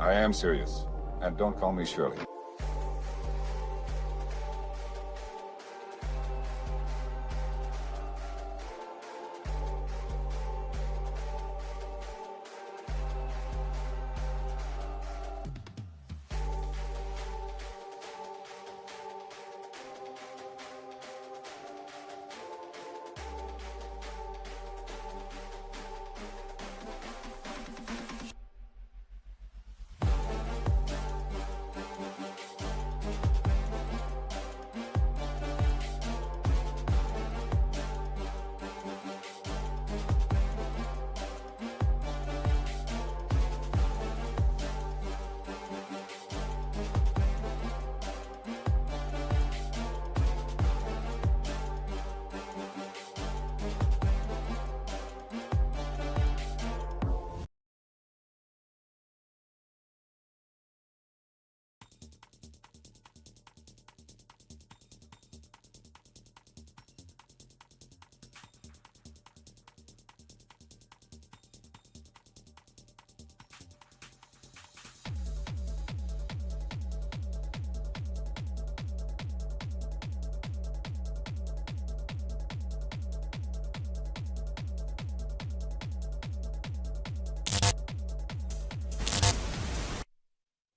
I am serious. And don't call me Shirley.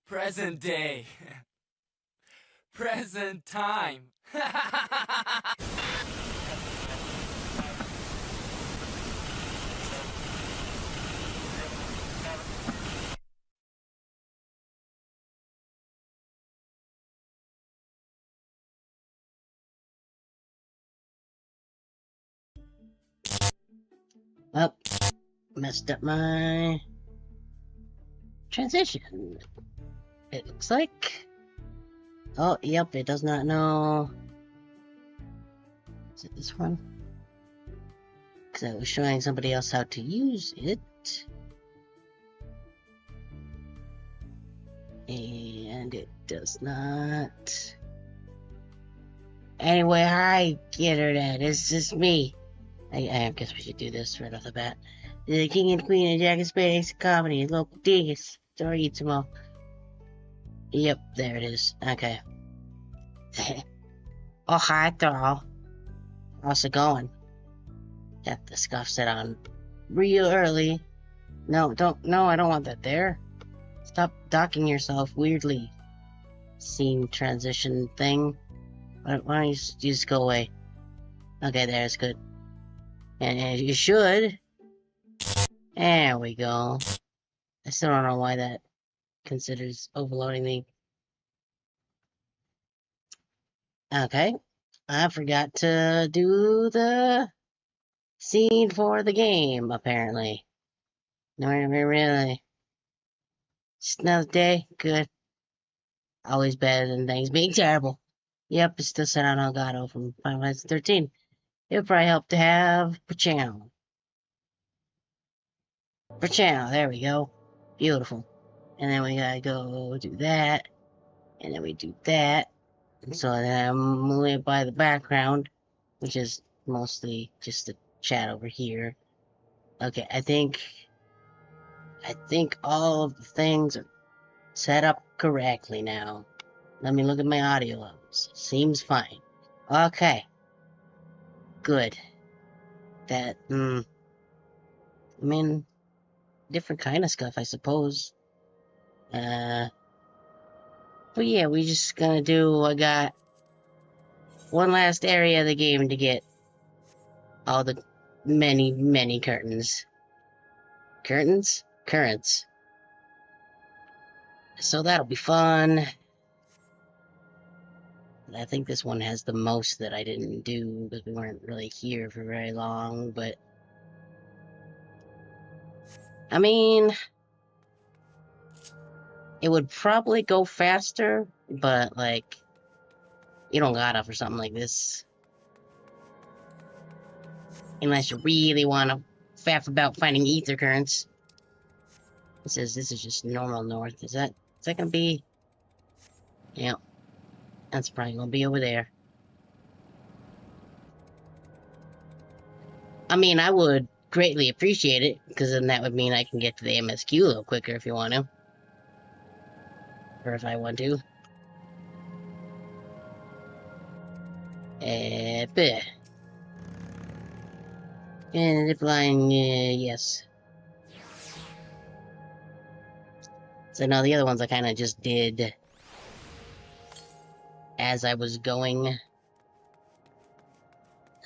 Present day. Present time. Well, messed up my transition. It looks like. Oh, yep, it does not know. Is it this one? Because I was showing somebody else how to use it. And it does not. Anyway, I get her that. It's just me. I guess we should do this right off the bat. The King and Queen of Jack and Spade Ace of Comedy, local diggers. Sorry, eat them all. Yep, there it is. Okay. Oh, hi, Thorl. How's it going? Got the scuff set on real early. No, I don't want that there. Stop docking yourself weirdly. Scene transition thing. Why don't you just go away? Okay, there's good. And you should. There we go. I still don't know why that considers overloading me. Okay. I forgot to do the scene for the game, apparently. No, really. Just another day. Good. Always better than things being terrible. Yep, it's still set on Elgato from Final Fantasy 13. It would probably help to have Pachano. Pachano, there we go. Beautiful. And then we gotta go do that. And then we do that. And so then I'm moving by the background, which is mostly just the chat over here. Okay, I think all of the things are set up correctly now. Let me look at my audio levels. Seems fine. Okay. Good. That, I mean, different kind of stuff, I suppose. But yeah, we just gonna do, I got one last area of the game to get all the many curtains. Curtains? Currents. So that'll be fun. I think this one has the most that I didn't do because we weren't really here for very long, but I mean, it would probably go faster, but like, you don't gotta for something like this. Unless you really want to faff about finding ether currents. It says this is just normal north. Is that gonna be? Yeah. That's probably gonna be over there. I mean, I would greatly appreciate it, because then that would mean I can get to the MSQ a little quicker if you want to. Or if I want to. Bleh. And zip line, yes. So no, the other ones I kind of just did as I was going.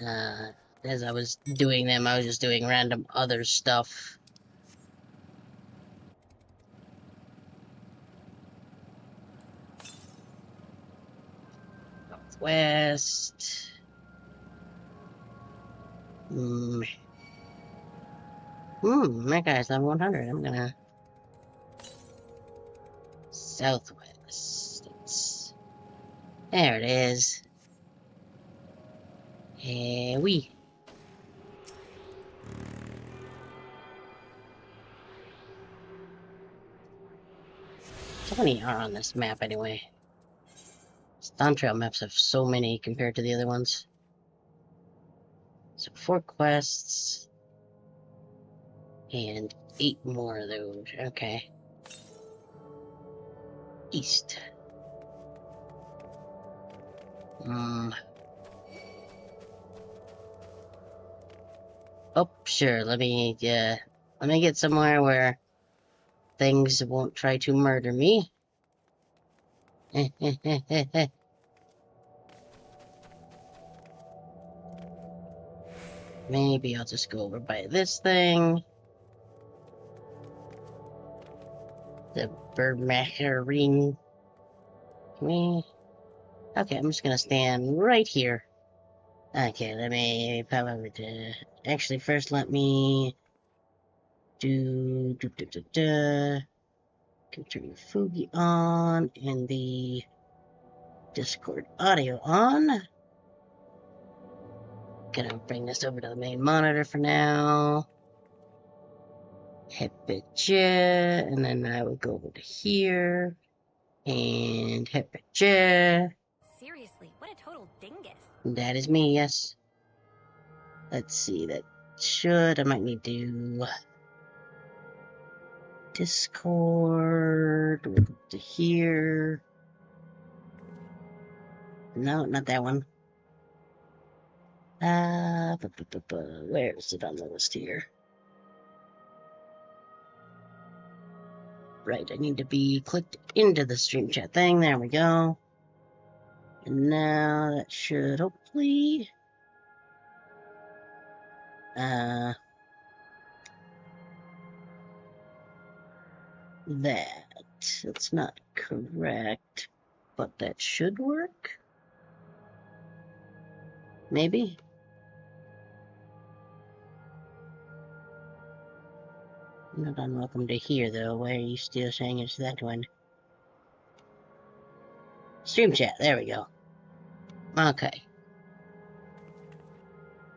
As I was doing them, I was just doing random other stuff. Northwest. That guy's level 100. I'm gonna... Southwest. There it is. We. How many are on this map anyway? Post-Dawntrail maps have so many compared to the other ones. So 4 quests. And 8 more of those. Okay. East. Oh, sure. Let me get somewhere where things won't try to murder me. Maybe I'll just go over by this thing. The Birdmacher ring. Okay, I'm just gonna stand right here. Okay, let me pop over to... Actually, first let me do... Turn Fugi on and the Discord audio on. Gonna bring this over to the main monitor for now. And then I would go over to here and Seriously, what a total dingus. That is me, yes. Let's see, I might need to Discord, we'll go to here. No, not that one. Where is it on the list here? Right, I need to be clicked into the stream chat thing. There we go. And now that should hopefully... That's not correct, but that should work. Maybe? Not unwelcome to here, though. Why are you still saying it's that one? Stream chat, there we go. Okay.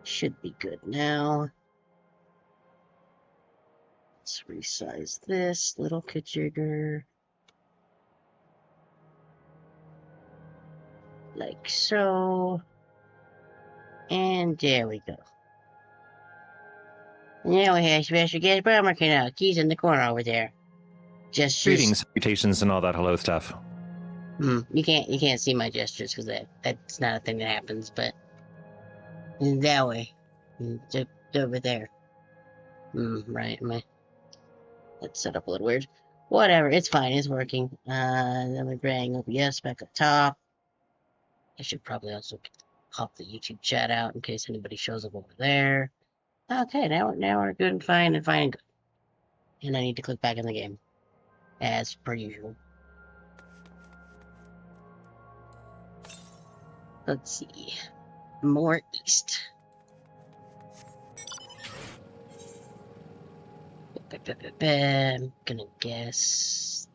Should be good now. Let's resize this little kajigger. Like so. And there we go. Now we have special guest Bomber Canal. Keys in the corner over there. Greetings, salutations, and all that hello stuff. You can't see my gestures because that's not a thing that happens, but that way. Just over there. Right, that's set up a little weird. Whatever, it's fine, it's working. Then we bring OBS back up top. I should probably also pop the YouTube chat out in case anybody shows up over there. Okay, now we're good and fine and good. And I need to click back in the game. As per usual. Let's see. More east. I'm gonna guess.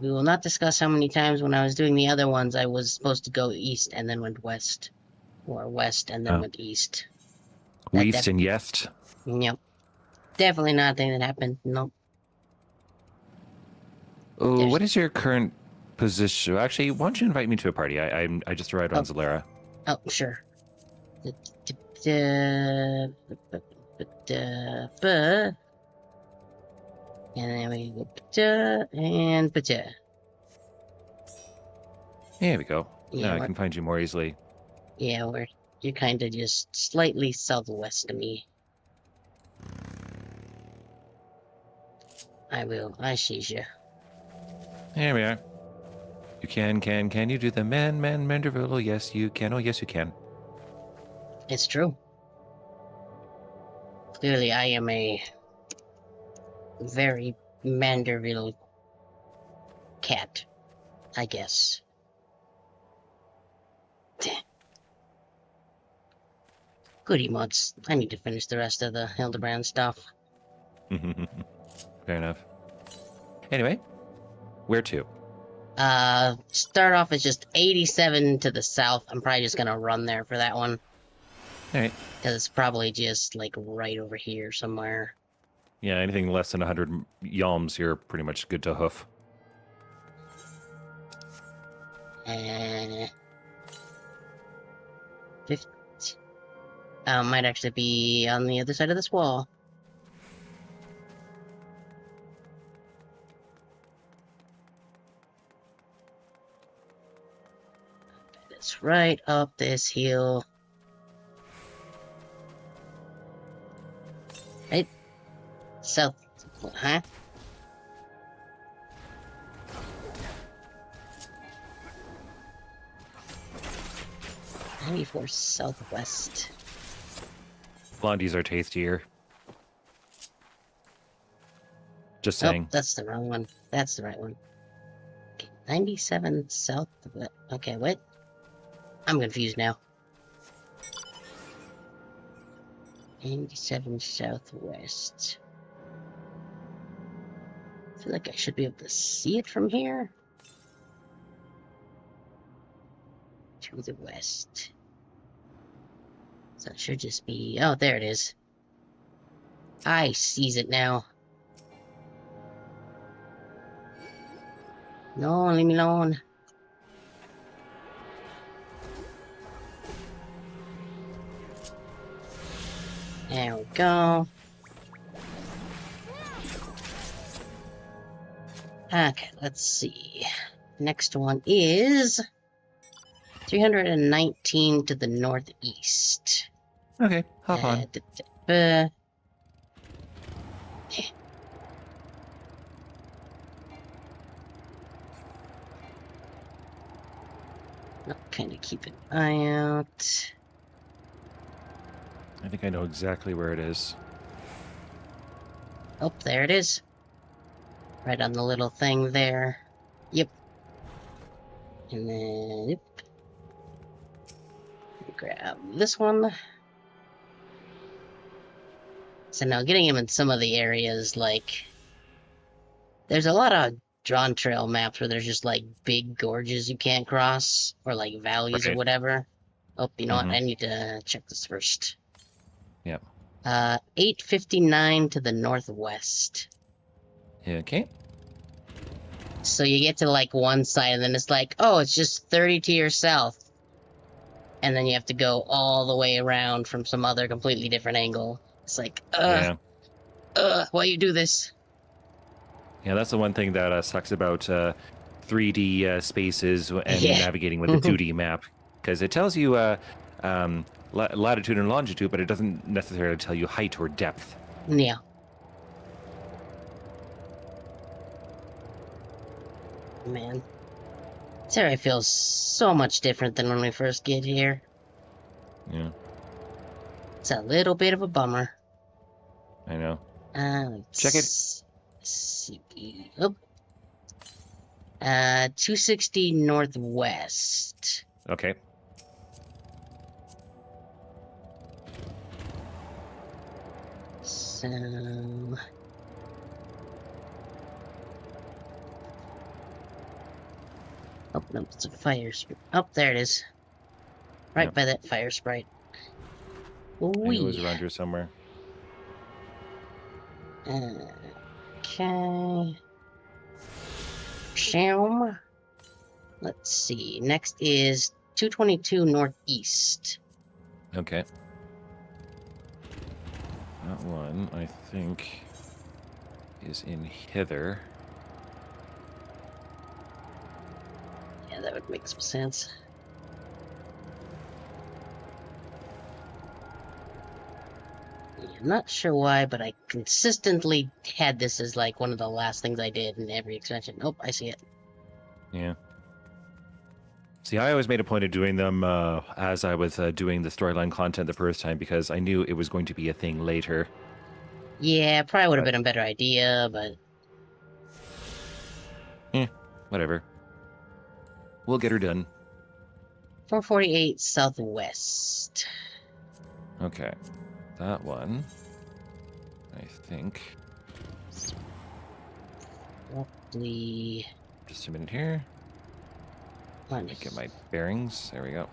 We will not discuss how many times when I was doing the other ones I was supposed to go east and then went west. Or west and then went east. West and yest? Yep. Definitely not a thing that happened. Nope. Oh, what is your current position? Actually, why don't you invite me to a party? I just arrived on Zalera. Oh, sure. And then we go pata and pata. There we go. Yeah, Now I we're- can find you more easily. Yeah, you're kind of just slightly southwest of me. I see you. There we are. You can you do the man, Manderville? Oh, yes, you can. Oh, yes, you can. It's true. Clearly, I am a very Manderville cat, I guess. Goody muds. I need to finish the rest of the Hildebrand stuff. Fair enough. Anyway, where to? Start off as just 87 to the south. I'm probably just gonna run there for that one. Alright. Because it's probably just, like, right over here somewhere. Yeah, anything less than 100 yalms, you're pretty much good to hoof. And 50. Might actually be on the other side of this wall. It's right up this hill. Right? South, huh? '94 southwest. Blondies are tastier. Just Oh, saying. that's the wrong one. That's the right one. Okay, 97 south. Okay, what? I'm confused now. 97 southwest. I feel like I should be able to see it from here. To the west. So it should just be... Oh, there it is. I sees it now. No, leave me alone. There we go. Okay, let's see. Next one is 319 to the northeast. Okay, hop on. Kind of keep an eye out. I think I know exactly where it is. Oh, there it is. Right on the little thing there. Yep. And then, yep. Grab this one. So now getting him in some of the areas, like... There's a lot of Dawntrail maps where there's just, like, big gorges you can't cross. Or, like, valleys or Right. whatever. Oh, you know Mhm. what? I need to check this first. Yep. 859 to the northwest. Okay. So you get to, like, one side, and then it's like, oh, it's just 30 to your south. And then you have to go all the way around from some other completely different angle. It's like, Yeah. why you do this? Yeah, that's the one thing that sucks about 3D spaces and Yeah. navigating with a 2D map, because it tells you latitude and longitude, but it doesn't necessarily tell you height or depth. Yeah. Man. This area feels so much different than when we first get here. Yeah, It's a little bit of a bummer. I know. Check it. See. Oh. 260 northwest. Okay. So... Oh, no, it's a fire sprite. Oh, there it is. Right Yep. by that fire sprite. I knew it was Wee. around here somewhere. Okay. Sham. Let's see. Next is 222 northeast. Okay. That one, I think, is in hither. Yeah, that would make some sense. Yeah, I'm not sure why, but I consistently had this as like one of the last things I did in every expansion. Oh, I see it. Yeah. See, I always made a point of doing them as I was doing the storyline content the first time because I knew it was going to be a thing later. Yeah, probably would have But- been a better idea, but Whatever. We'll get her done. 448 Southwest. Okay. That one, I think. Roughly. Just a minute here. Let Let me get my bearings. There we go.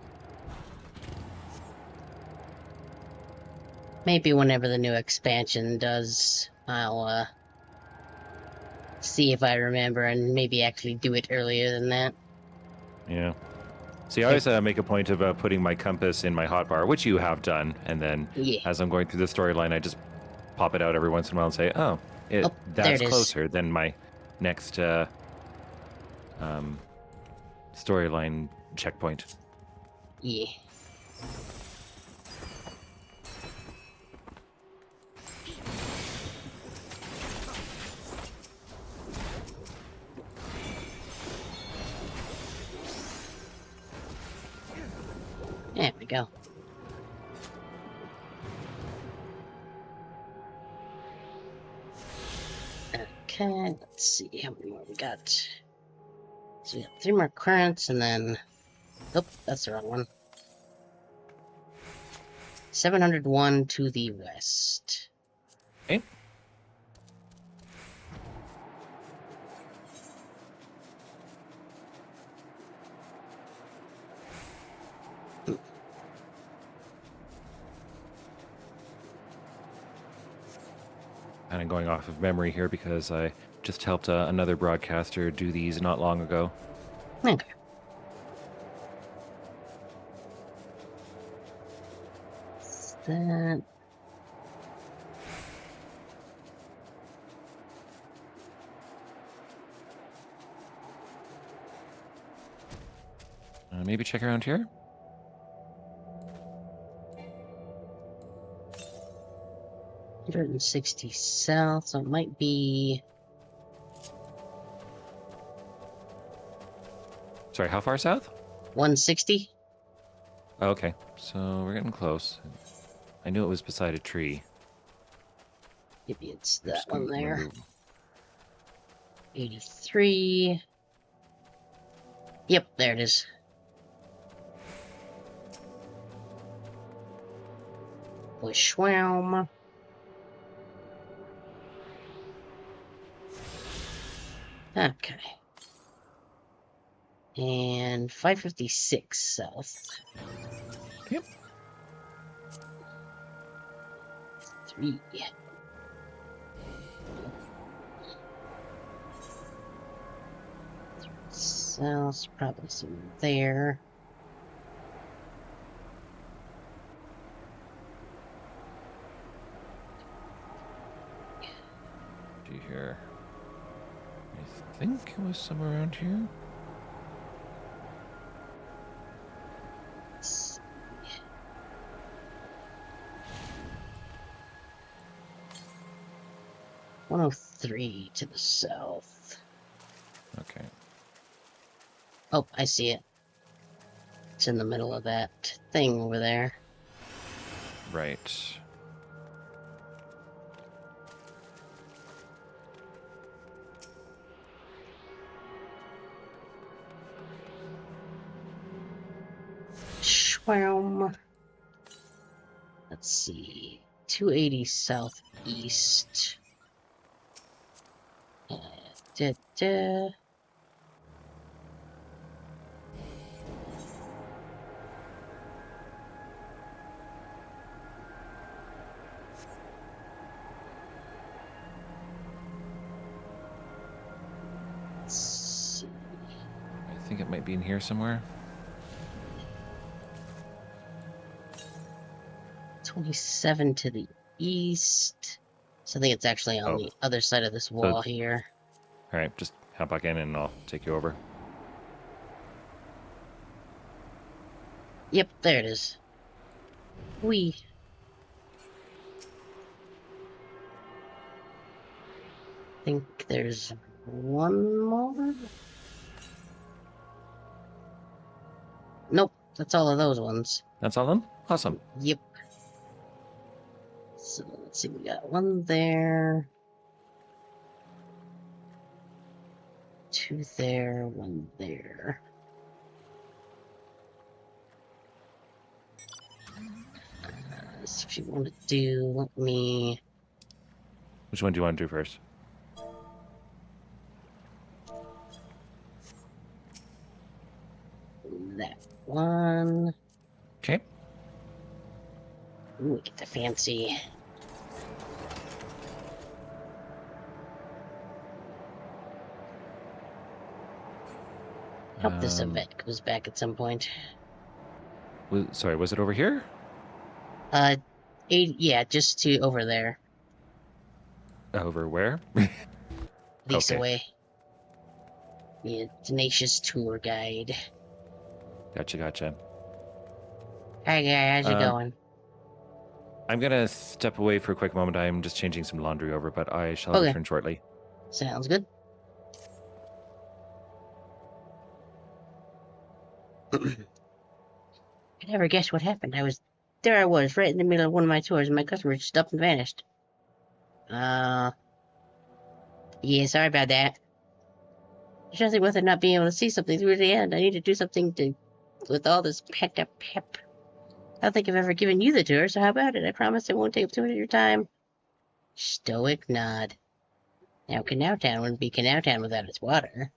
Maybe whenever the new expansion does, I'll see if I remember and maybe actually do it earlier than that. Yeah. See, I always make a point of putting my compass in my hotbar, which you have done, and then Yeah. as I'm going through the storyline, I just pop it out every once in a while and say, "Oh, There that's it is. closer than my next storyline checkpoint." Yeah. There we go. Okay, let's see how many more we got. So we got 3 more currents and then... Oh, that's the wrong one. 701 to the west. Okay. Kind of going off of memory here because I just helped another broadcaster do these not long ago. Okay. What's that? Maybe check around here. $160 south, so it might be... Sorry, how far south? 160? Oh, okay, so we're getting close. I knew it was beside a tree. Maybe it's I'm that just one gonna there. remember- 83. Yep, there it is. Bushwhelm. Okay. And 556 south. Yep. 3. South, probably somewhere there. See here. I think it was somewhere around here. Let's see. 103 to the south. Okay. Oh, I see it. It's in the middle of that thing over there. Right. Schwelm. Let's see. 280 southeast. Da, da. Let's see. I think it might be in here somewhere. 27 to the east. So I think it's actually on Oh. the other side of this wall here. All right, just hop back in and I'll take you over. Yep, there it is. Wee. I think there's one more? Nope, that's all of those ones. That's all of them? Awesome. Yep. So let's see, we got one there. Two there, one there. So if you want to do, let me... Which one do you want to do first? That one. Okay. Ooh, get the fancy. Hope this event goes back at some point. Sorry, was it over here? Yeah, just to over there. Over where? This Okay. away. Yeah, tenacious tour guide. Gotcha. Hi guy, how's it Um, going? I'm gonna step away for a quick moment. I'm just changing some laundry over, but I shall Okay. return shortly. Sounds good. I never guessed what happened. I was, right in the middle of one of my tours, and my customer just up and vanished. Yeah, sorry about that. There's nothing with it not being able to see something through the end. I need to do something with all this pent-up pep. I don't think I've ever given you the tour, so how about it? I promise it won't take up too much of your time. Stoic nod. Now, Canal Town wouldn't be Canal Town without its water.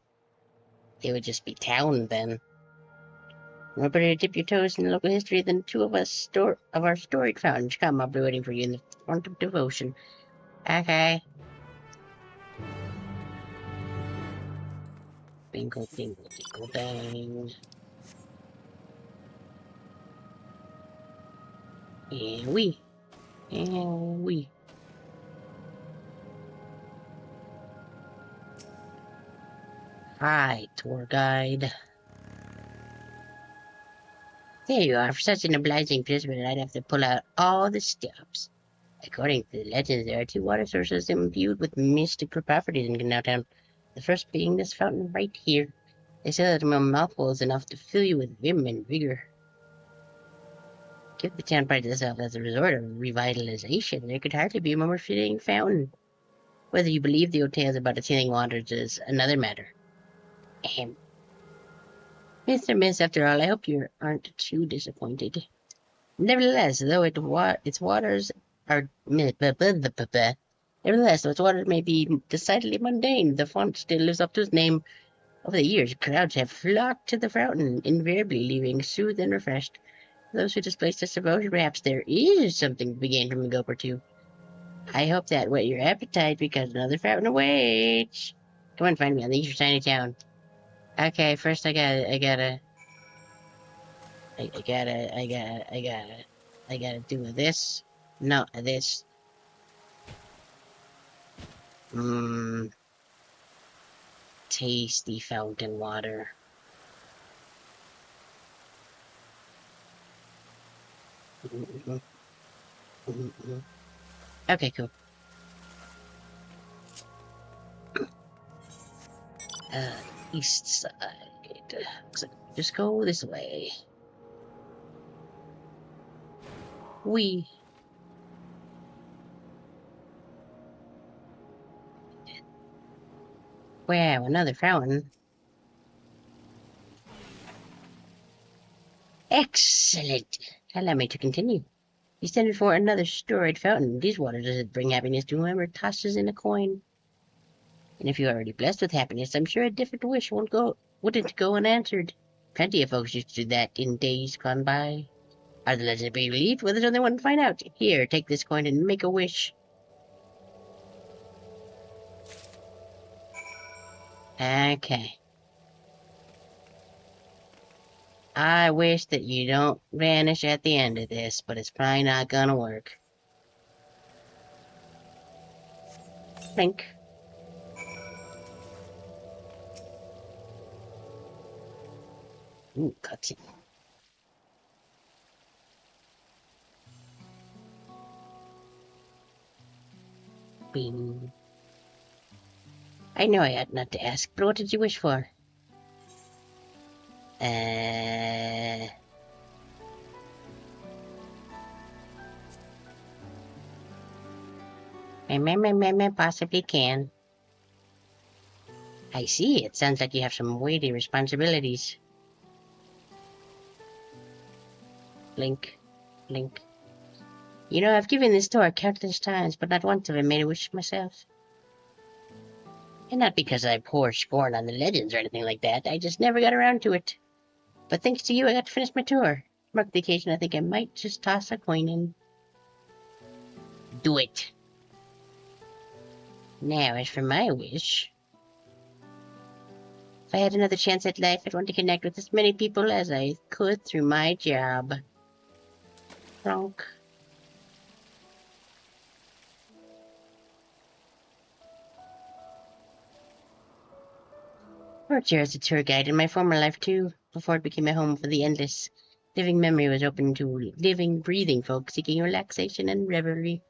It would just be town then. No better to dip your toes in the local history than two of our storied fountains. Come, I'll be waiting for you in the font of devotion. Okay. Bingo, bingo, bingo, bang. And we. Hi, tour guide. There you are. For such an obliging participant, I'd have to pull out all the stops. According to the legends, there are two water sources imbued with mystical properties in Canal Town. The first being this fountain right here. They say that a mouthful is enough to fill you with vim and vigor. Give the town pride itself as a resort of revitalization. There could hardly be a more fitting fountain. Whether you believe the old tales about its healing waters is another matter. Ahem. Mr. Miss, after all, I hope you aren't too disappointed. Nevertheless, though its waters are nevertheless, though its waters may be decidedly mundane, the font still lives up to its name. Over the years, crowds have flocked to the fountain, invariably leaving soothed and refreshed. For those who display such devotion, perhaps there is something to be gained from a gulp or two. I hope that whet your appetite, because another fountain awaits. Come on, find me. I'll lead your tiny town. Okay, first I gotta do this. No, this. Tasty fountain water. Okay, cool. East side. So just go this way. Wow, another fountain. Excellent. Allow me to continue. Descended for another storied fountain. These waters does bring happiness to whoever tosses in a coin. And if you're already blessed with happiness, I'm sure a different wish wouldn't go unanswered. Plenty of folks used to do that in days gone by. Are the legends to be believed? Well, there's only one to find out. Here, take this coin and make a wish. Okay. I wish that you don't vanish at the end of this, but it's probably not gonna work. Blink. Ooh, cutscene. Bing. I know I ought not to ask, but what did you wish for? Possibly can. I see. It sounds like you have some weighty responsibilities. Blink. Blink. You know, I've given this tour countless times, but not once have I made a wish myself. And not because I pour scorn on the legends or anything like that. I just never got around to it. But thanks to you, I got to finish my tour. Mark the occasion, I think I might just toss a coin in. Do it. Now, as for my wish... If I had another chance at life, I'd want to connect with as many people as I could through my job. Plonk. Worked here as a tour guide in my former life too, before it became a home for the endless. Living memory was open to living, breathing folk seeking relaxation and revelry.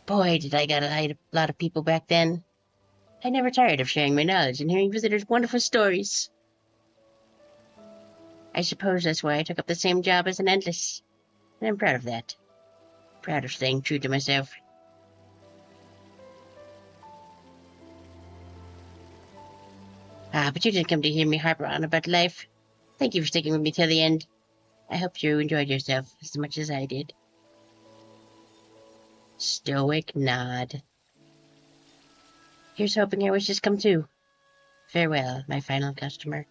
Boy, did I got a lot of people back then. I never tired of sharing my knowledge and hearing visitors' wonderful stories. I suppose that's why I took up the same job as an endless, and I'm proud of that. Proud of staying true to myself. But you didn't come to hear me harp on about life. Thank you for sticking with me till the end. I hope you enjoyed yourself as much as I did. Stoic nod. Here's hoping your wishes come true. Farewell, my final customer.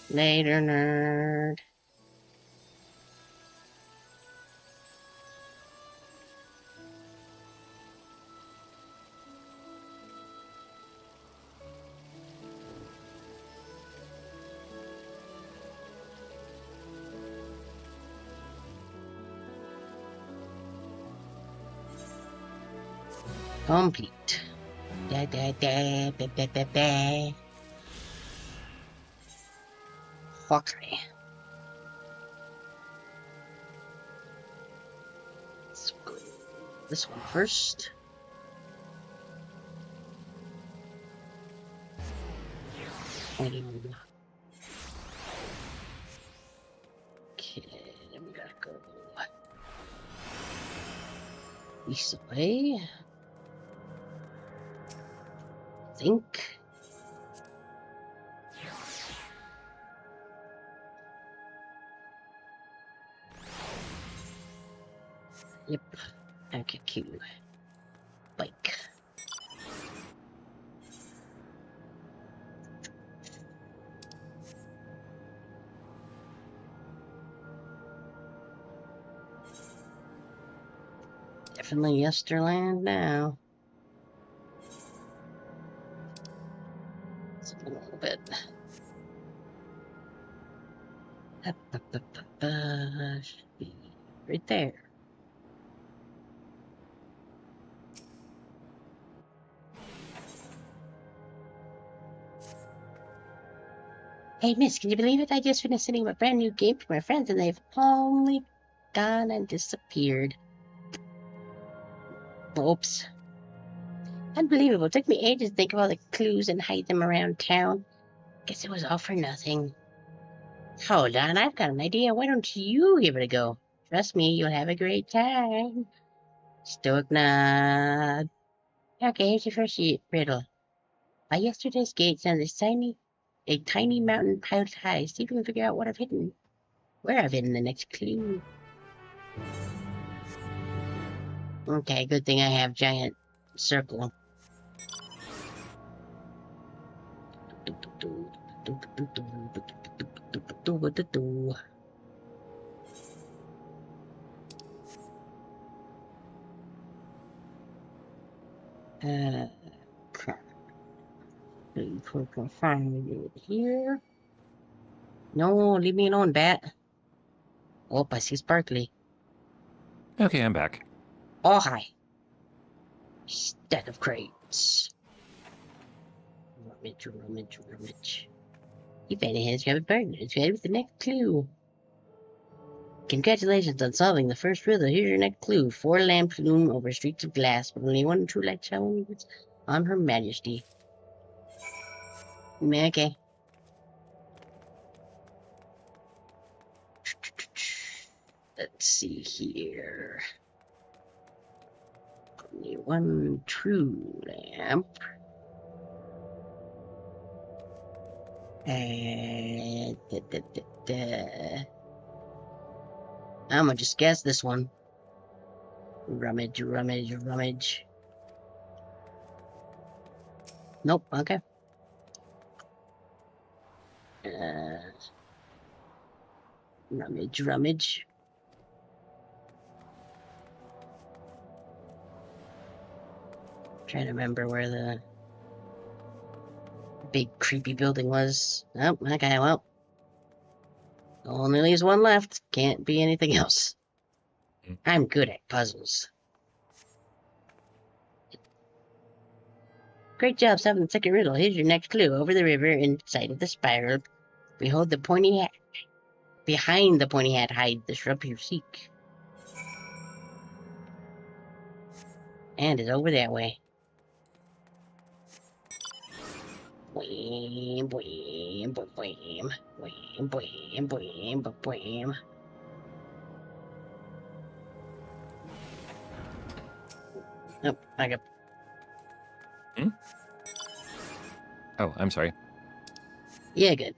Later, nerd. Complete. Da da da da da da da. Okay. Let's go this one first. Okay, then we gotta go this way. I think. Yep. Okay, Q. Bike. Definitely Yesterland now. It's a little bit. Should be right there. Hey, miss, can you believe it? I just finished sending a brand new game to my friends and they've only gone and disappeared. Oops. Unbelievable. It took me ages to think of all the clues and hide them around town. Guess it was all for nothing. Hold on, I've got an idea. Why don't you give it a go? Trust me, you'll have a great time. Stoic nod. Okay, here's your first riddle. By yesterday's gates on this a tiny mountain piled high. See if you can figure out what I've hidden. Where I've hidden the next clue. Okay, good thing I have giant circle. Crap. Find it here. No, leave me alone, bat. Oh, I see Sparkly. Okay, I'm back. Oh, hi. Stack of crates. Rummage, rummage, rummage. You found a handicraft partner. It's ready with the next clue. Congratulations on solving the first riddle. Here's your next clue. 4 lamps loom over streets of glass, but only one true light shines on Her Majesty. Okay. Let's see here. Only one true lamp. And I'm gonna just guess this one. Rummage, rummage, rummage. Nope, okay. Rummage, rummage. Trying to remember where the big creepy building was. Oh, okay, well. Only leaves one left. Can't be anything else. I'm good at puzzles. Great job solving the second riddle. Here's your next clue. Over the river, inside of the spiral, behold the pointy hat. Behind the pointy hat hide the shrub you seek. And it's over that way. Wham, wham, wham, wham, wham, wham, wham, wham. Oh, back up. Oh, I'm sorry. Yeah, good.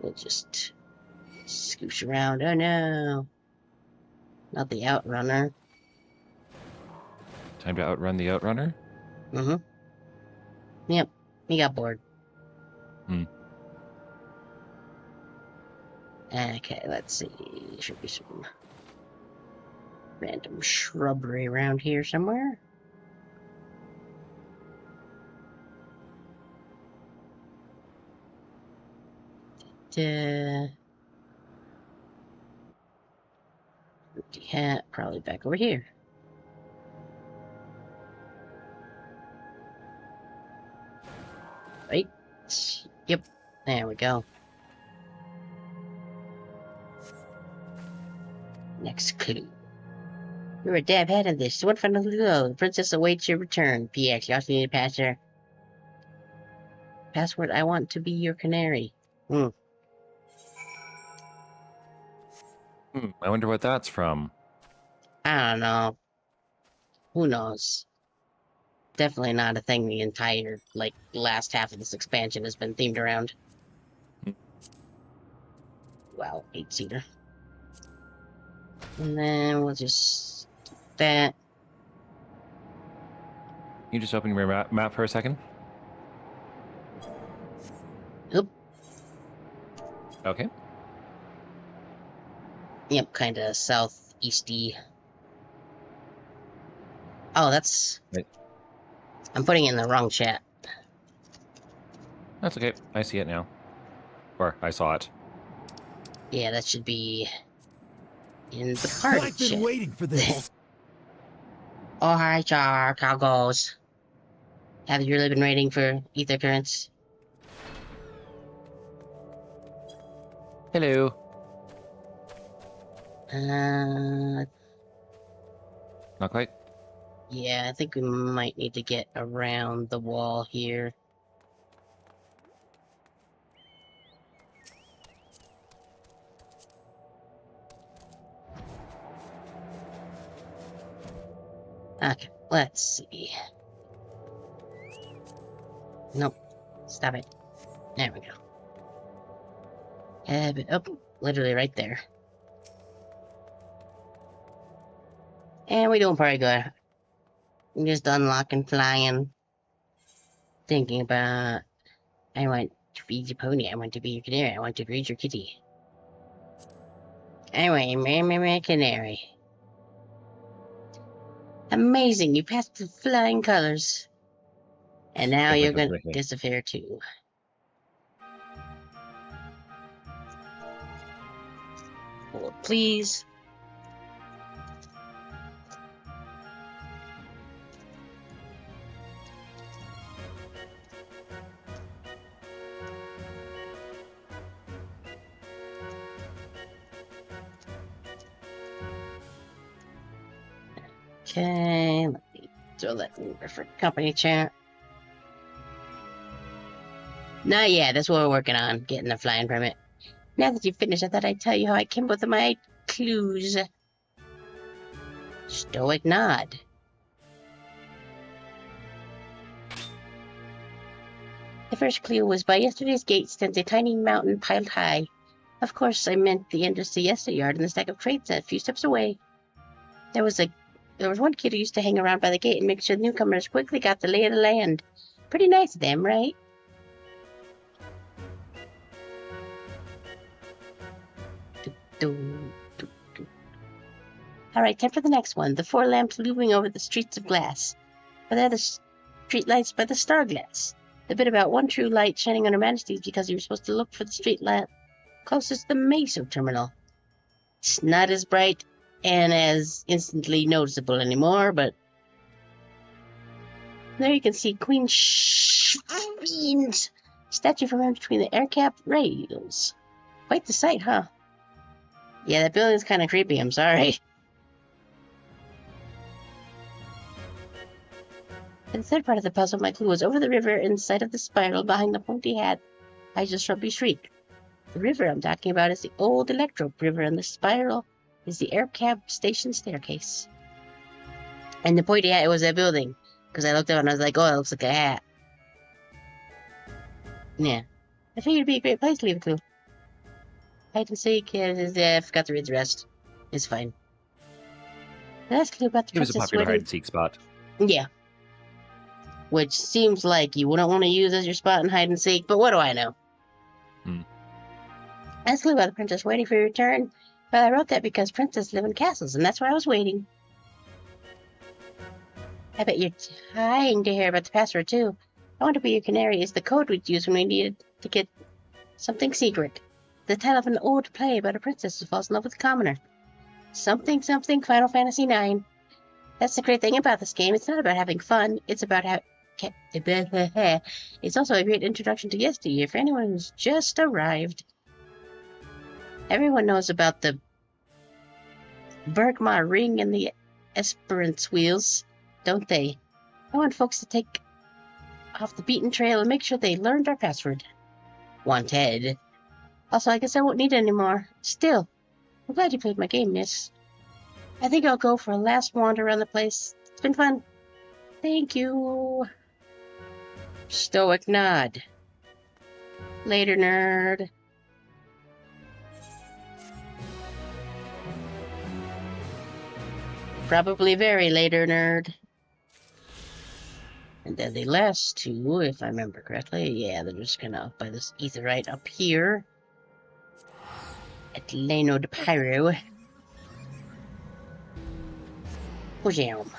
We'll just scoosh around. Oh no. Not the outrunner. Time to outrun the outrunner? Mm-hmm. Yep. He got bored. Okay, let's see. Should be some random shrubbery around here somewhere. Empty hat, probably back over here. Right? Yep. There we go. Next clue. You're a dab head of this. What final clue? The princess awaits your return. PX, you also need a password. Password, I want to be your canary. I wonder what that's from. I don't know. Who knows? Definitely not a thing the entire, last half of this expansion has been themed around. Well, 8-seater. And then we'll just do that. You just open your map for a second? Oop. Okay. Yep, kind of southeasty. Oh, that's... Right. I'm putting it in the wrong chat. That's okay. I see it now. Or, I saw it. Yeah, that should be in the party I've been chat. waiting for this. Oh, hi, Shark. How goes? Have you really been waiting for ether currents? Hello. Not quite. Yeah, I think we might need to get around the wall here. Okay, let's see. Nope. Stop it. There we go. Oh, literally right there. And we doing pretty good. I'm just unlocking flying. Thinking about... I want to feed your pony. I want to be your canary. I want to breed your kitty. Anyway, me, canary. Amazing, you passed the flying colors. And now Like you're a gonna brick. disappear too. Hold, please. Okay, let me throw that in for company chat. Not yet, that's what we're working on, getting the flying permit. Now that you've finished, I thought I'd tell you how I came up with my clues. Stoic nod. The first clue was by yesterday's gate stands a tiny mountain piled high. Of course, I meant the entrance to Yester Yard and the stack of crates a few steps away. There was one kid who used to hang around by the gate and make sure the newcomers quickly got the lay of the land. Pretty nice of them, right? Alright, time for the next one. The 4 lamps looming over the streets of glass. But they're the street lights by the star glass. The bit about one true light shining on Her Majesty's because you were supposed to look for the street lamp closest to the Meso terminal. It's not as bright and as instantly noticeable anymore, but there you can see Queen Shveen's statue from in between the aircap rails. Quite the sight, huh? Yeah, that building's kind of creepy, I'm sorry. And the third part of the puzzle, my clue was over the river in sight of the spiral behind the pointy hat I just shrubby shriek. The river I'm talking about is the old Electrope River, and the spiral is the air cab station staircase. And the pointy hat was that building, because I looked up and I was like, oh, it looks like a hat. Yeah. I figured it'd be a great place to leave a clue. Hide and seek, I forgot to read the rest. It's fine. The last clue about the It was a princess popular wedding. hide and seek spot. Yeah. Which seems like you wouldn't want to use as your spot in hide and seek, but what do I know? Last clue about the princess waiting for your return. Well, I wrote that because princesses live in castles, and that's why I was waiting. I bet you're dying to hear about the password, too. I Want to Be Your Canary is the code we'd use when we needed to get something secret. The title of an old play about a princess who falls in love with a commoner. Something Final Fantasy IX. That's the great thing about this game. It's not about having fun. It's about it's also a great introduction to yesteryear for anyone who's just arrived. Everyone knows about the Bergmar ring and the Esperance wheels, don't they? I want folks to take off the beaten trail and make sure they learned our password. Wanted. Also, I guess I won't need it anymore. Still, I'm glad you played my game, miss. I think I'll go for a last wander around the place. It's been fun. Thank you. Stoic nod. Later, nerd. Probably very later, nerd. And then the last two, if I remember correctly, yeah, they're just kind of up by this etherite up here. At Leno de Pyro. Wham.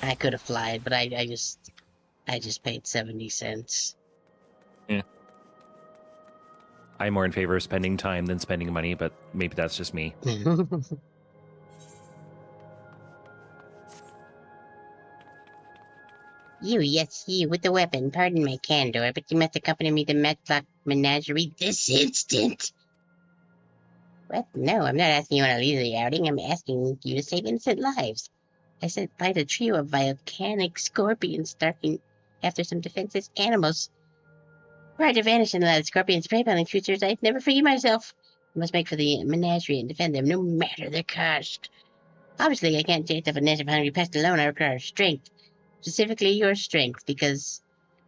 I could have flied, but I just paid 70 cents. Yeah. I'm more in favor of spending time than spending money, but maybe that's just me. You, yes, you, with the weapon. Pardon my candor, but you must accompany me to Matlock Menagerie this instant. What? No, I'm not asking you on a leisurely outing. I'm asking you to save innocent lives. I sent by the trio of volcanic scorpions stalking after some defenseless animals. Were I to vanish and allow the scorpions prey upon the creatures, I'd never forgive myself. I must make for the menagerie and defend them, no matter the cost. Obviously, I can't chase off a nest of hungry pests alone. I require strength. Specifically your strength, because,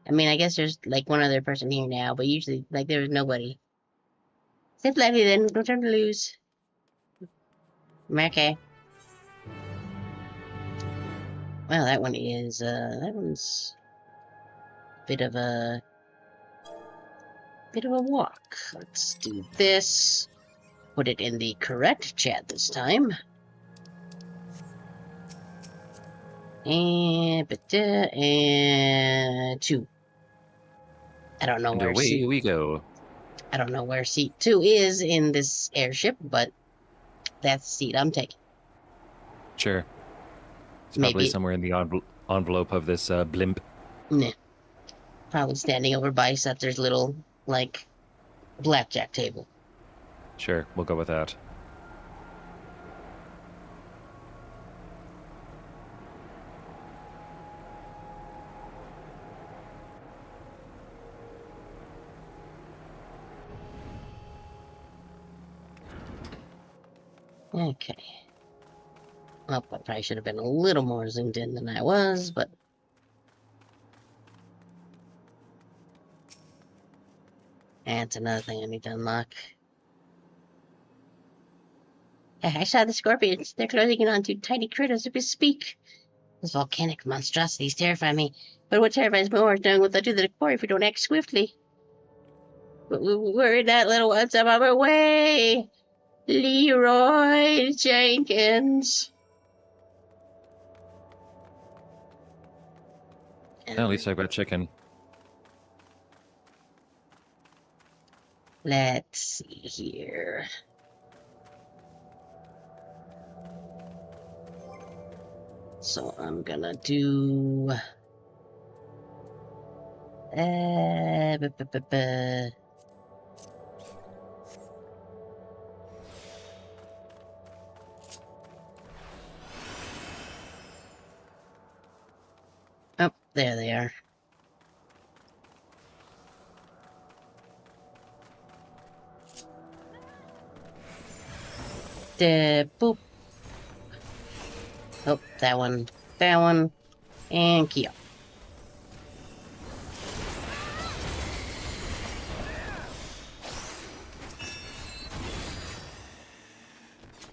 I mean, I guess there's, like, one other person here now, but usually, like, there was nobody. Sit lively then, no time to lose. Okay. Well, that one is, that one's a bit of a walk. Let's do this. Put it in the correct chat this time. And 2. I don't know And where away we go. I don't know where seat 2 is in this airship, but that's the seat I'm taking. Sure. It's probably somewhere in the envelope of this blimp. Nah. Probably standing over by Scepter's little, like, blackjack table. Sure, we'll go with that. Okay. Well, I probably should have been a little more zoomed in than I was, but... That's another thing I need to unlock. I saw the scorpions. They're closing in on two tiny critters as we speak. Those volcanic monstrosities terrify me. But what terrifies me more is knowing what they'll do to the quarry if we don't act swiftly. We're in that little ones. I'm on our way! Leroy Jenkins! And At least I've got chicken. let's see here. So I'm gonna do... Oh, there they are. Boop. Oh, that one, and Kia.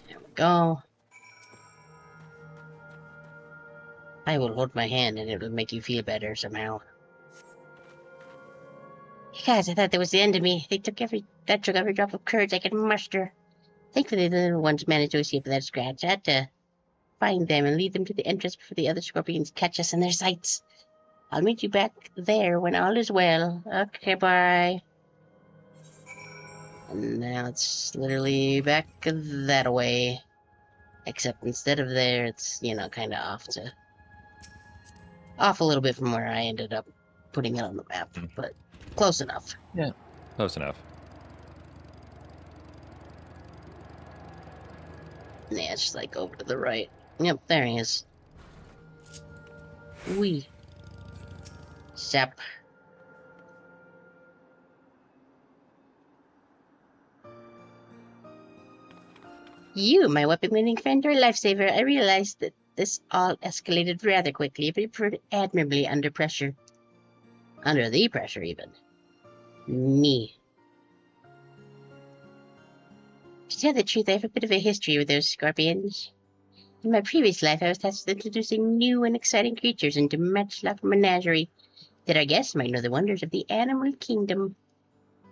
There we go. I will hold my hand and it will make you feel better somehow. Hey guys, I thought that was the end of me. That took every drop of courage I could muster. Thankfully, the little ones managed to escape without a scratch. I had to find them and lead them to the entrance before the other scorpions catch us in their sights. I'll meet you back there when all is well. Okay, bye. And now it's literally back that way. Except instead of there, it's, you know, kind of off a little bit from where I ended up putting it on the map, but close enough. Yeah, close enough. Yeah, it's just like over to the right. Yep, there he is. Wee. Zap. You, my weapon-wielding friend, or lifesaver. I realized that this all escalated rather quickly, but it proved admirably under pressure. Under the pressure, even. Me. To tell the truth, I have a bit of a history with those scorpions. In my previous life, I was tasked with introducing new and exciting creatures into much-loved menagerie, that our guests might know the wonders of the animal kingdom.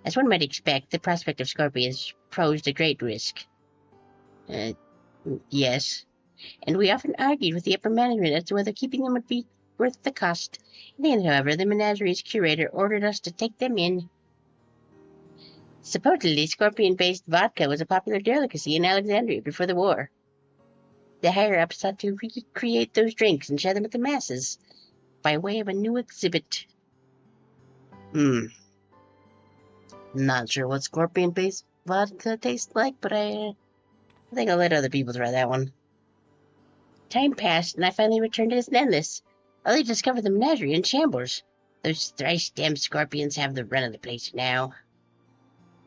As one might expect, the prospect of scorpions posed a great risk. Yes. And we often argued with the upper management as to whether keeping them would be worth the cost. In the end, however, the menagerie's curator ordered us to take them in. Supposedly, scorpion-based vodka was a popular delicacy in Alexandria before the war. The higher-ups sought to recreate those drinks and share them with the masses, by way of a new exhibit. Not sure what scorpion-based vodka tastes like, but I think I'll let other people try that one. Time passed, and I finally returned to his endless. Only discovered the menagerie in shambles. Those thrice-damned scorpions have the run of the place now.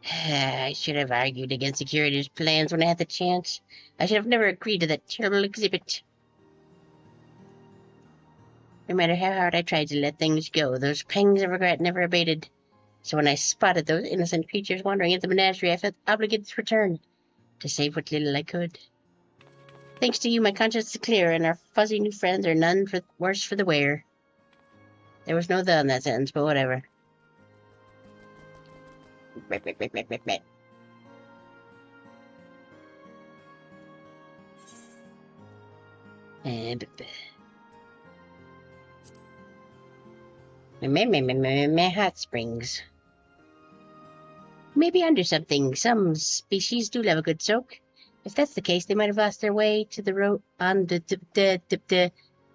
I should have argued against the curator's plans when I had the chance. I should have never agreed to that terrible exhibit. No matter how hard I tried to let things go, those pangs of regret never abated. So when I spotted those innocent creatures wandering into the menagerie, I felt obligated to return, to save what little I could. Thanks to you, my conscience is clear, and our fuzzy new friends are none worse for the wear. There was no "the" in that sentence, but whatever. Hot springs. Maybe under something. Some species do love a good soak. If that's the case, they might have lost their way to the road on the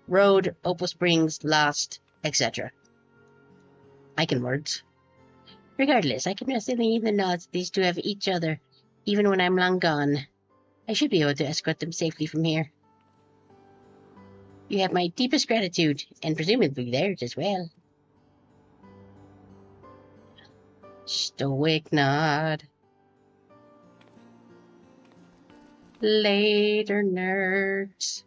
road, Opal Springs, lost, etc. I can words. Regardless, I can rest in the knowledge these two have each other, even when I'm long gone. I should be able to escort them safely from here. You have my deepest gratitude, and presumably theirs as well. Stoic nod. Later, nerds.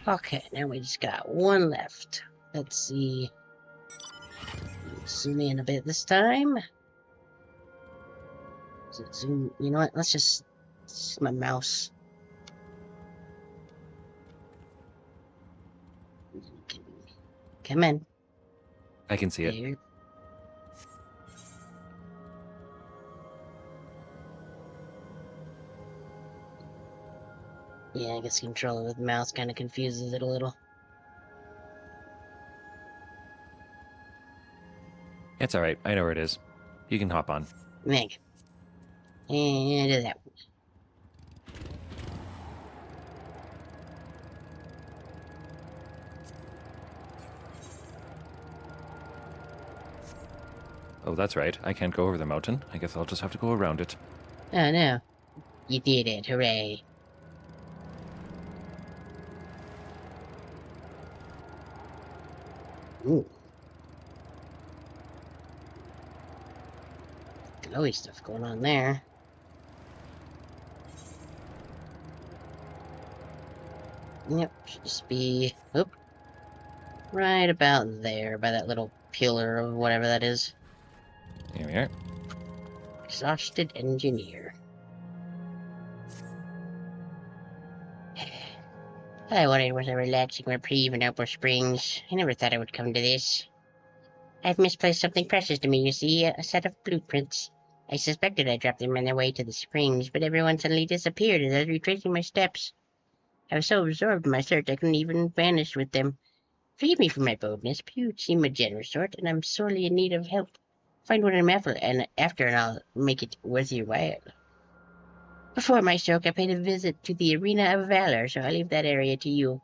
Okay, now we just got one left. Let's see. Zoom in a bit this time. Zoom. You know what? Let's just. This is my mouse. Come in. I can see it. There. Yeah, I guess controlling with the mouse kind of confuses it a little. It's alright. I know where it is. You can hop on. Meg. And do that. Oh, that's right. I can't go over the mountain. I guess I'll just have to go around it. Oh no. You did it. Hooray. Ooh. Glowy stuff going on there. Yep, should just be, oop, right about there, by that little pillar or whatever that is. Here we are. Exhausted engineer. I wanted was a relaxing reprieve in Opal Springs. I never thought I would come to this. I've misplaced something precious to me, you see, a set of blueprints. I suspected I dropped them on their way to the springs, but everyone suddenly disappeared as I was retracing my steps. I was so absorbed in my search I couldn't even vanish with them. Forgive me for my boldness, but you seem a generous sort, and I'm sorely in need of help. Find what I'm after, and I'll make it worth your while. Before my stroke, I paid a visit to the Arena of Valor, so I'll leave that area to you.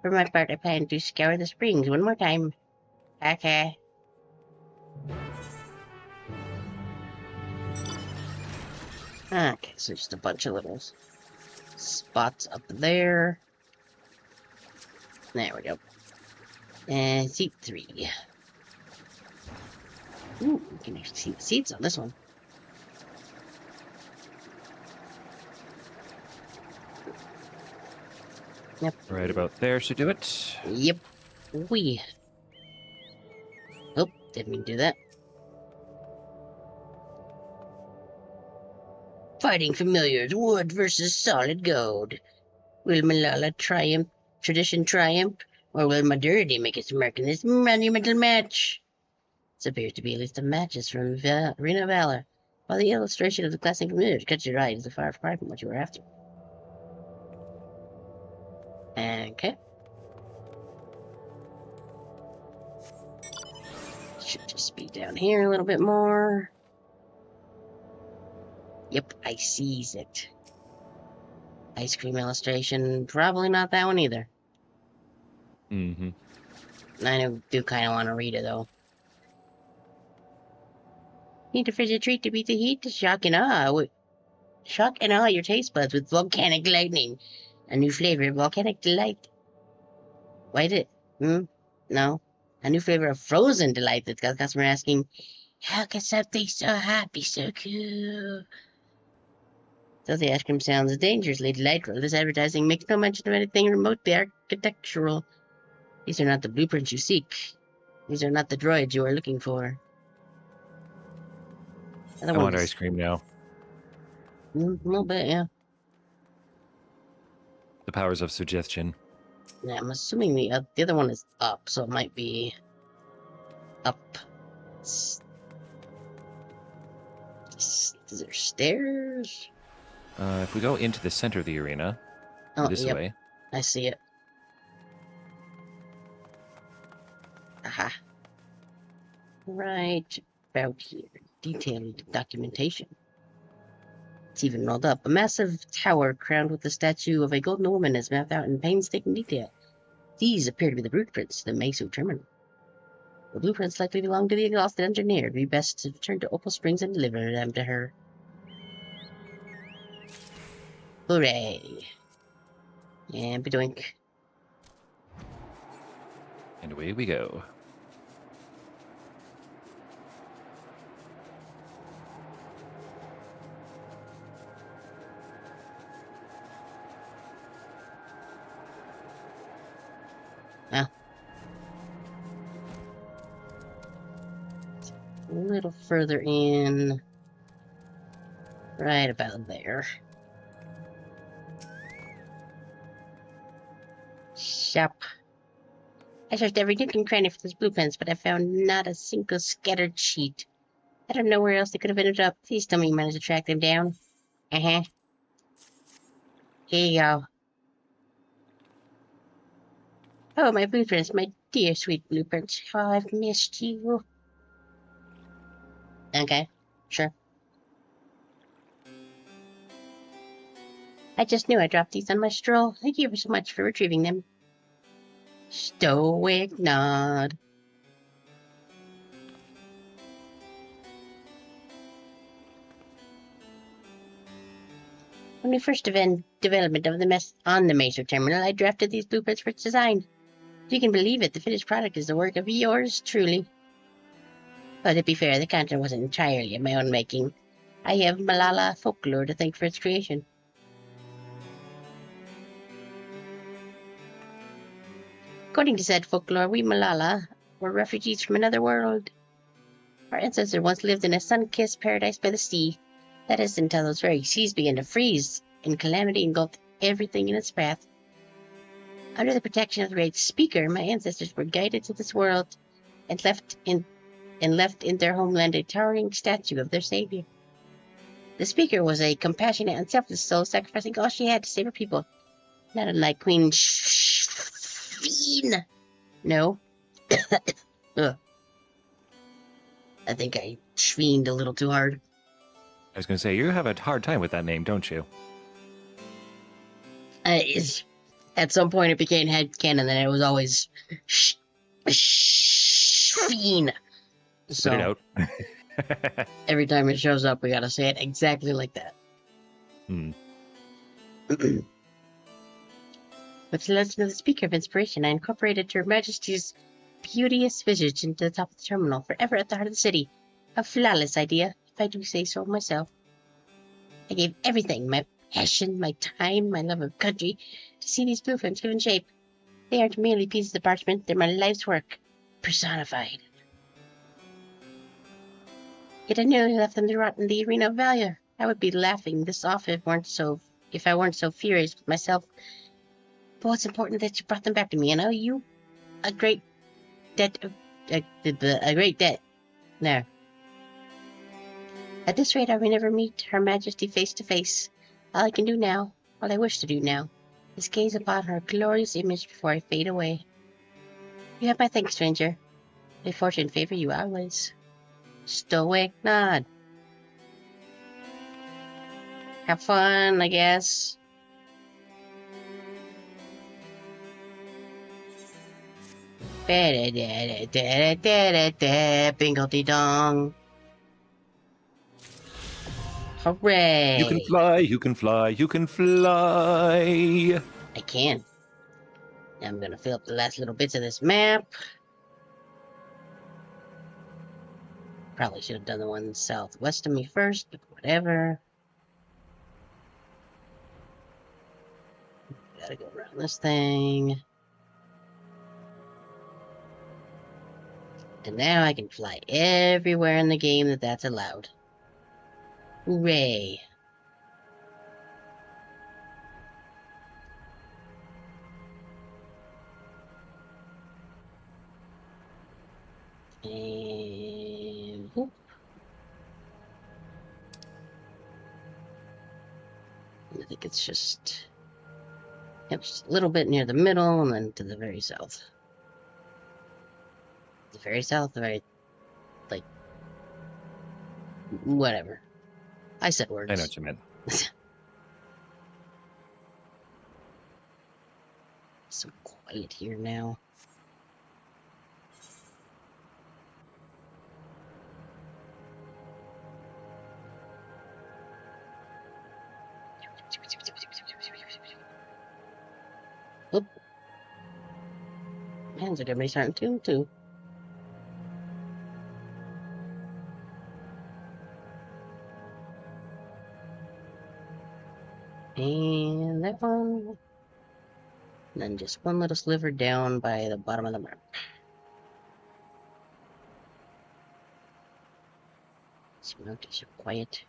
For my part, I plan to scour the springs one more time. Okay. Okay, so just a bunch of little spots up there. There we go. And seat 3. Ooh, you can actually see the seats on this one. Yep. Right about there should do it. Yep. We. Oh, didn't mean to do that. Fighting familiars, wood versus solid gold. Will Malala tradition triumph, or will modernity make its mark in this monumental match? This appears to be a list of matches from Arena of Valor, while the illustration of the classic familiars cuts your eye is far from what you were after. Okay. Should just be down here a little bit more. Yep, I sees it. Ice cream illustration, probably not that one either. Mm-hmm. I do kind of want to read it though. Need a fizzy treat to beat the heat? Shock and awe your taste buds with volcanic lightning. A new flavor of volcanic delight. Why did no. A new flavor of frozen delight that's got the customer asking, how can something so hot be so cool? Though the ice cream sounds dangerously delightful, this advertising makes no mention of anything remotely architectural. These are not the blueprints you seek. These are not the droids you are looking for. I want ice cream now. A little bit, yeah. The powers of suggestion. Yeah, I'm assuming the other one is up, so it might be up. Is there stairs? If we go into the center of the arena, this yep. way. I see it. Aha. Right about here. Detailed documentation. It's even rolled up. A massive tower crowned with the statue of a golden woman is mapped out in painstaking detail. These appear to be the blueprints to the Meso terminal. The blueprints likely belong to the exhausted engineer. It'd be best to return to Opal Springs and deliver them to her. Hooray! And bedoink. And away we go. Well, a little further in. Right about there. Shop. I searched every nook and cranny for those blueprints, but I found not a single scattered sheet. I don't know where else they could have ended up. Please tell me you managed to track them down. Uh-huh. Here you go. Oh, my blueprints, my dear sweet blueprints. How I've missed you. Okay, sure. I just knew I dropped these on my stroll. Thank you ever so much for retrieving them. Stoic nod. When we first began development of the mess on the Meso terminal, I drafted these blueprints for its design. If you can believe it, the finished product is the work of yours truly. But to be fair, the content wasn't entirely of my own making. I have Malala folklore to thank for its creation. According to said folklore, we Malala were refugees from another world. Our ancestors once lived in a sun-kissed paradise by the sea. That is until those very seas began to freeze, and calamity engulfed everything in its path. Under the protection of the great speaker, my ancestors were guided to this world and left in their homeland a towering statue of their savior. The speaker was a compassionate and selfless soul, sacrificing all she had to save her people. Not unlike Queen Fiend. No. Ugh. I think I schweened a little too hard. I was going to say, you have a hard time with that name, don't you? At some point it became headcanon that it was always Schween. Spit it out. Every time it shows up, we gotta say it exactly like that. With the lesson of the speaker of inspiration, I incorporated Her Majesty's beauteous visage into the top of the terminal, forever at the heart of the city. A flawless idea, if I do say so myself. I gave everything, my passion, my time, my love of country, to see these blueprints given shape. They aren't merely pieces of parchment, they're my life's work, personified. Yet I nearly left them to rot in the arena of valor. I would be laughing this off if I weren't so furious with myself. But what's important that you brought them back to me, and I owe you a great debt. A great debt. There. At this rate, I may never meet Her Majesty face to face. All I can do now, all I wish to do now, is gaze upon her glorious image before I fade away. You have my thanks, stranger. May fortune favor you always. Stoic nod. Have fun, I guess. Binglety dong. Hooray! You can fly, you can fly, you can fly. I can. Now I'm gonna fill up the last little bits of this map. Probably should have done the one southwest of me first, but whatever. Gotta go around this thing. And now I can fly everywhere in the game that's allowed. Hooray. And whoop. I think it's just, just a little bit near the middle and then to the very south. The very south, the very, like, whatever. I said words. I know what you meant. So quiet here now. Oop. Hands are gonna be starting to too. And that one. And then just one little sliver down by the bottom of the map. So now just so quiet.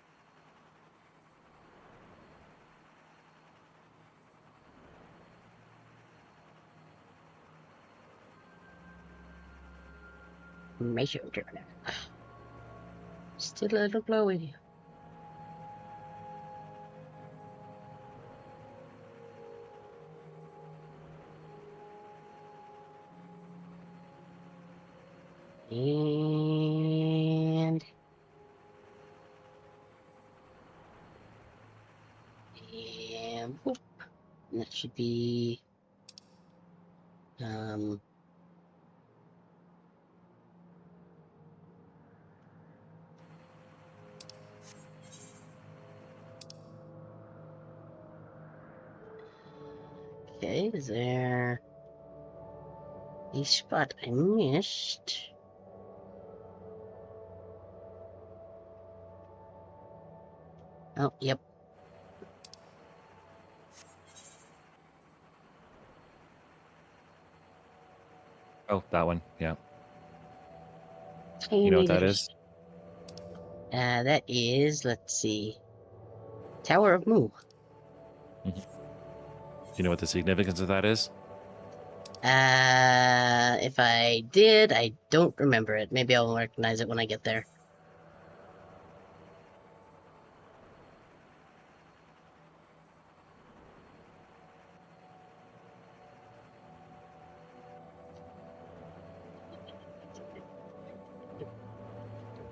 Measure turn. Still a little glowy. And whoop. And that should be okay, is there a spot I missed? Oh, yep. Oh, that one. Yeah. Tiny You know what that little is? that is, let's see, Tower of Moo. Do you know what the significance of that is? If I did, I don't remember it. Maybe I'll recognize it when I get there.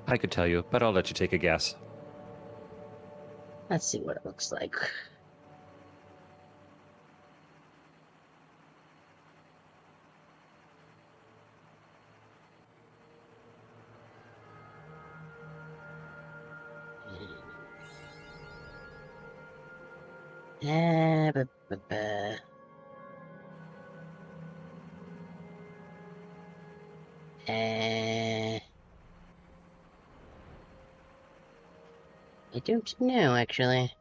I could tell you, but I'll let you take a guess. Let's see what it looks like. Ba, ba, ba. I don't know, actually.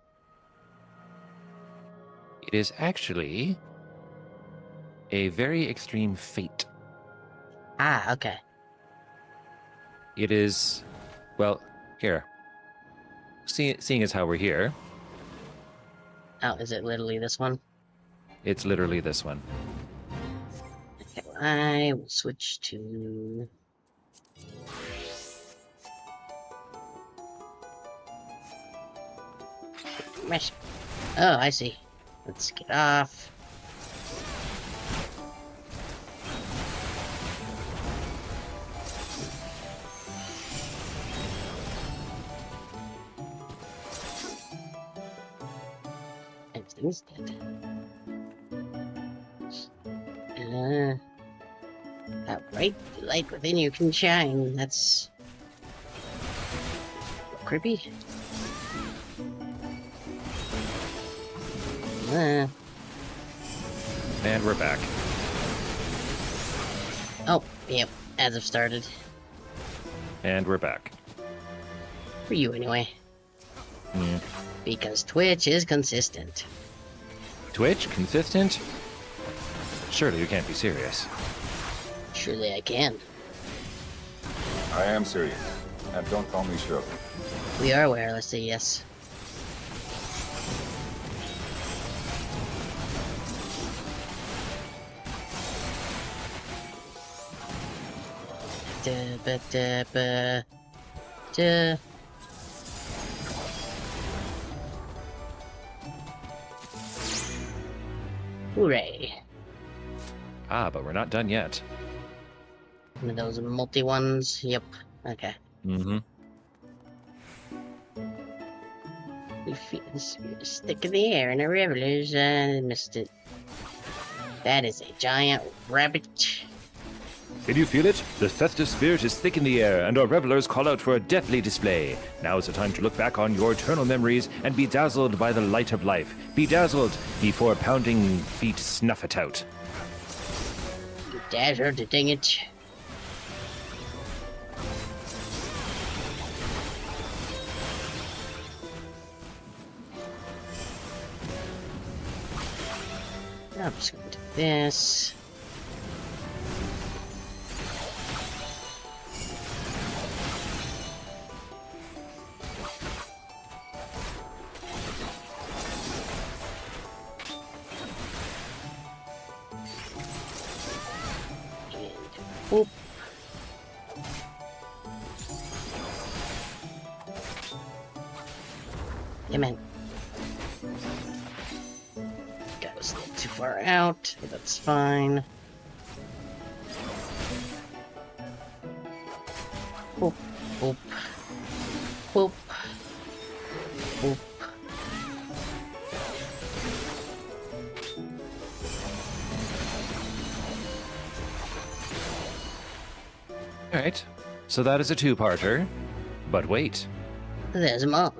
It is actually a very extreme fate. Ah, okay. It is, well, here. Seeing as how we're here, Oh, is it literally this one? it's literally this one. Okay, well, I will switch to... Mesh. Oh, I see. Let's get off. Everything's dead. That bright light within you can shine. That's creepy. And we're back. Oh, yep. As I've started. And we're back. For you, anyway. Mm. Because Twitch is consistent. Twitch? Consistent? Surely you can't be serious. Surely I can. I am serious. And don't call me Shirley. We are aware, let's say yes. Da, ba, da, ba, da. Hooray. Ah, but we're not done yet. One of those multi ones. Yep. Okay. Mm-hmm. We Stick in the air and the revelers missed it. That is a giant rabbit. Can you feel it? The festive spirit is thick in the air, and our revelers call out for a deathly display. Now is the time to look back on your eternal memories and be dazzled by the light of life. Be dazzled before pounding feet snuff it out. Dazzled, dang it. I'm just gonna do this. Oop. Yeah, man. That was a little too far out, but that's fine. Oop, oop, oop, oop. All right, so that is a two-parter. But wait. There's more.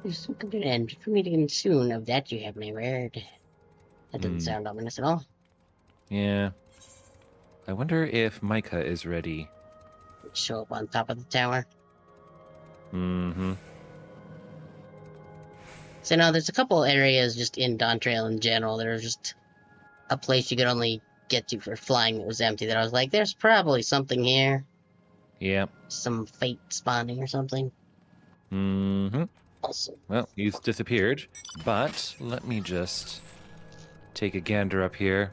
There's some good end for me to consume. Of that you have my word. That doesn't sound ominous at all. Yeah. I wonder if Micah is ready. Show up on top of the tower. Mm-hmm. So now there's a couple areas just in Dawntrail in general that are just a place you could only get to for flying that was empty, that I was like, there's probably something here. Yeah. Some fate spawning or something. Mm-hmm. Also, Well, he's disappeared, but let me just take a gander up here.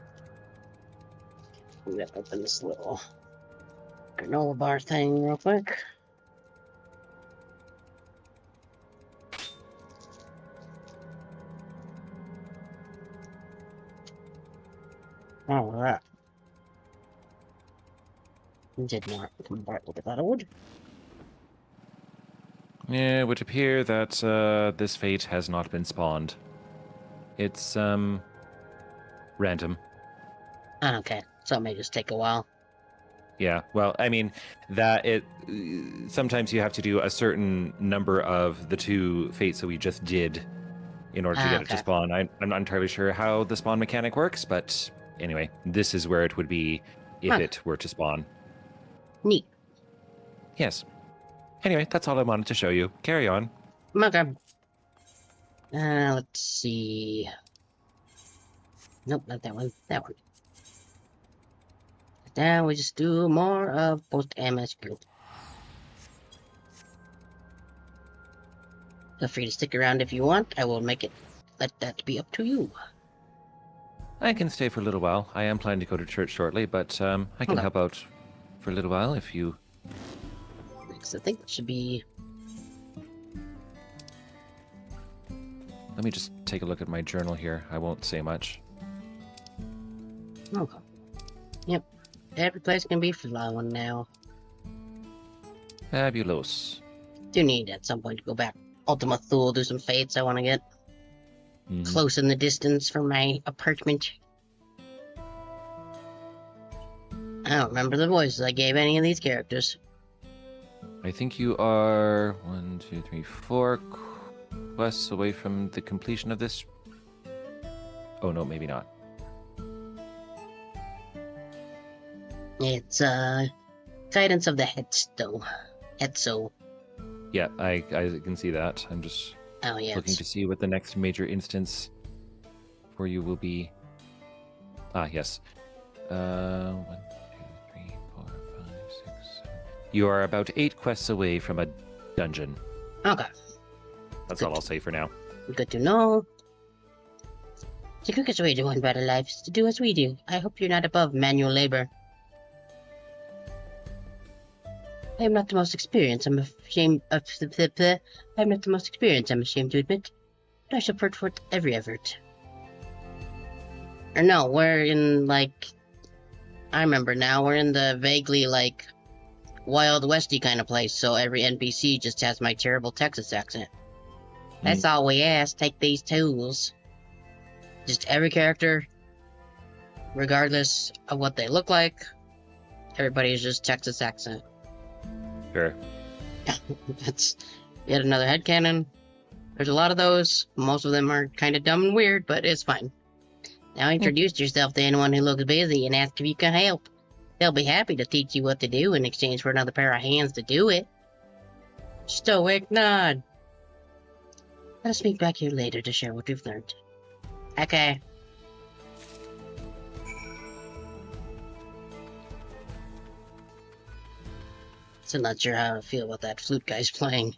I'm gonna open this little granola bar thing real quick. Alright. Did not convert with that wood. Yeah, it would appear that this fate has not been spawned. It's, random. Okay, so it may just take a while. Yeah, well, I mean, that it... Sometimes you have to do a certain number of the two fates that we just did in order to get it to Okay. spawn. I'm not entirely sure how the spawn mechanic works, but anyway, this is where it would be if Huh. it were to spawn. Neat. Yes. Anyway, that's all I wanted to show you. Carry on. Okay. Let's see. Nope, not that one. That one. Now we just do more of Post-MSQ. Feel free to stick around if you want. I will make it. Let that be up to you. I can stay for a little while. I am planning to go to church shortly, but I can Hold on. help out for a little while if you... Next, I think it should be. Let me just take a look at my journal here. I won't say much. Okay. Yep. Every place can be flowing now. Fabulous. Do need at some point to go back. Ultima Thule, do some fates I want to get Mhm. close in the distance from my apartment. I don't remember the voices I gave any of these characters. I think you are 1, 2, 3, 4 quests away from the completion of this. Oh no, maybe not. It's Guidance of the Headstone. Hetso. Yeah, I can see that. I'm just Oh yeah. looking to see what the next major instance for you will be. Ah, yes. 1, 2, 3, 4, 5, 6, 7. You are about 8 quests away from a dungeon. Okay. That's all I'll say for now. Good to know. The quickest way to win better life is to do as we do. I hope you're not above manual labor. I am not the most experienced, I'm ashamed of I am not the most experienced, I'm ashamed to admit. But I shall put forth every effort. Or no, we're in, like, I remember now. We're in the vaguely, like, Wild Westy kind of place, so every NPC just has my terrible Texas accent. That's all we ask. Take these tools. Just every character, regardless of what they look like, everybody's just Texas accent. Sure. That's yet another headcanon. There's a lot of those. Most of them are kind of dumb and weird, but it's fine. Now introduce yourself to anyone who looks busy and ask if you can help. They'll be happy to teach you what to do in exchange for another pair of hands to do it. Stoic nod. Let us meet back here later to share what we've learned. Okay. Still not sure how I feel about that flute guy's playing.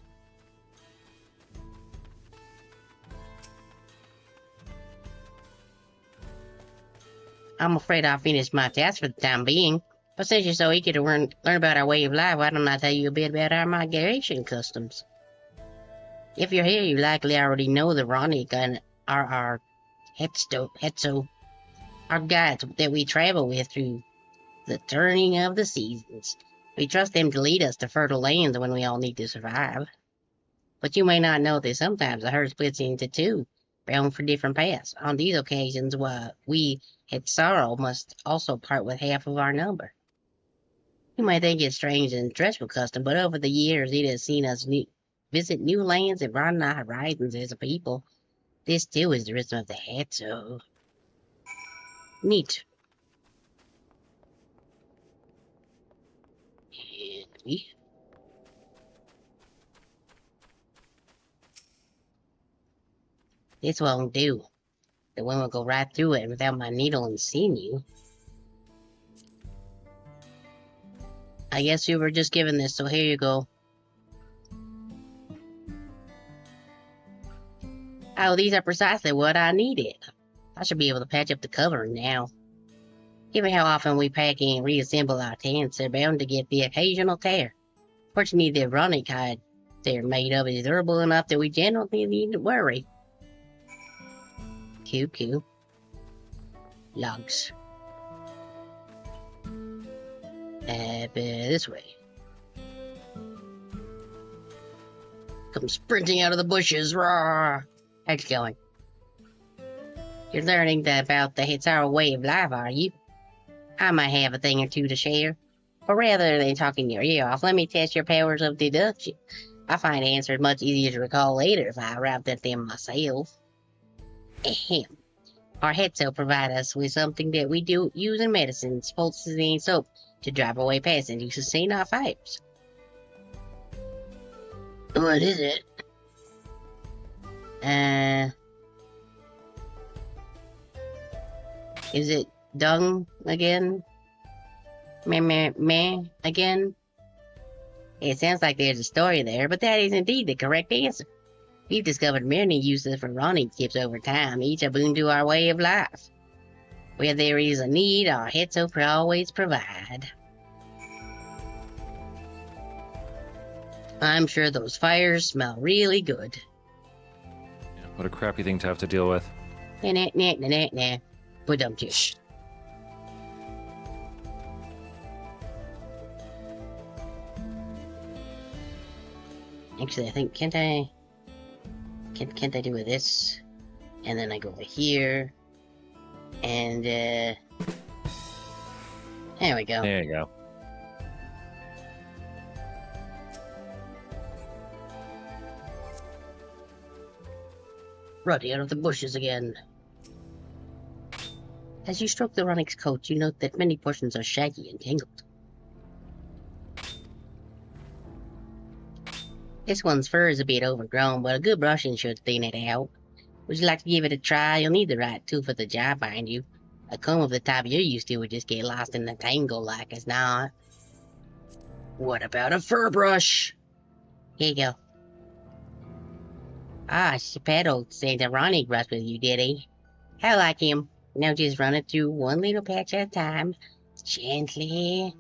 I'm afraid I'll finish my task for the time being, but since you're so eager to learn about our way of life, why don't I tell you a bit about our migration customs? If you're here, you likely already know the Ronic and our Hetzo, our guides that we travel with through the turning of the seasons. We trust them to lead us to fertile lands when we all need to survive. But you may not know that sometimes the herd splits into two, bound for different paths. On these occasions, we at sorrow must also part with half of our number. You might think it's strange and stressful custom, but over the years it has seen us visit new lands and broaden our horizons as a people. This too is the rhythm of the Hetzo. Neat. This won't do. The wind will go right through it without my needle and sinew. I guess you were just given this, so here you go. Oh, these are precisely what I needed. I should be able to patch up the covering now. Given how often we pack and reassemble our tents, they're bound to get the occasional tear. Fortunately, the ironic hide they're made of is durable enough that we generally needn't worry. Cool. Logs. This way. Come sprinting out of the bushes, roar! How's it going? You're learning about the Hitsara way of life, are you? I might have a thing or two to share. But rather than talking your ear off, let me test your powers of deduction. I find answers much easier to recall later if I arrived at them myself. Ahem. Our Hetzo provide us with something that we do use in medicine, poultices and soap, to drive away pests and to sustain our fires. What is it? Is it dung again? Meh again? It sounds like there's a story there, but that is indeed the correct answer. We've discovered many uses for running tips over time, each a boon to our way of life. Where there is a need, our Hetzo always provide. I'm sure those fires smell really good. What a crappy thing to have to deal with. Nah. But dumb too. Actually, I think, can't I do with this? And then I go over here. And, there we go. There you go. Ruddy out of the bushes again. As you stroke the Ronix's coat, you note that many portions are shaggy and tangled. This one's fur is a bit overgrown, but a good brushing should thin it out. Would you like to give it a try? You'll need the right tool for the job, mind you. A comb of the type you're used to would just get lost in the tangle like it's not. What about a fur brush? Here you go. Ah, Shapedo sent a Ronnie brush with you, did he? I like him. Now just run it through one little patch at a time. Gently.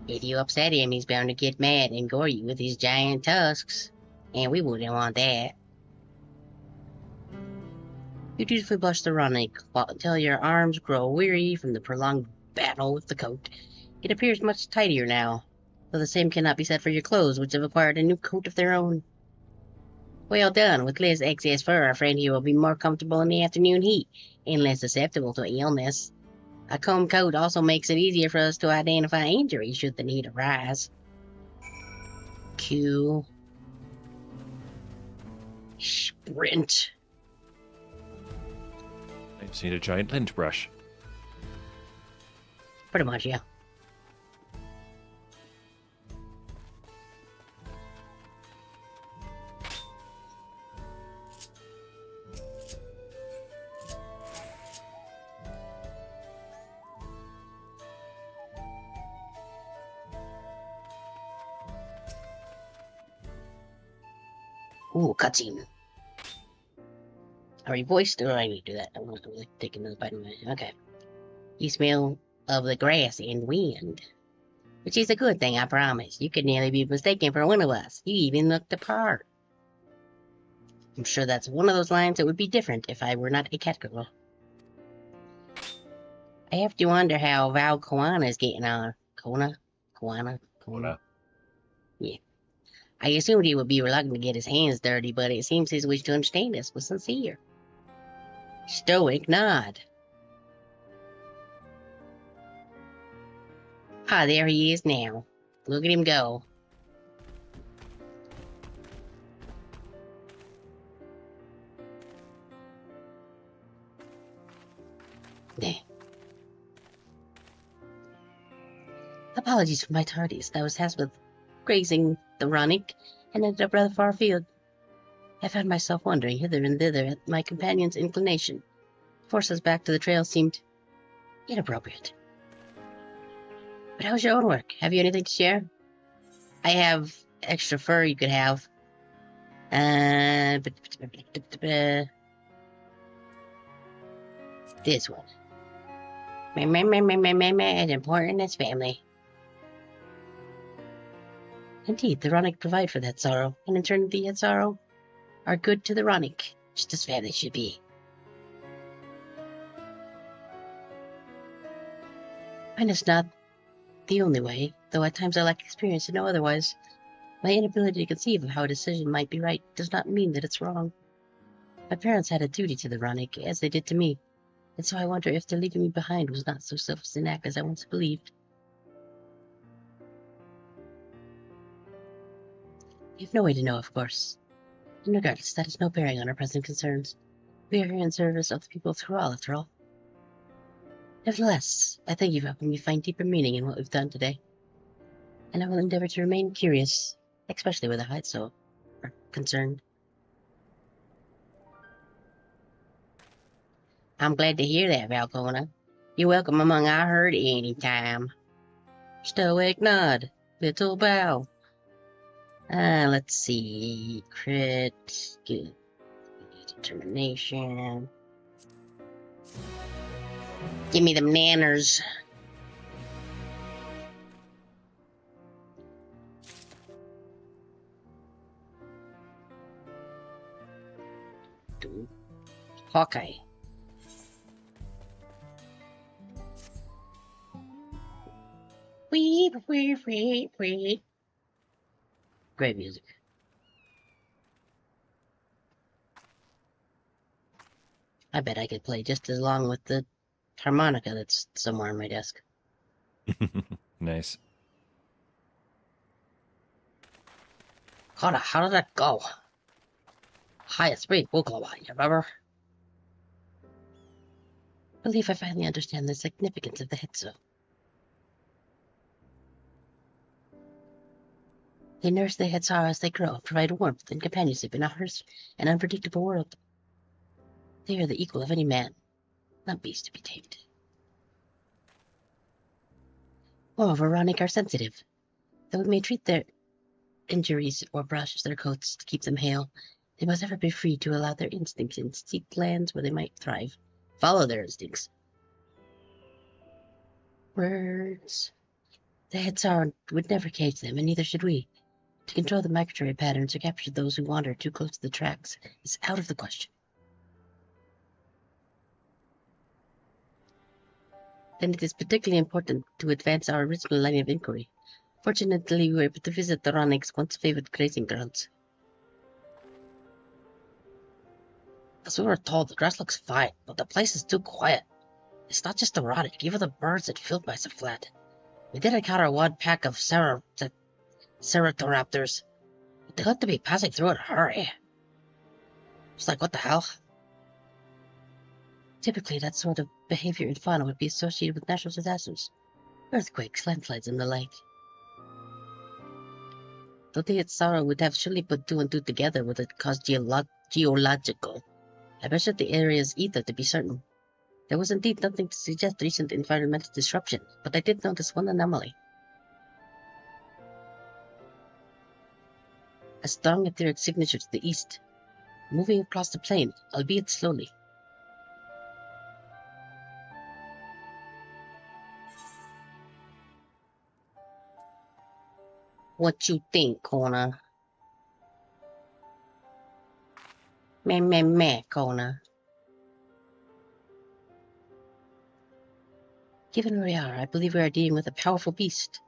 If you upset him, he's bound to get mad and gore you with his giant tusks. And we wouldn't want that. You dutifully brush the Ronnie until your arms grow weary from the prolonged battle with the coat. It appears much tidier now, though the same cannot be said for your clothes, which have acquired a new coat of their own. Well done. With less excess fur, our friend here will be more comfortable in the afternoon heat, and less susceptible to illness. A comb coat also makes it easier for us to identify injuries should the need arise. Q. Sprint. I just need a giant lint brush. Pretty much, yeah. Ooh, cutscene. Are you voiced or do I need to do that? I'm not really taking another bite of it. Okay. You smell of the grass and wind. Which is a good thing, I promise. You could nearly be mistaken for one of us. You even look the part. I'm sure that's one of those lines that would be different if I were not a cat girl. I have to wonder how Val Koana is getting on. Koana? Yeah. I assumed he would be reluctant to get his hands dirty, but it seems his wish to understand us was sincere. Stoic nod. Ah, there he is now. Look at him go. Nah. Apologies for my tardiness. I was tasked with grazing the Ronic and ended up rather far afield. I found myself wandering hither and thither at my companion's inclination. To force us back to the trail seemed inappropriate. But how's your own work? Have you anything to share? I have extra fur you could have. This one. As important as family. Indeed, the Ronic provide for that sorrow, and in turn the sorrow are good to the Ronic, just as family should be. Mine is not the only way, though at times I lack experience to know otherwise. My inability to conceive of how a decision might be right does not mean that it's wrong. My parents had a duty to the Ronic, as they did to me, and so I wonder if their leaving me behind was not so selfish an act as I once believed. You have no way to know, of course. And regardless, that has no bearing on our present concerns. We are here in service of the people through all, after all. Nevertheless, I thank you for helping me find deeper meaning in what we've done today. And I will endeavor to remain curious, especially where the Heitso are concerned. I'm glad to hear that, Valkona. You're welcome among our herd any time. Stoic nod. Little bow. Let's see. Crit. Good. Determination. Give me them nanners. Hawkeye. Wee. Great music. I bet I could play just as long with the harmonica that's somewhere on my desk. Nice. How did that go? Highest speed Woklawai, you remember? I believe I finally understand the significance of the Hetzo. They nurse the Hetzara as they grow and provide warmth and companionship in a harsh and unpredictable world. They are the equal of any man, not beast to be tamed. Moreover, Ronic are sensitive. Though we may treat their injuries or brush their coats to keep them hale, they must ever be free to allow their instincts and seek lands where they might thrive. Follow their instincts. Words. The Hetzara would never cage them, and neither should we. To control the migratory patterns or capture those who wander too close to the tracks is out of the question. then it is particularly important to advance our original line of inquiry. Fortunately, we were able to visit the Ronig's once favored grazing grounds. As we were told, the grass looks fine, but the place is too quiet. It's not just the Ronig, even the birds that filled by the flat. We did encounter one pack of Ceratoraptors, but they looked to be passing through in a hurry. It's like, what the hell? Typically, that sort of behavior in fauna would be associated with natural disasters. Earthquakes, landslides, and the like. Though the Yatsara would have surely put two and two together with it caused geological. I measured the area's ether to be certain. There was indeed nothing to suggest recent environmental disruption, but I did notice one anomaly. A strong etheric signature to the east, moving across the plain, albeit slowly. What you think, Kona? Meh, Kona. Given where we are, I believe we are dealing with a powerful beast.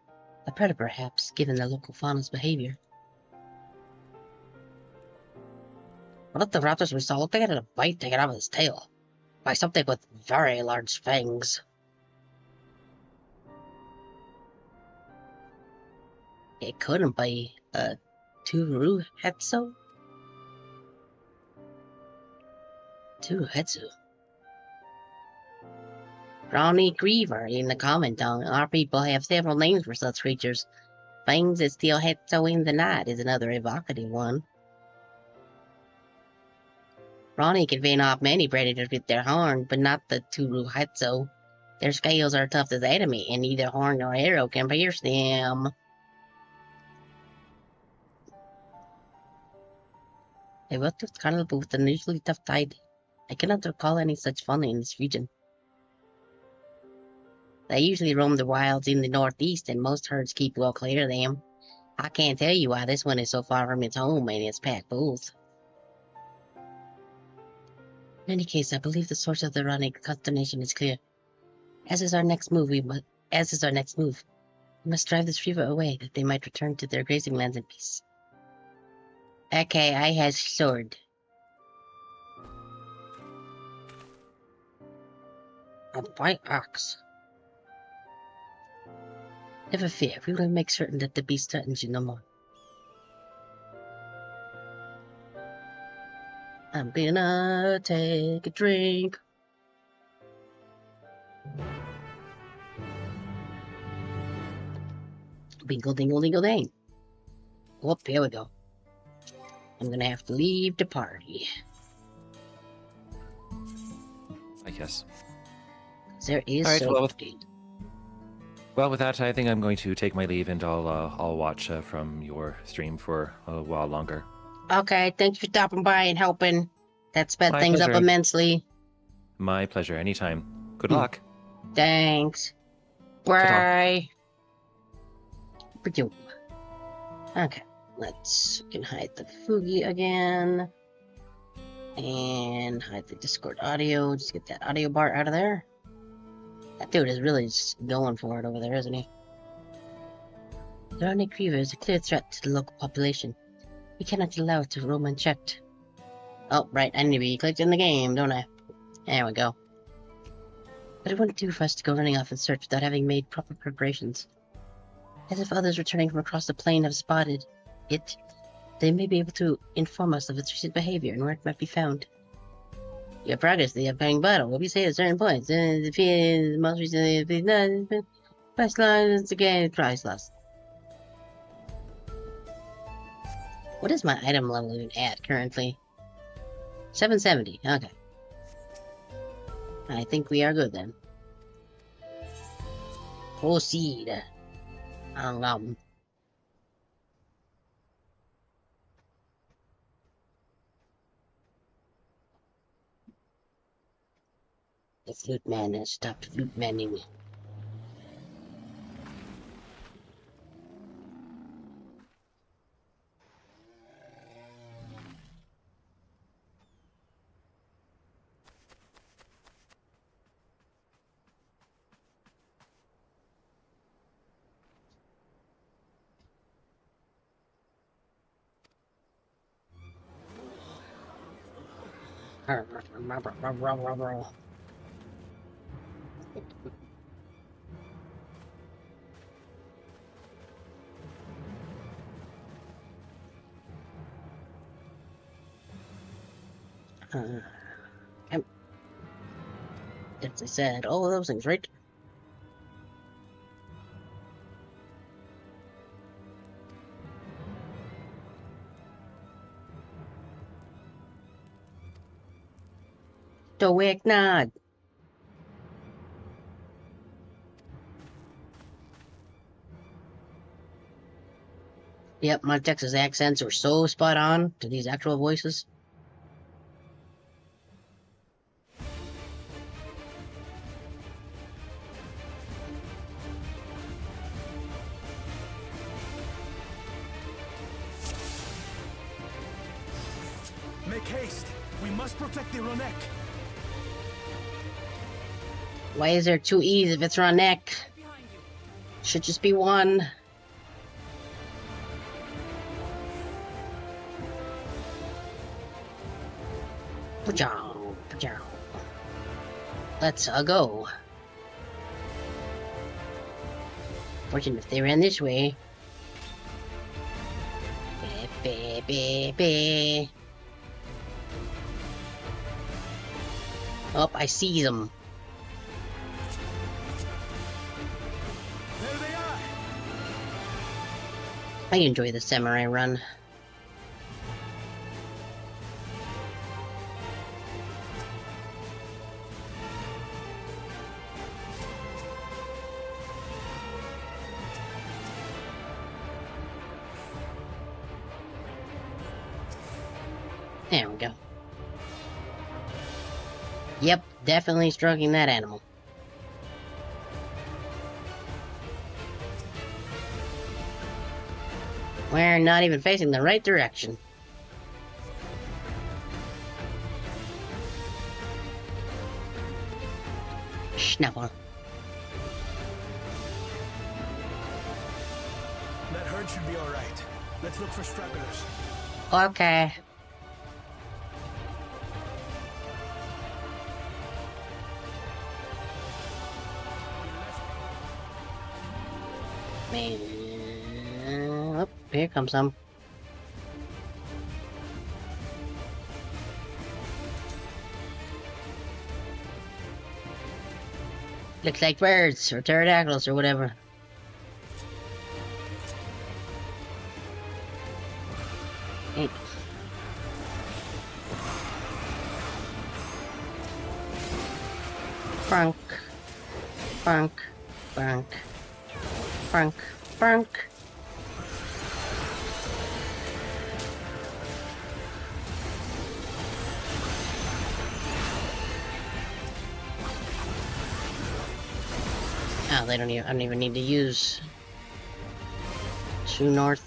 A predator, perhaps, given the local fauna's behavior. One of the raptors we saw looked like it had a bite taken out of his tail by something with very large fangs. It couldn't be a Turuhetsu? Turuhetsu. Brownie Griever in the comment on our people have several names for such creatures. Fangs that steal Hetsu in the night is another evocative one. Ronnie can fend off many predators with their horn, but not the Turuhetsu. Their scales are tough as enemy, and neither horn nor arrow can pierce them. They both looked carnival with an unusually tough tide. I cannot recall any such fauna in this region. They usually roam the wilds in the northeast, and most herds keep well clear of them. I can't tell you why this one is so far from its home and its pack bulls. In any case, I believe the source of the Ronig consternation is clear. As is our next move, we must drive this river away, that they might return to their grazing lands in peace. Okay, I has sword. A white ox. Never fear, we will make certain that the beast threatens you no more. I'm gonna take a drink. Bingle dingle dingle dang. Oh, there we go. I'm gonna have to leave the party. I guess. There is All right, so Well, with that, I think I'm going to take my leave, and I'll watch from your stream for a while longer. Okay, thanks for stopping by and helping. That sped My things up pleasure. immensely. My pleasure. Anytime. Good luck. Thanks. Ta-ta. Bye. Okay, we can hide the Fugi again. And hide the Discord audio. Just get that audio bar out of there. That dude is really just going for it over there, isn't he? The Ronic Reaver is a clear threat to the local population. We cannot allow it to roam unchecked. Oh, right, I need to be clicked in the game, don't I? There we go. But it wouldn't do for us to go running off in search without having made proper preparations. As if others returning from across the plain have spotted it, they may be able to inform us of its recent behavior and where it might be found. Your progress in the upcoming battle will be saved at certain points. The most recently, price loss again, price loss. What is my item level even at currently? 770. Okay. I think we are good then. Proceed. The flute man has stopped flute manning. As I said, all of those things, right? Stoic nod. Yep, my Texas accents are so spot on to these actual voices. Make haste. We must protect the Ronek. Why is there two E's if it's Ronek? Behind you. Should just be one. Pajow, pajow. Let's go. Fortunate if they ran this way. Be, be, be. Oh, I see them. There they are. I enjoy the samurai run. There we go. Yep, definitely stroking that animal. We're not even facing the right direction. Schnappel. That herd should be all right. Let's look for stragglers. Okay. Man. Oh, here comes some. Looks like birds or pterodactyls or whatever. Hey. Frank. Frank. Frank. Frank. Frank. Oh, they don't even, I don't even need to use True North.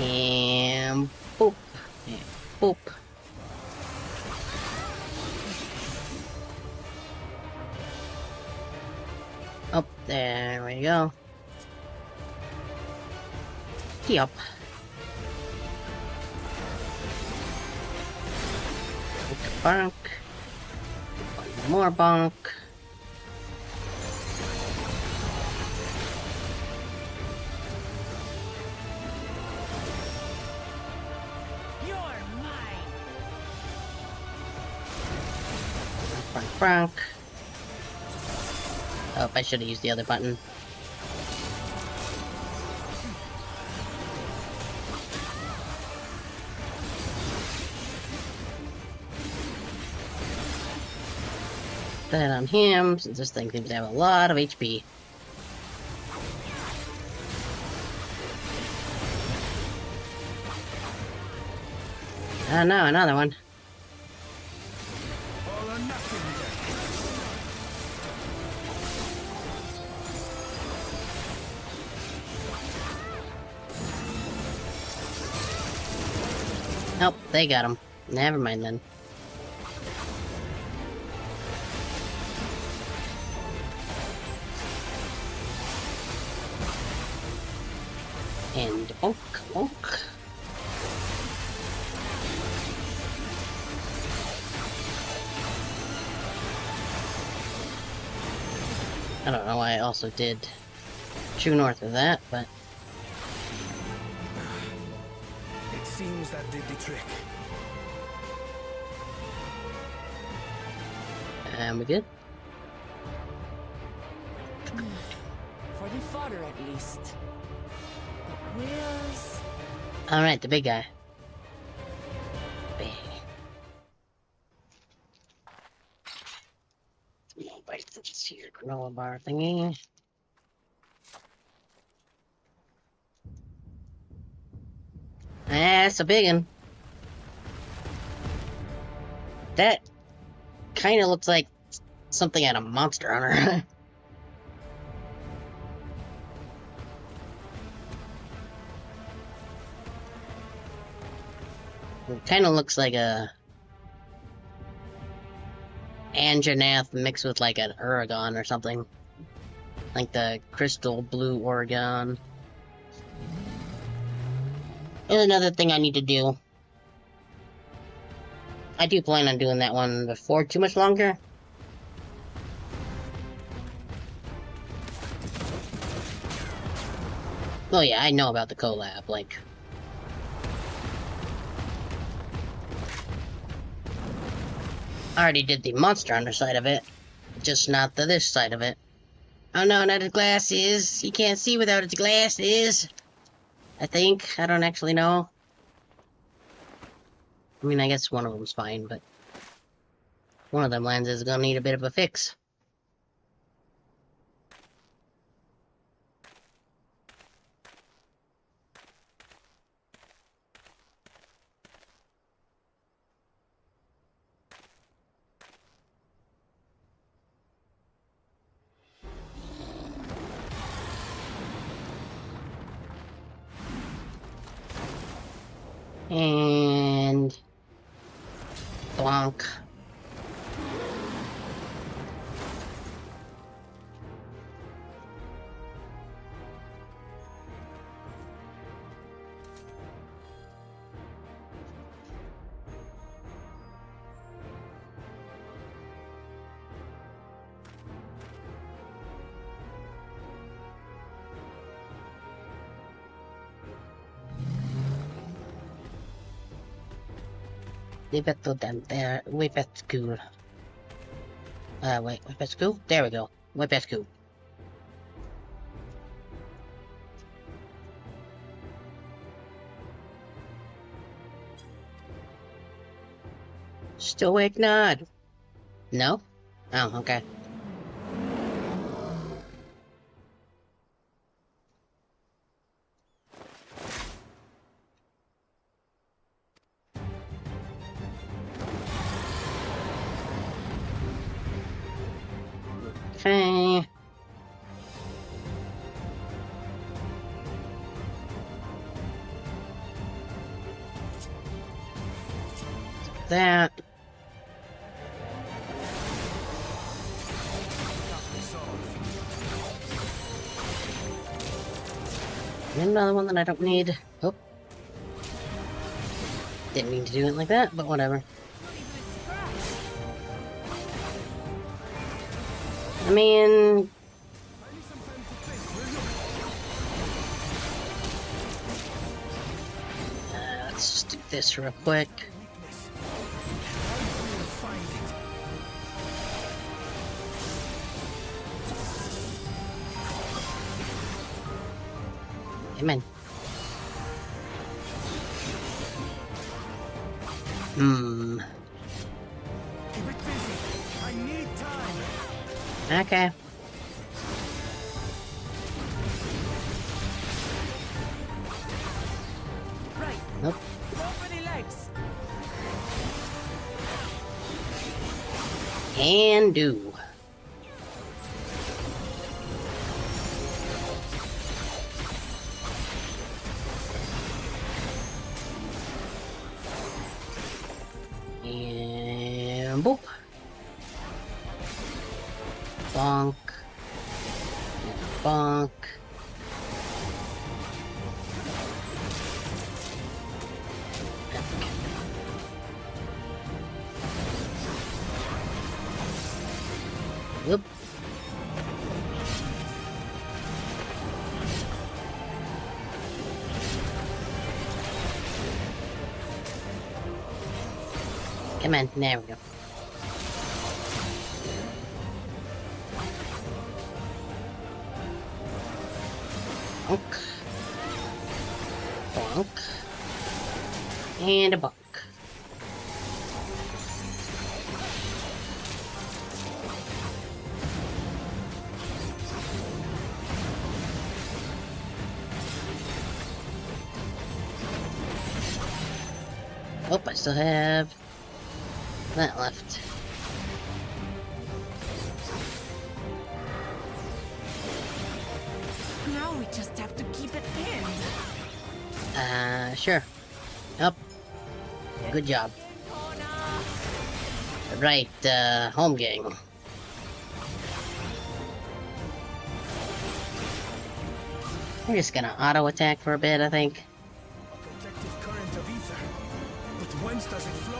And boop. And boop. Oh, there we go. Yup. Bonk. One more bonk. You're mine. Bonk, bonk. Oh, I should have used the other button. That on him, since this thing seems to have a lot of HP. Oh no, another one. All or nothing. Nope, they got him. Never mind then. And bonk, bonk. I don't know why I also did true north of that, but It seems that did the trick. we good? For the fodder at least. The wheels. Alright, the big guy. Big. No, bite this here granola bar thingy. That's a big one. That kind of looks like something out of Monster Hunter. It kind of looks like a Anjanath mixed with like an Uragon or something. Like the crystal blue Uragon. And another thing I need to do. I do plan on doing that one before too much longer. Oh yeah, I know about the collab, like... I already did the Monster Hunter side of it, just not the this side of it. Oh no, not its glasses! You can't see without its glasses! I think. I don't actually know. I mean, I guess one of them's fine, but... one of them lenses is gonna need a bit of a fix. And... Blanc. We better than there. We better school. Wait, we better school? There we go. We better school. Stoic nod. No? Oh, okay. Okay. That. And another one that I don't need. Oh. Didn't mean to do it like that, but whatever. I mean... let's just do this real quick. Amen. Keep it busy. I need time. Okay. Right. Nope. Go for the legs. Can do. Boop. Bonk. Bonk. Whoop. Come on, there we go. Bonk. Bonk. And a bonk. Oh, I still have that left. Now we just have to keep it pinned. Sure. Up. Good job. Right, home gang. We're just gonna auto attack for a bit, I think. A protective current of ether. But whence does it flow?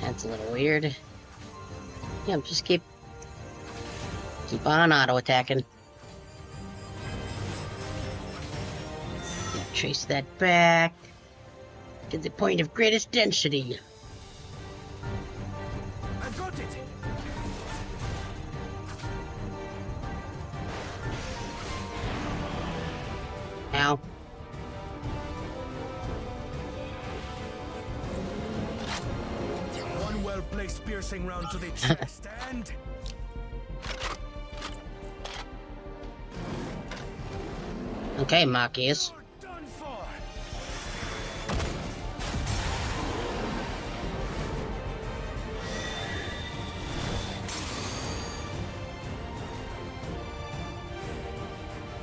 That's a little weird. Yeah, just keep on auto attacking. Yeah, trace that back to the point of greatest density. I've got it. Ow. One well-placed piercing round to the chest and... Okay, Machias. You're done for.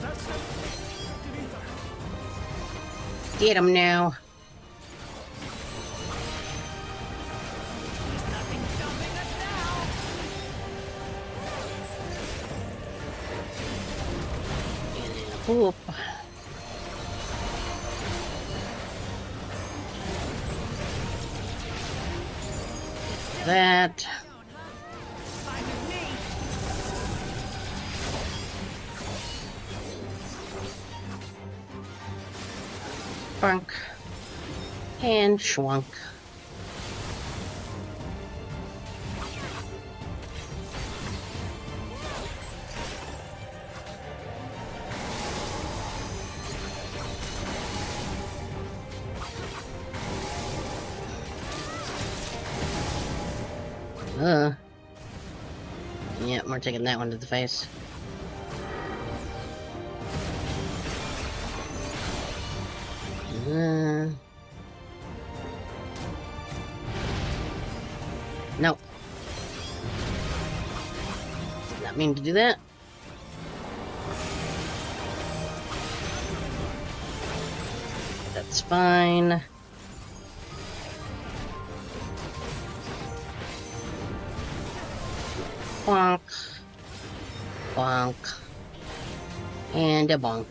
That's the ether. Get him now. Nothing stopping us now. And then a whoop. That. Fine with me. Bunk. And schwunk. Yeah, we're taking that one to the face. No. Did not mean to do that. That's fine. Bonk. Bonk. And a bonk.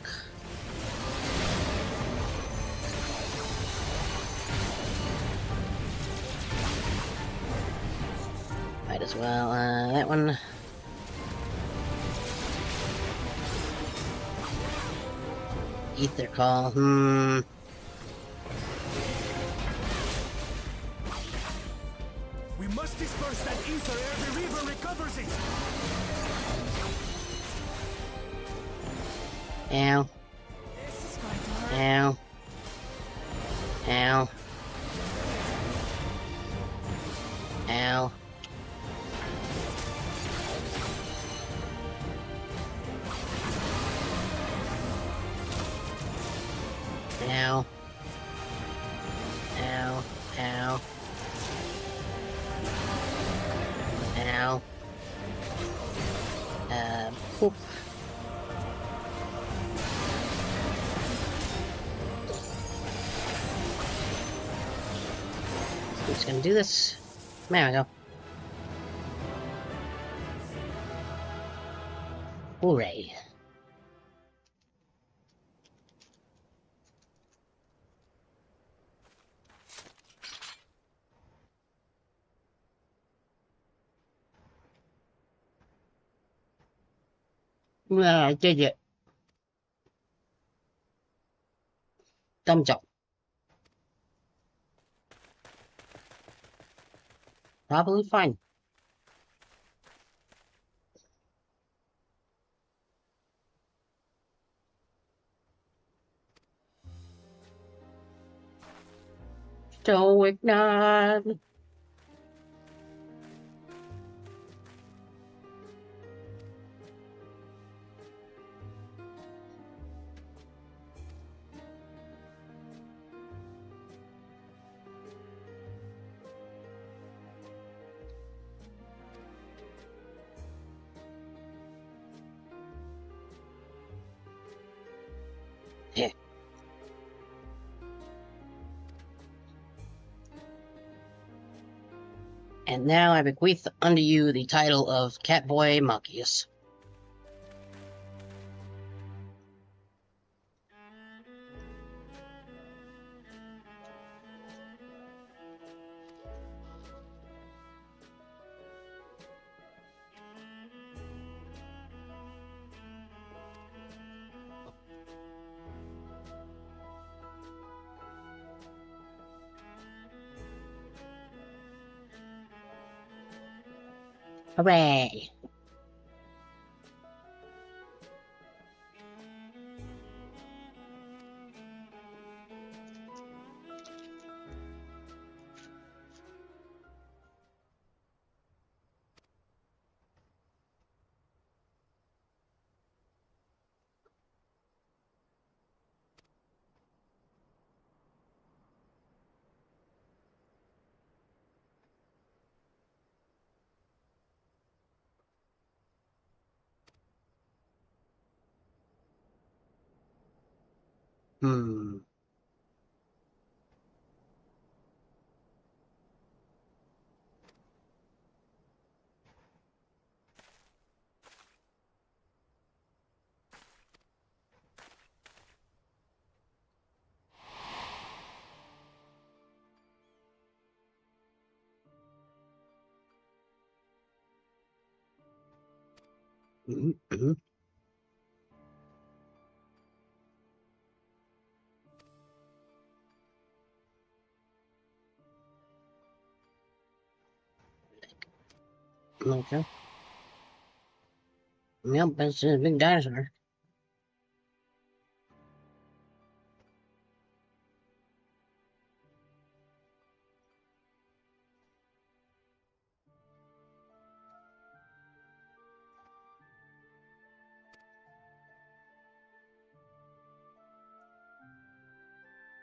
Might as well, that one. Ether call, We must disperse that ether ere the river recovers it. Ow. This is going to hurt. Ow. Ow. Ow. Ow. Ow. Ow. Ow. Poop. just gonna do this. There we go. Hooray. Well, I did it. Thumbs up. Probably fine. Stoic nod. Yeah. And now I bequeath unto you the title of Catboy Marcus. Hooray! Hmm. Mm-hmm. Okay. Yep, that's a big dinosaur.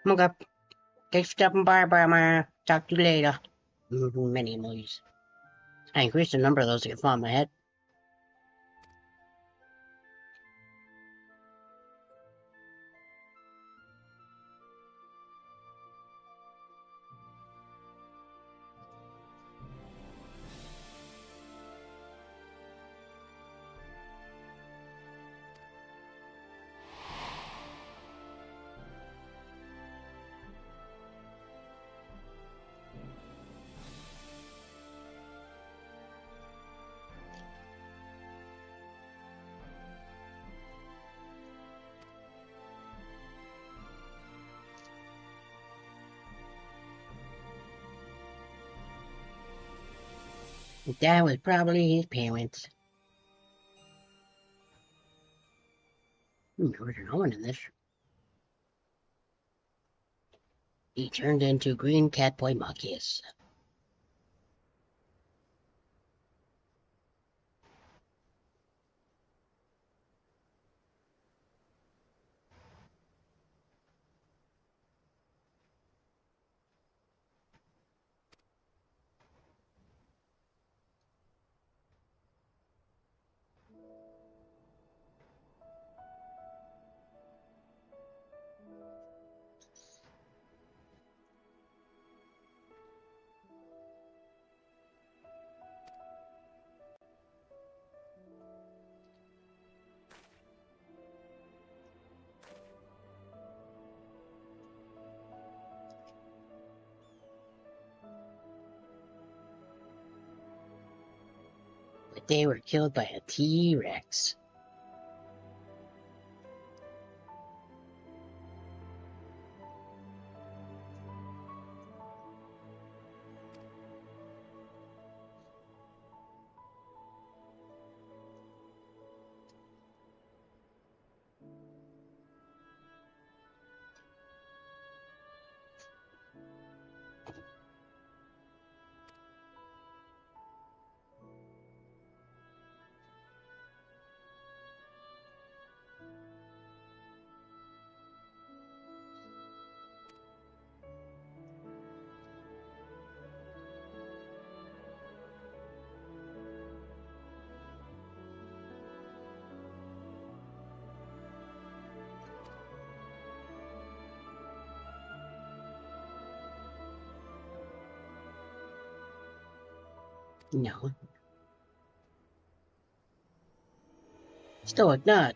Okay. Thanks for stopping by, Brian. Talk to you later. Many emojis. I increased the number of those to get fun in my head. That was probably his parents. There's no one in this. He turned into Green Catboy Marcus. They were killed by a T-Rex. No. Stoic not.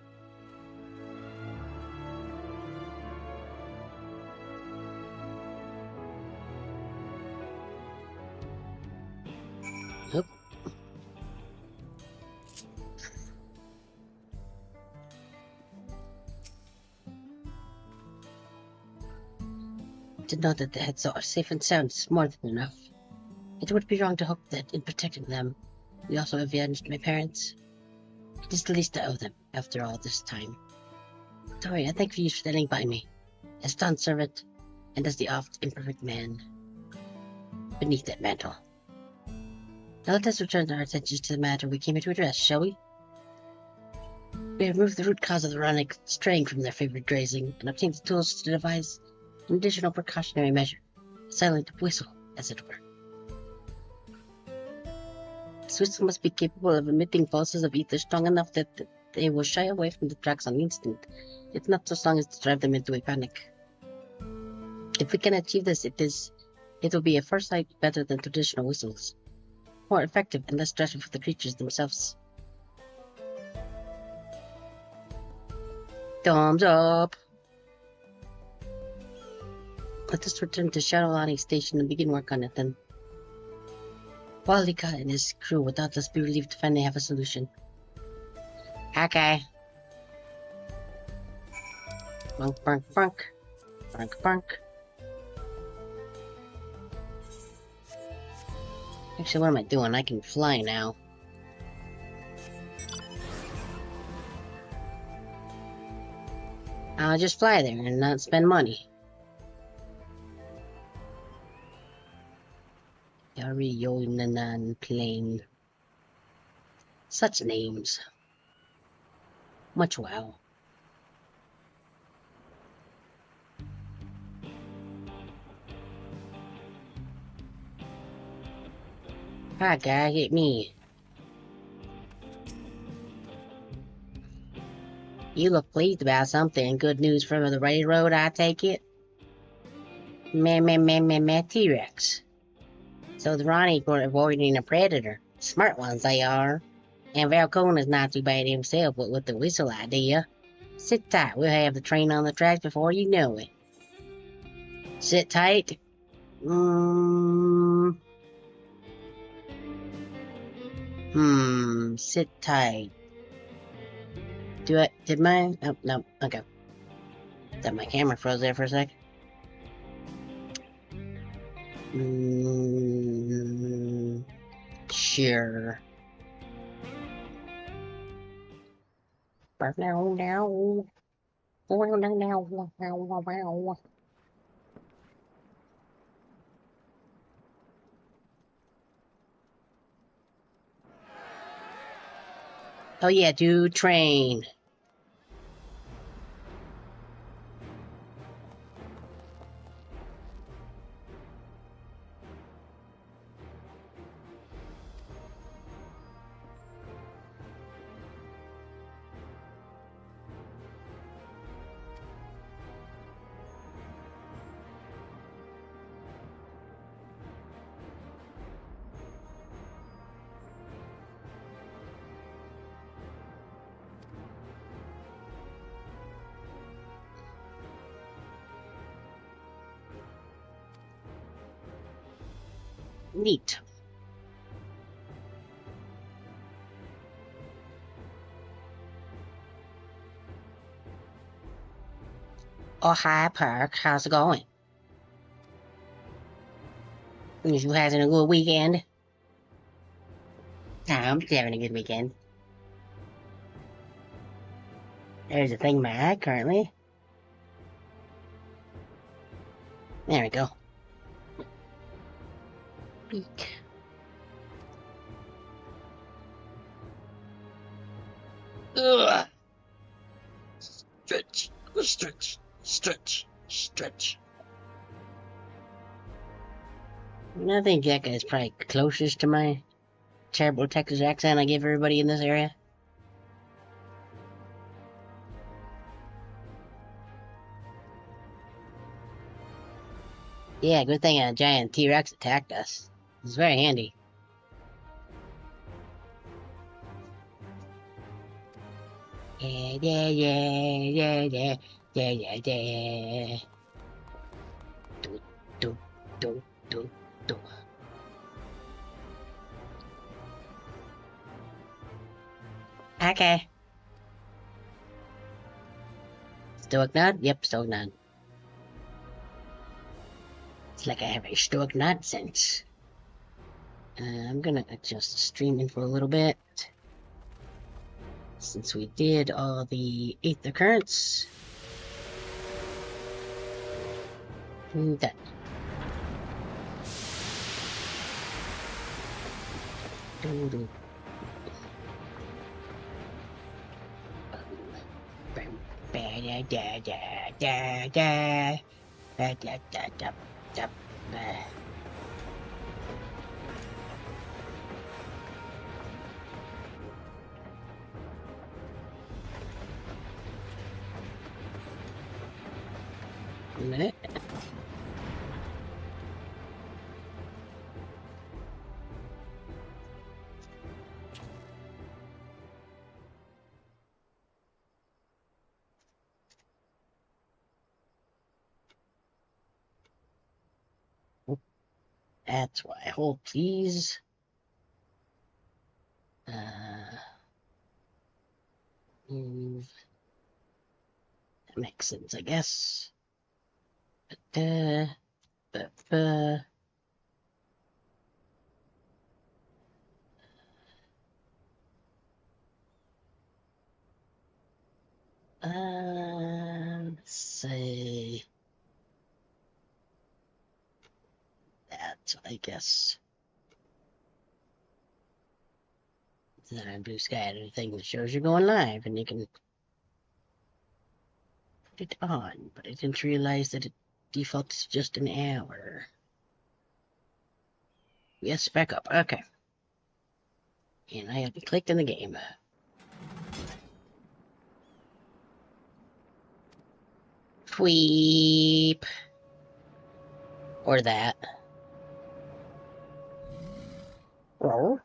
Oop. To know that the heads are safe and sound is more than enough. It would be wrong to hope that in protecting them, we also avenged my parents. It is the least I owe them after all this time. Tori, I thank you for standing by me, as Dawn's servant, and as the oft imperfect man beneath that mantle. Now let us return our attention to the matter we came here to address, shall we? We have removed the root cause of the Ronic straying from their favorite grazing, and obtained the tools to devise an additional precautionary measure, a silent whistle, as it were. This whistle must be capable of emitting pulses of ether strong enough that they will shy away from the tracks on the instant, yet not so strong as to drive them into a panic. If we can achieve this, it will be a first sight better than traditional whistles, more effective and less stressful for the creatures themselves. Thumbs up! Let us return to Shadowlani Station and begin work on it then. Walika and his crew will doubtless be relieved to find they have a solution. Okay. Bunk, bunk, bunk. Bunk, bunk. Actually, what am I doing? I can fly now. I'll just fly there and not spend money. Yarionanan Plain. Such names. Much wow. Hi guy, hit me. You look pleased about something. Good news from the railroad, I take it? Meh, T-Rex. So the Ronnie were avoiding a predator. Smart ones they are. And Valcona's not too bad himself with the whistle idea. Sit tight, we'll have the train on the tracks before you know it. Sit tight? Sit tight. Did mine? Oh, no, okay. Thought my camera froze there for a sec. Sure. Oh yeah, dude, train. Neat. Oh, hi, Park. How's it going? You having a good weekend? I'm having a good weekend. There's a thing in my eye currently. There we go. Beak. Ugh. Stretch, stretch, stretch, stretch. I think that guy's probably closest to my terrible Texas accent I give everybody in this area. Yeah, good thing a giant T-Rex attacked us. It's very handy. Yeah, yeah, yeah, yeah, yeah, yeah, yeah, yeah. Do, do, do, do, do. Okay. Stoic nod? Yep, stoic nod. It's like I have a stoic nod sense. I'm gonna adjust the streaming for a little bit. Since we did all the ether currents. Done. Doo-doo. A minute. That's why. Hold, please. Move. That makes sense, I guess. Let's say that, I guess. Then Blue Sky added a thing that shows you're going live, and you can put it on, but I didn't realize that it defaults just an hour. Yes, back up. Okay. And I have clicked in the game. Tweep. Or that. Oh?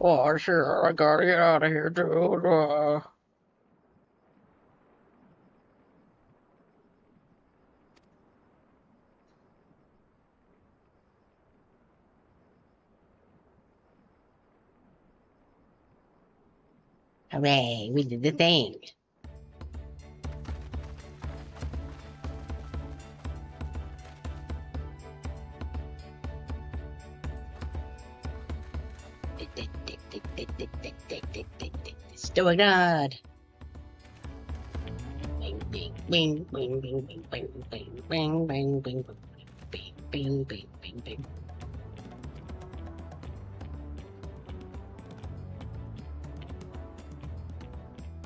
Oh, sure, I gotta get out of here, dude. Hooray, we did the thing. Still a god. Bing, bing, bing, bing, bing, bing, bing, bing, bing, bing, bing, bing, bing, bing, bing, bing.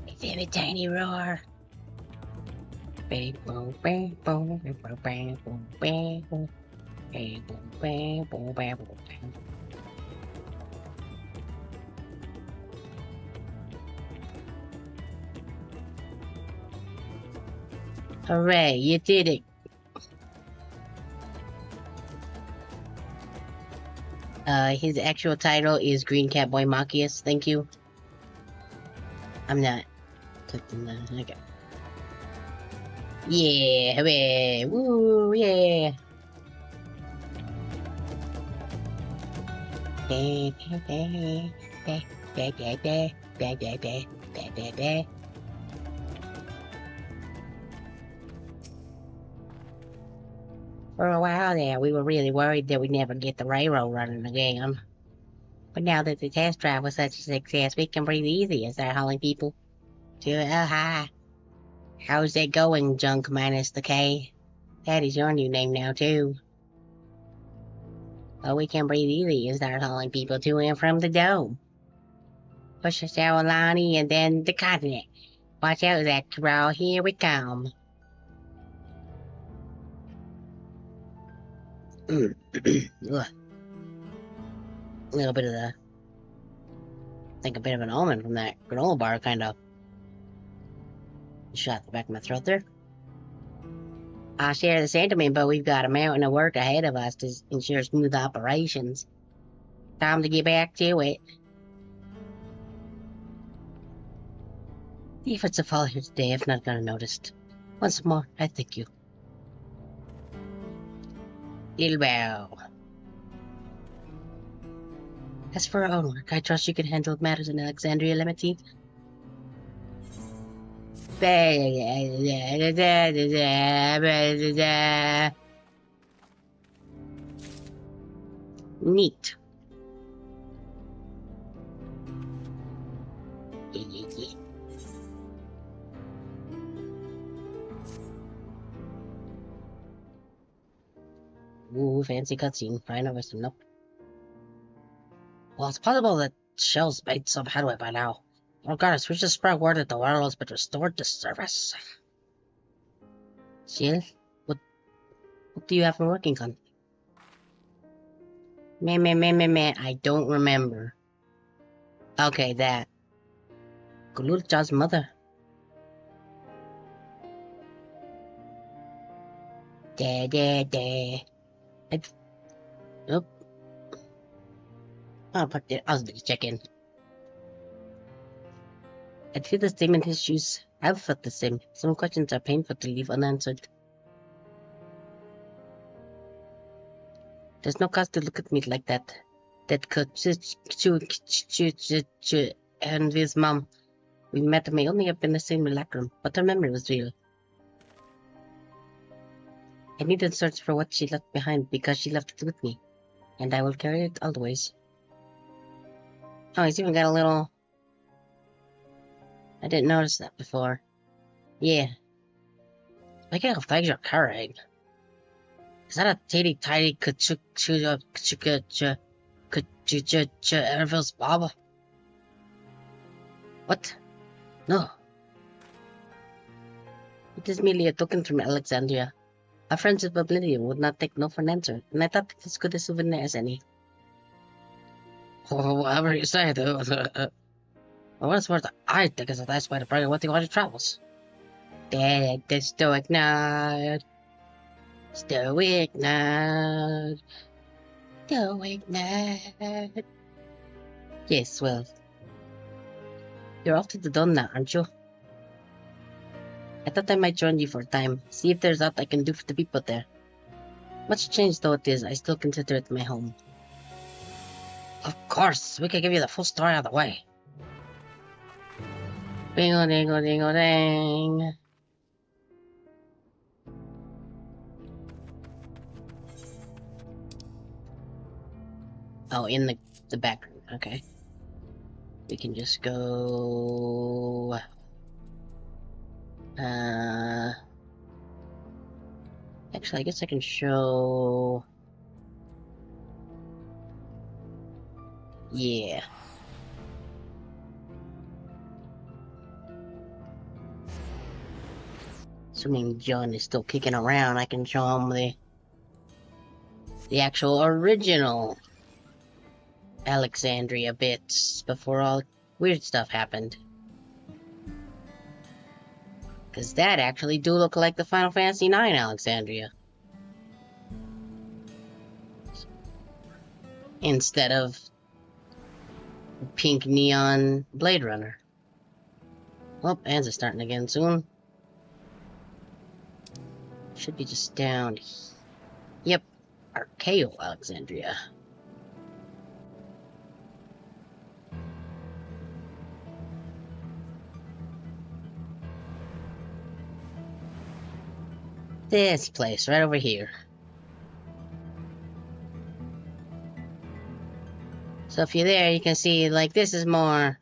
It's a tiny roar. Bang, boom, bang, boom, bang, boom, bang, boom, bang, boom, bang, boom, bang, boom, bang, boom, bang. Hooray, you did it. His actual title is Green Catboy Machias. Thank you. I'm not clicking that. Okay. Yeah, hooray. Woo, yeah. For a while there, we were really worried that we'd never get the railroad running again. But now that the test drive was such a success, we can breathe easy and start hauling people to hi. How's that going, Junk minus the K? That is your new name now, too. Well, we can breathe easy and start hauling people to and from the dome. Push us down Lonnie and then the continent. Watch out, Zach Corral, here we come. Ugh. A little bit of the... I think a bit of an almond from that granola bar, kind of. Shot the back of my throat there. I share the sentiment, but we've got a mountain of work ahead of us to ensure smooth operations. Time to get back to it. If it's a fall here today, if not gonna notice. Once more, I thank you. Bilbo. As for our own work, I trust you can handle matters in Alexandria Limited. Neat. Ooh, fancy cutscene. Fine, over some nope. Well, it's possible that Shell's made some headway by now. Regardless, we just spread word that the railroad's been restored to service. Jill, what do you have for working on? Man, I don't remember. Okay, that. Gulurja's mother. Da. Nope. I'll put it. I was gonna check in. I feel the same in his shoes. I've felt the same. Some questions are painful to leave unanswered. There's no cause to look at me like that. That could and his mom. We met may only have been the same locker room, but her memory was real. I need to search for what she left behind because she left it with me, and I will carry it always. Oh, he's even got a little... I didn't notice that before. Yeah. Look how things are carrying. Is that a teeny tiny Everville's Bob? What? No. It is merely a token from Alexandria. Our friends of Oblivion would not take no for an answer, and I thought it as good a souvenir as any. Oh, whatever you say, dude. For what it's worth, I think it's a nice way to bring what the travels. Dead, the stoic nod. Stoic nod. Stoic nod. Yes, well. You're off to the dawn now, aren't you? I thought I might join you for a time, see if there's aught I can do for the people there. Much change though it is, I still consider it my home. Of course, we can give you the full story out of the way. Bingo dingo dingo dang. Oh, in the back room, okay. We can just go... Actually, I guess I can show... Yeah. Assuming John is still kicking around, I can show him the actual original Alexandria bits before all weird stuff happened. Because that actually do look like the Final Fantasy IX Alexandria. Instead of pink neon Blade Runner. Well, hands are starting again soon. Should be just down. Yep, Archaeo Alexandria. This place, right over here. So if you're there, you can see, like, this is more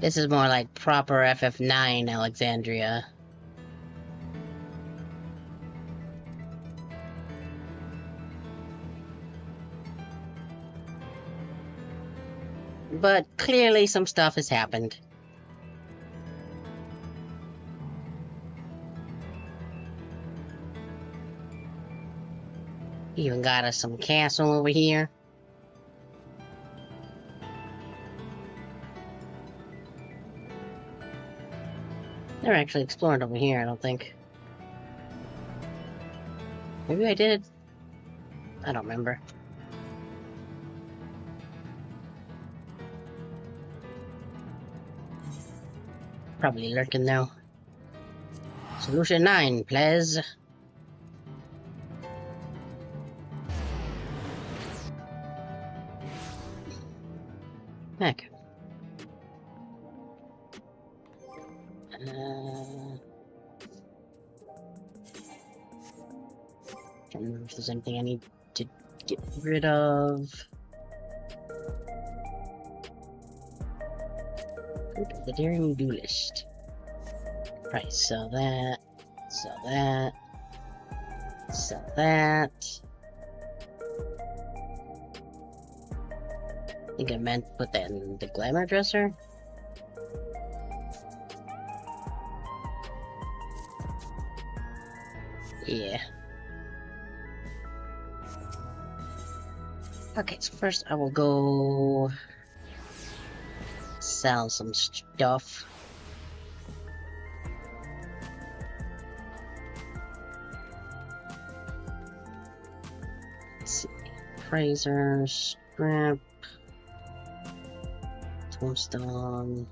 like proper FF9 Alexandria. But clearly some stuff has happened. Even got us some castle over here. Never actually explored over here, I don't think. Maybe I did. I don't remember. Probably lurking now. Solution 9, please. Heck. Can't remember if there's anything I need to get rid of. The daring duelist. Right, sell that. Sell that. Sell that. I think I meant put that in the glamour dresser. Yeah. Okay, so first I will go sell some stuff. Let's see. Appraiser, scrap, tombstone.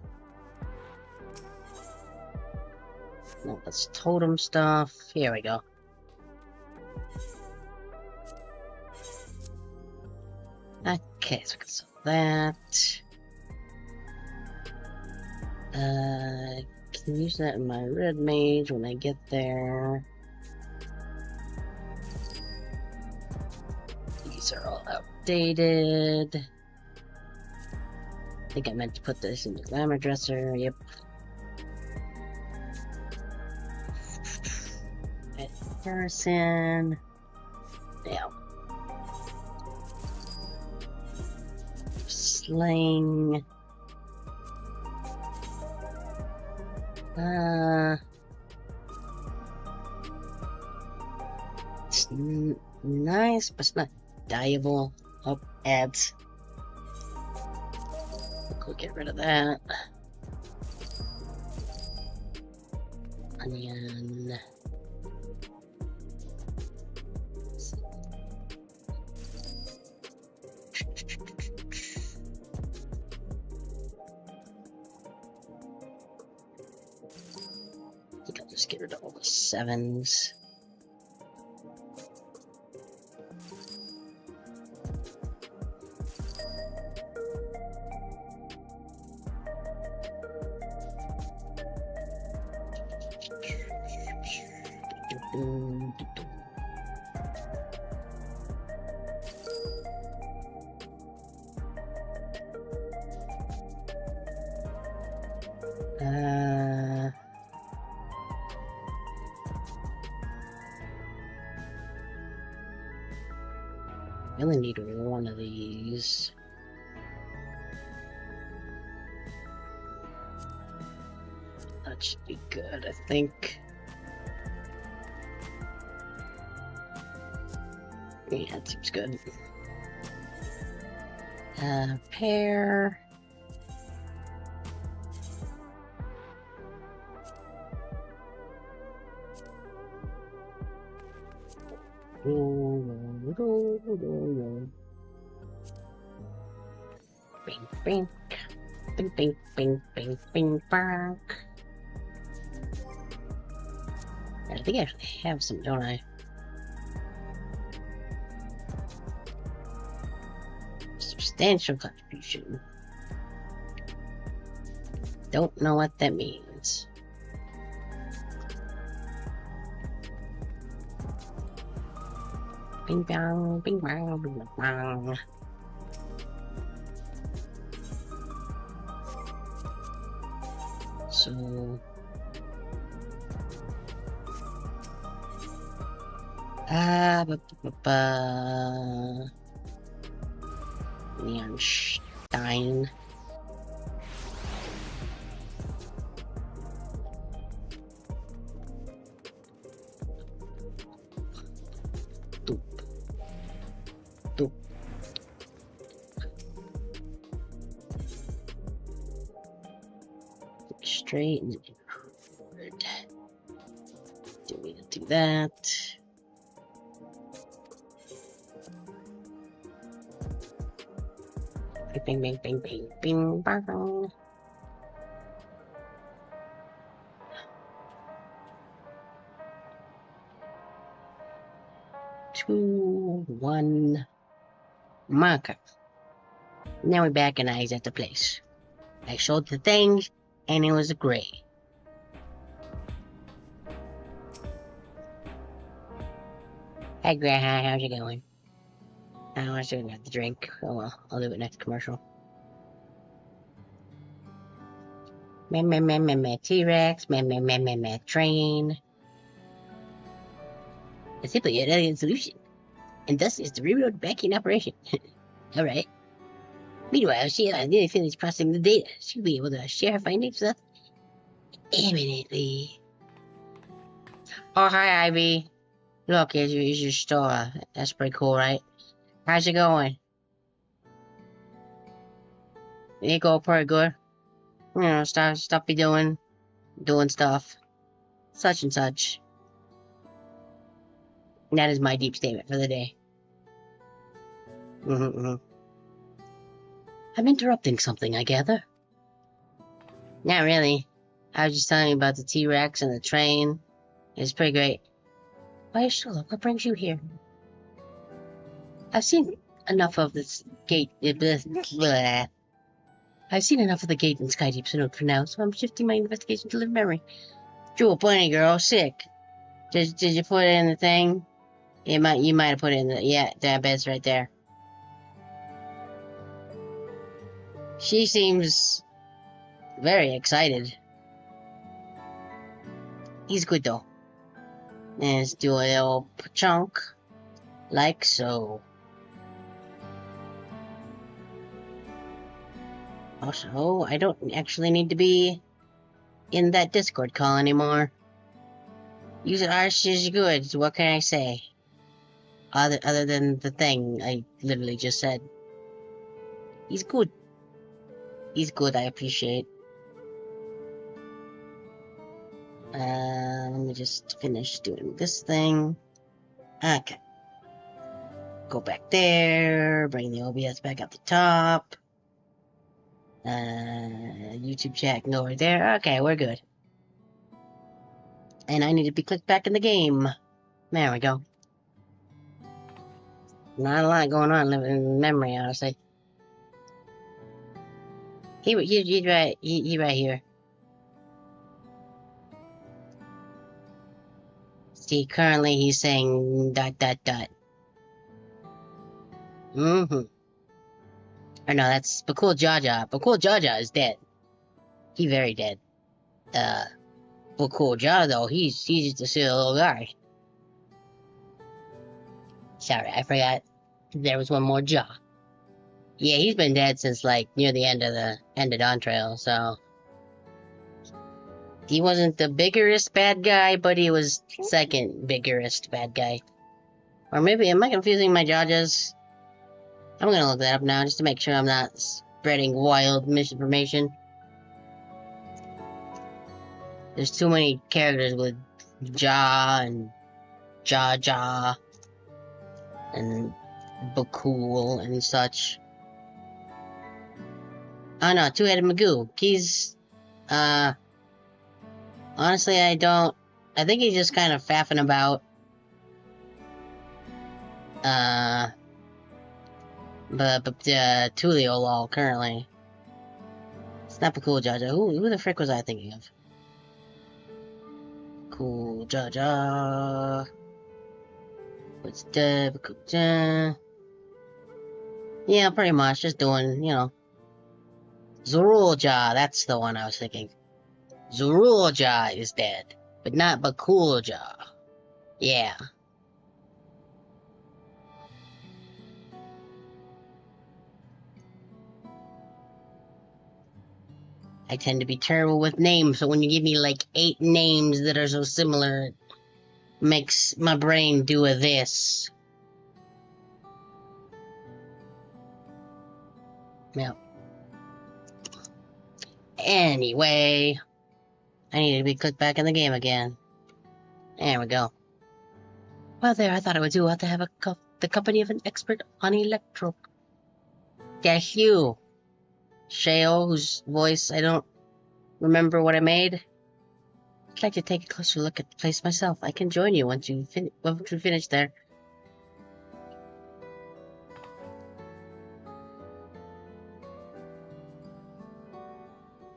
No, that's totem stuff. Here we go. Okay, so we can sell that. Can use that in my red mage when I get there. These are all outdated. I think I meant to put this in the glamour dresser. Yep. Person. Yeah. Sling. It's nice, but it's not dyeable. Oh, ads. We'll get rid of that. Onion. I think I'll just get rid of all the 7s. I only need one of these. That should be good, I think. Yeah, that seems good. Pair. Bing, bing, bing, bing, bing, bing, bing, bang. I think I actually have some, don't I? Substantial contribution. Don't know what that means. Bing bang, bing bang, bing bang. So... Neon Stein. Doop. Doop. Straight and inward. Do we do that? Bing, bing, bing, bing, bing, bang. Two, one, marker. Now we're back and eyes at the place. I showed the things, and it was gray. Hey, Gray, how's it going? I want to have the drink. Oh well, I'll do it next commercial. Meh, T-Rex, meh, train. A simple yet elegant solution. And thus is the railroad back in operation. Alright. Meanwhile, Sheila nearly finished processing the data. She'll be able to share her findings with us imminently. Oh, hi, Ivy. Look, here's your store. That's pretty cool, right? How's it going? It go pretty good. You know, stuff be doing stuff. Such and such. And that is my deep statement for the day. I'm interrupting something, I gather. Not really. I was just telling you about the T-Rex and the train. It's pretty great. Why, Sherlock, what brings you here? I've seen enough of this gate. I've seen enough of the gate and Skydeep Synod for now, so I'm shifting my investigation to live memory. Jewel, plenty, girl. Sick. Did you put it in the thing? You might have put it in the... Yeah, that bed's right there. She seems very excited. He's good, though. Let's do a little chunk. Like so. Also, I don't actually need to be in that Discord call anymore. User Arsh is good, so what can I say? Other than the thing I literally just said. He's good. He's good, I appreciate. Let me just finish doing this thing. Okay. Go back there, bring the OBS back up the top. YouTube chat can go over there. Okay, we're good. And I need to be clicked back in the game. There we go. Not a lot going on in memory, honestly. He's right here. See, currently he's saying ... Or no, that's Bakul Jaja. Bakul Jaja is dead. He very dead. Bakul Jaja, though, he's just a silly little guy. Sorry, I forgot there was one more Jaw. Yeah, he's been dead since, like, near the end of Dawntrail, so... He wasn't the biggest bad guy, but he was second biggest bad guy. Or maybe, am I confusing my Jajas? I'm gonna look that up now, just to make sure I'm not spreading wild misinformation. There's too many characters with Ja and Jaja and Bakul and such. Oh no, Two-Headed Magoo. He's, honestly, I think he's just kind of faffing about. But Tulio lol currently. It's not Bakul Jaja. Who the frick was I thinking of? Cool Jaja. What's the Bakul Jaja? Yeah, pretty much. Just doing, you know. Zorulja, that's the one I was thinking. Zorulja is dead, but not Bakulja. Yeah. I tend to be terrible with names, so when you give me like 8 names that are so similar, it makes my brain do a this. Yep. Anyway, I need to be clicked back in the game again. There we go. Well, there, I thought it would do well to have the company of an expert on electro. That's you, Shale, whose voice I don't remember what I made. I'd like to take a closer look at the place myself. I can join you once you finish there.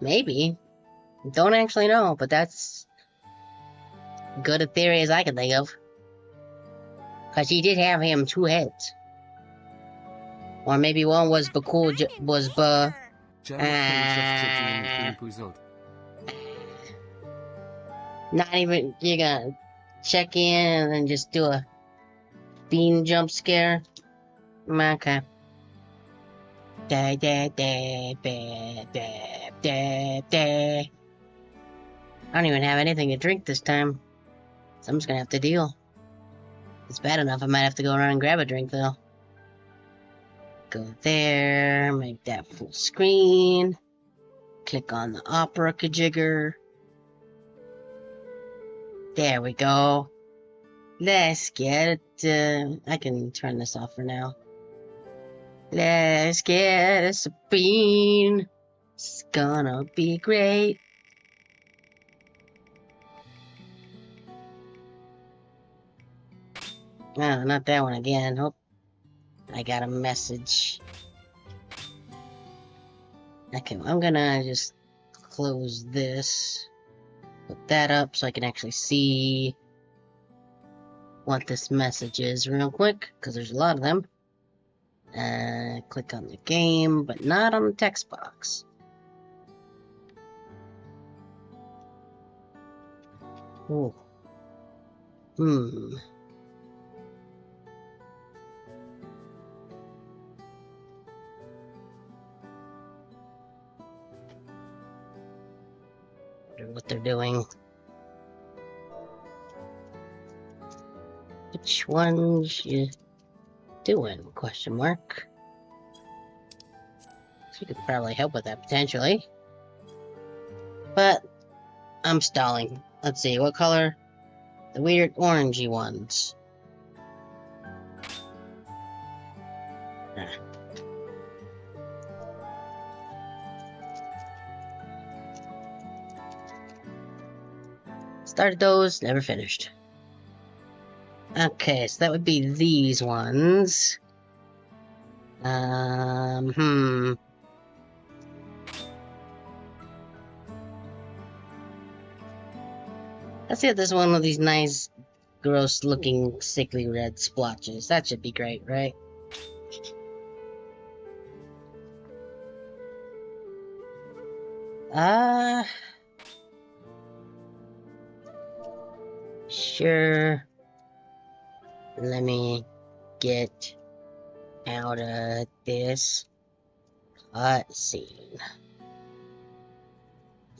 Maybe. Don't actually know, but that's good a theory as I can think of. Because he did have him 2 heads. Or maybe one was Bakul, was Ba. Not even, you're gonna check in and then just do a bean jump scare? Okay. Da da da da da da da. I don't even have anything to drink this time. So I'm just gonna have to deal. It's bad enough, I might have to go around and grab a drink though. Go there, make that full screen. Click on the opera kajigger. There we go. Let's get it. I can turn this off for now. Let's get a Sabine. It's gonna be great. Oh, not that one again. Oh, I got a message. Okay, I'm gonna just close this. Put that up so I can actually see what this message is real quick, because there's a lot of them. Click on the game, but not on the text box. Ooh. Wonder what they're doing. Which ones you doing? Question mark. So you could probably help with that potentially. But I'm stalling. Let's see, what color? The weird orangey ones. Started those, never finished. Okay, so that would be these ones. Let's see if there's one of these nice, gross-looking, sickly red splotches. That should be great, right? Sure. Let me get out of this cutscene.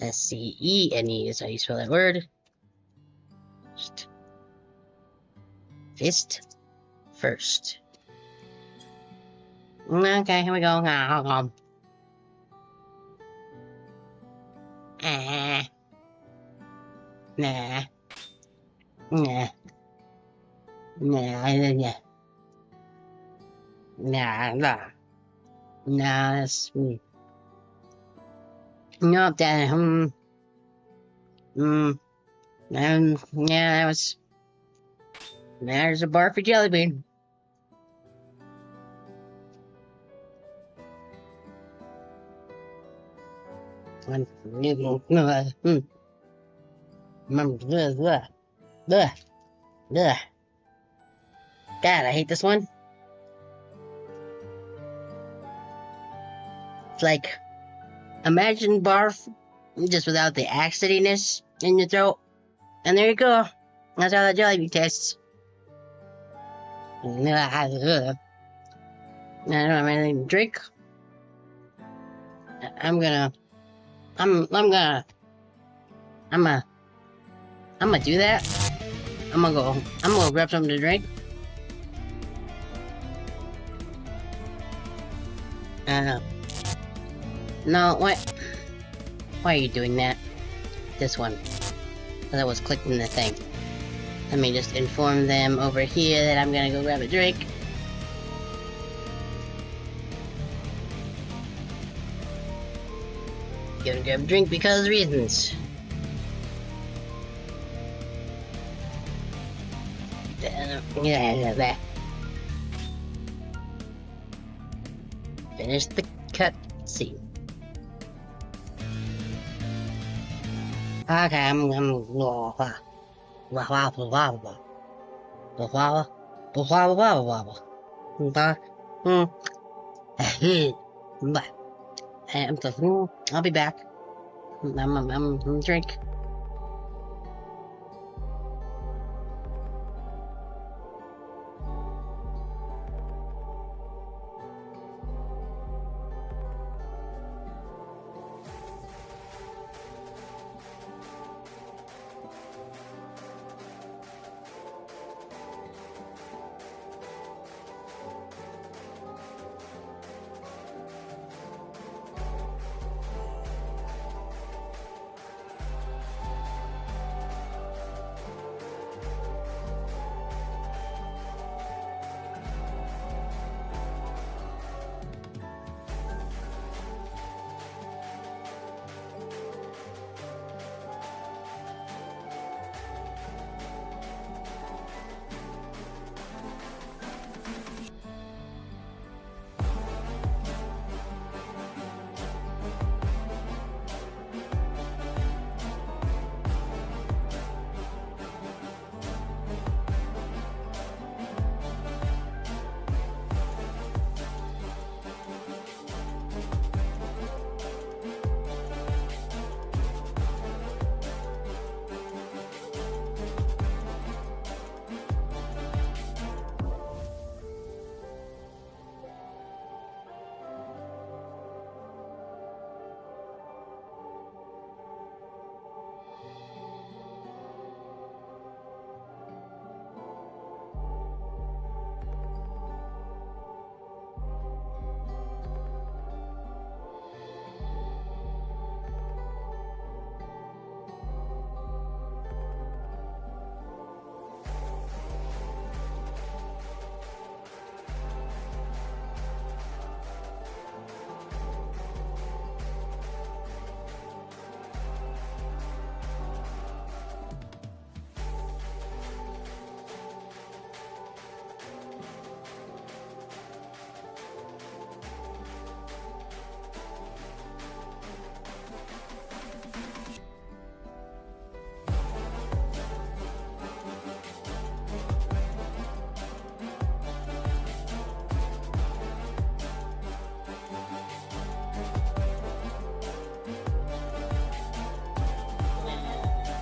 S-C-E-N-E is how you spell that word. Fist first. Okay, here we go. Nah. That's me. Nope, that, yeah, that was, there's a bar for jelly bean. God, I hate this one. It's like, imagine barf, just without the acidiness in your throat. And there you go. That's how that jelly bean tastes. I don't have anything to drink. I'm gonna do that. I'm gonna grab something to drink. No, what? Why are you doing that? This one. Because I was clicking the thing. Let me just inform them over here that I'm gonna go grab a drink. Gonna grab a drink because reasons. Yeah. Finish the cut scene. Okay, I'm I'll be back. I'm drink.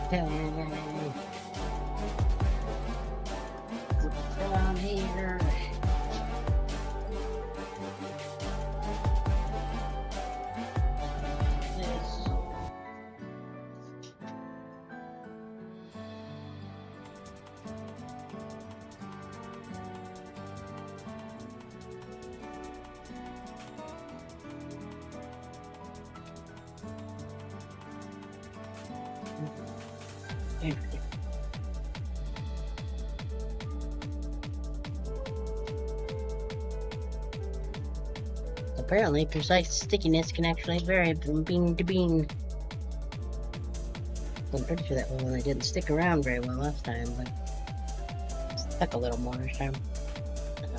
Down here. This. Apparently, precise stickiness can actually vary from bean to bean. I'm pretty sure that one didn't stick around very well last time, but it stuck a little more this time.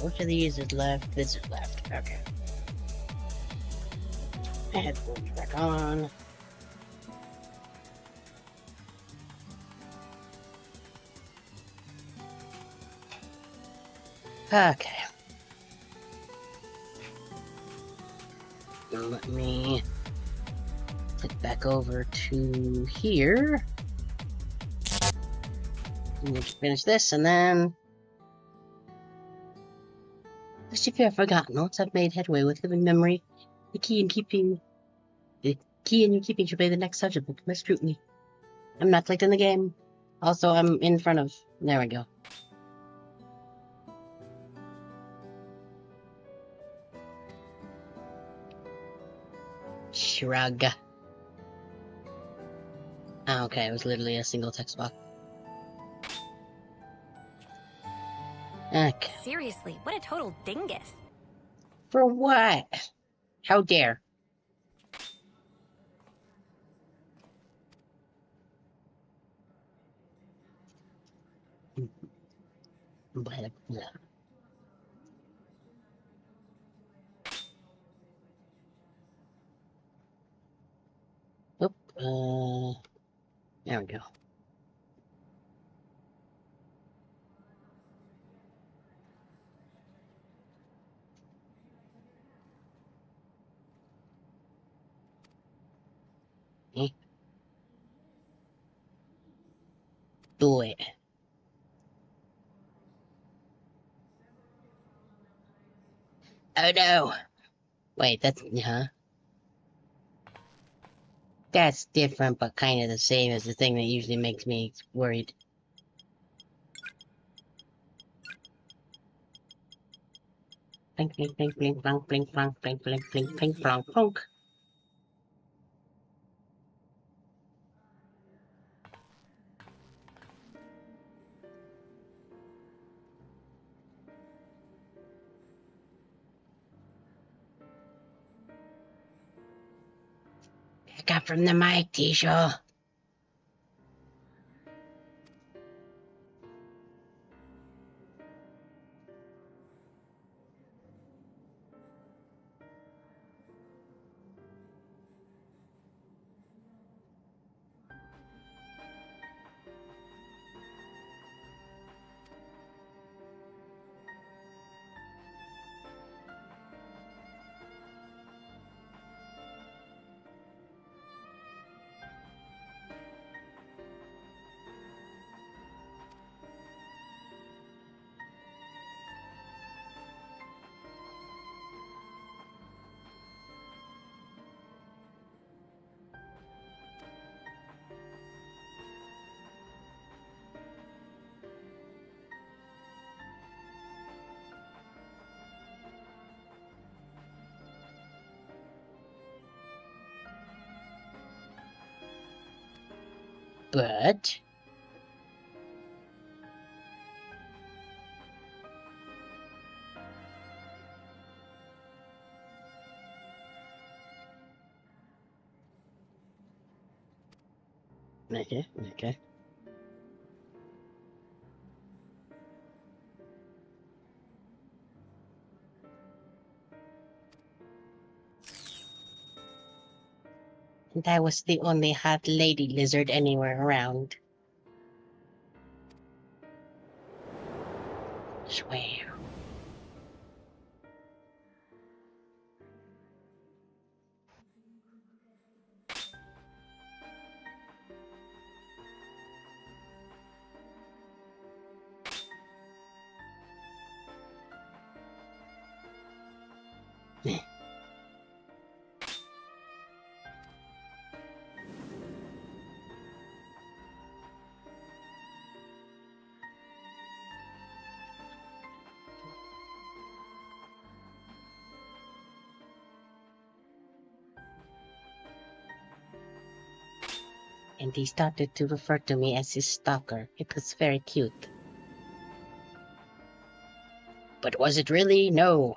Which of these is left? This is left. Okay. Headphones back on. Okay. Let me Head back over to here. And we can finish this, and then... As if you have forgotten, once I've made headway with living memory, the key in your keeping should be the next subject of my scrutiny. I'm not clicked in the game. Also, I'm in front of... There we go. Shrug. Ah, okay, it was literally a single text box. Okay. Seriously, what a total dingus. For what? How dare? Blah, blah. Oop, there we go. Eh? Do it. Oh no! Wait, that's... huh? That's different, but kind of the same as the thing that usually makes me worried. Blink, blink, blink, blink, blink, blink, blink, blink, blink, blink, blink, blink, blink. I got from the mic, Tisha. But... Okay, okay. And I was the only hot lady lizard anywhere around. Swear. And he started to refer to me as his stalker. It was very cute. But was it really? No.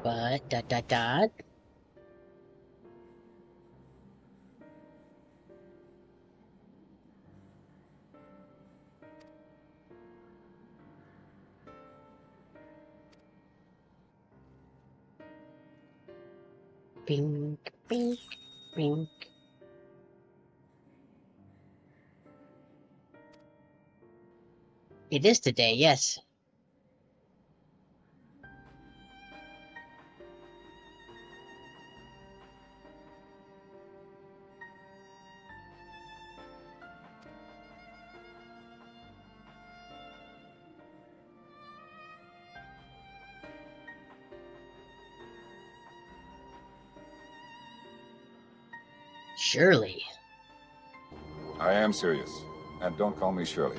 But, dot, dot, dot. Bink, bink, bink. It is today, yes. Surely. I am serious. And don't call me Shirley.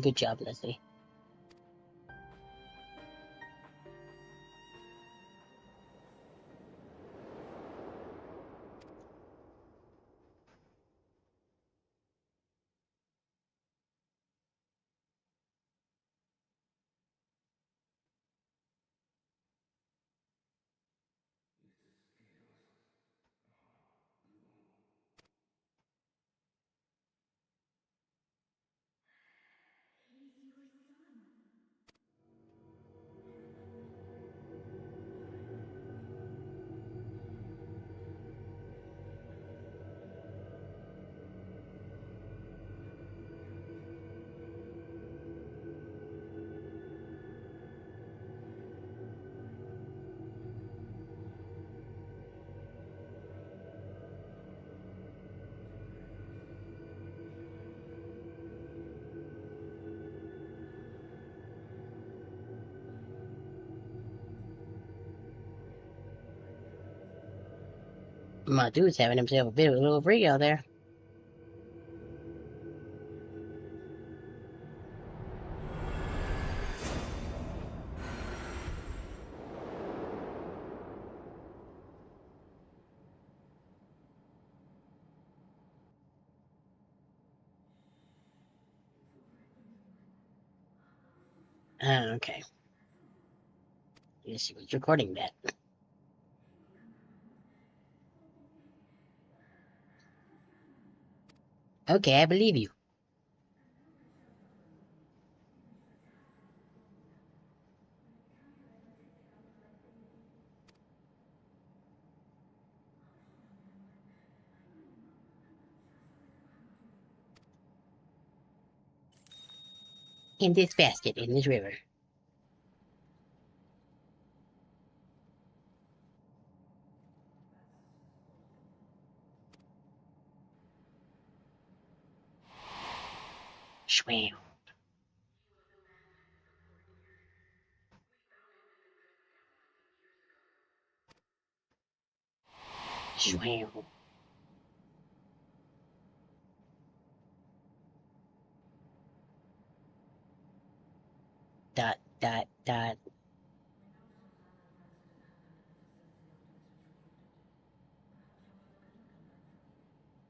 Good job, Leslie. My dude's having himself a bit of a little freak out there. Okay. Yes, he was recording that. Okay, I believe you. In this basket, in this river. Swam. Swam. Dot, dot, dot.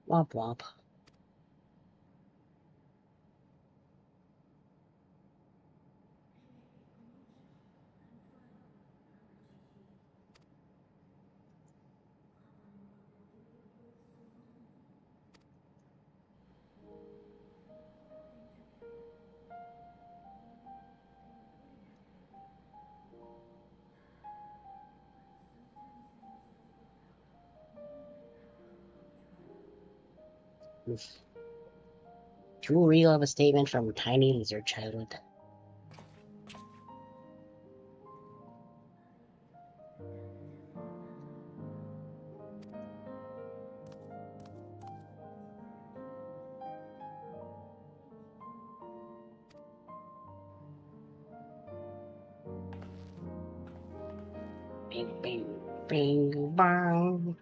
Womp womp. Oof. True real of a statement from Tiny Lizard Childhood. Bing, bing, bing, bang.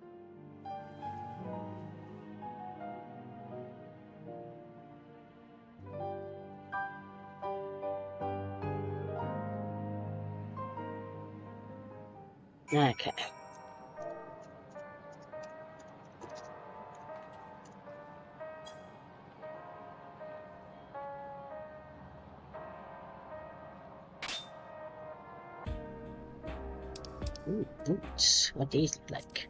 Okay. Ooh, boots. What these look like?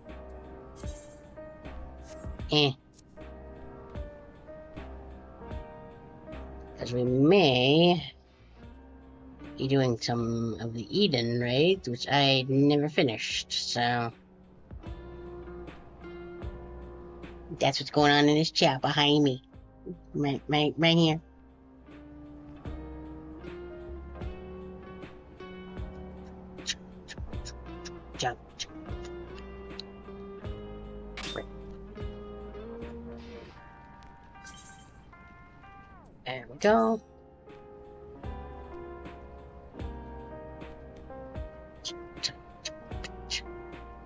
Eh. Because we may be doing some of the Eden raids, which I never finished, so That's what's going on in this chat behind me. Right here. Jump. There we go.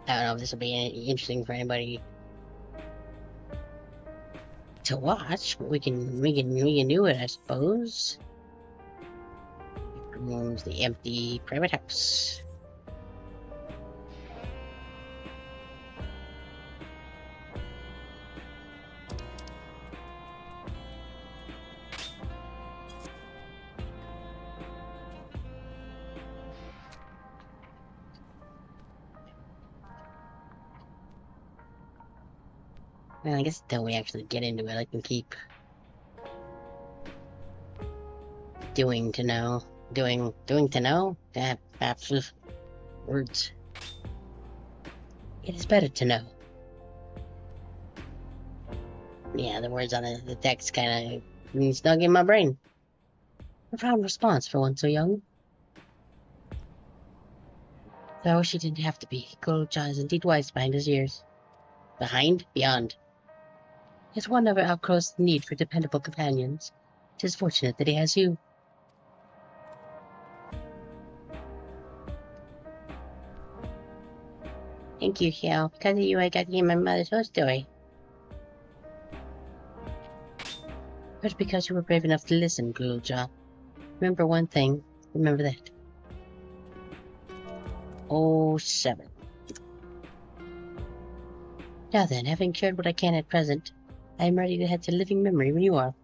I don't know if this will be interesting for anybody to watch, but we can do it, I suppose. Removes the empty private house. Well, I guess until we actually get into it, I can keep doing to know. Doing to know? That's words. It is better to know. Yeah, the words on the text kind of snug in my brain. A proud response for one so young. Though I wish he didn't have to be. Kurocha is indeed wise behind his years. Behind? Beyond. Yet one never outgrows the need for dependable companions. 'Tis fortunate that he has you. Thank you, Xiao. Because of you, I got to hear my mother's whole story. But because you were brave enough to listen, Kurocha. Remember one thing. Remember that. 07. Now then, having cured what I can at present, I am ready to head to living memory when you are.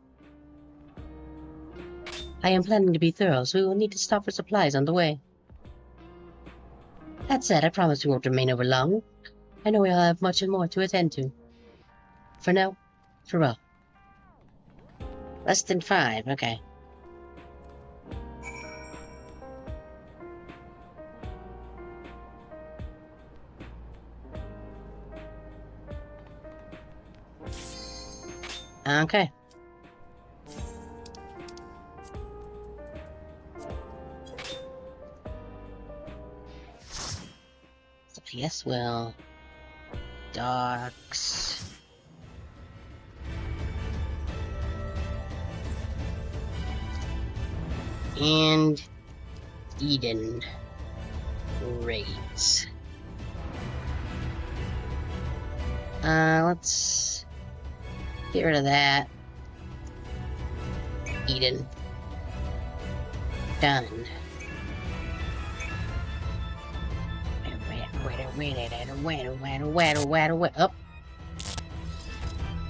I am planning to be thorough, so we will need to stop for supplies on the way. That said, I promise we won't remain over long. I know we'll have much and more to attend to. For now, farewell. Less than 5, okay. Okay. So yes, well, docks. And Eden raids. Let's get rid of that. Eden. Done. Wait. Up.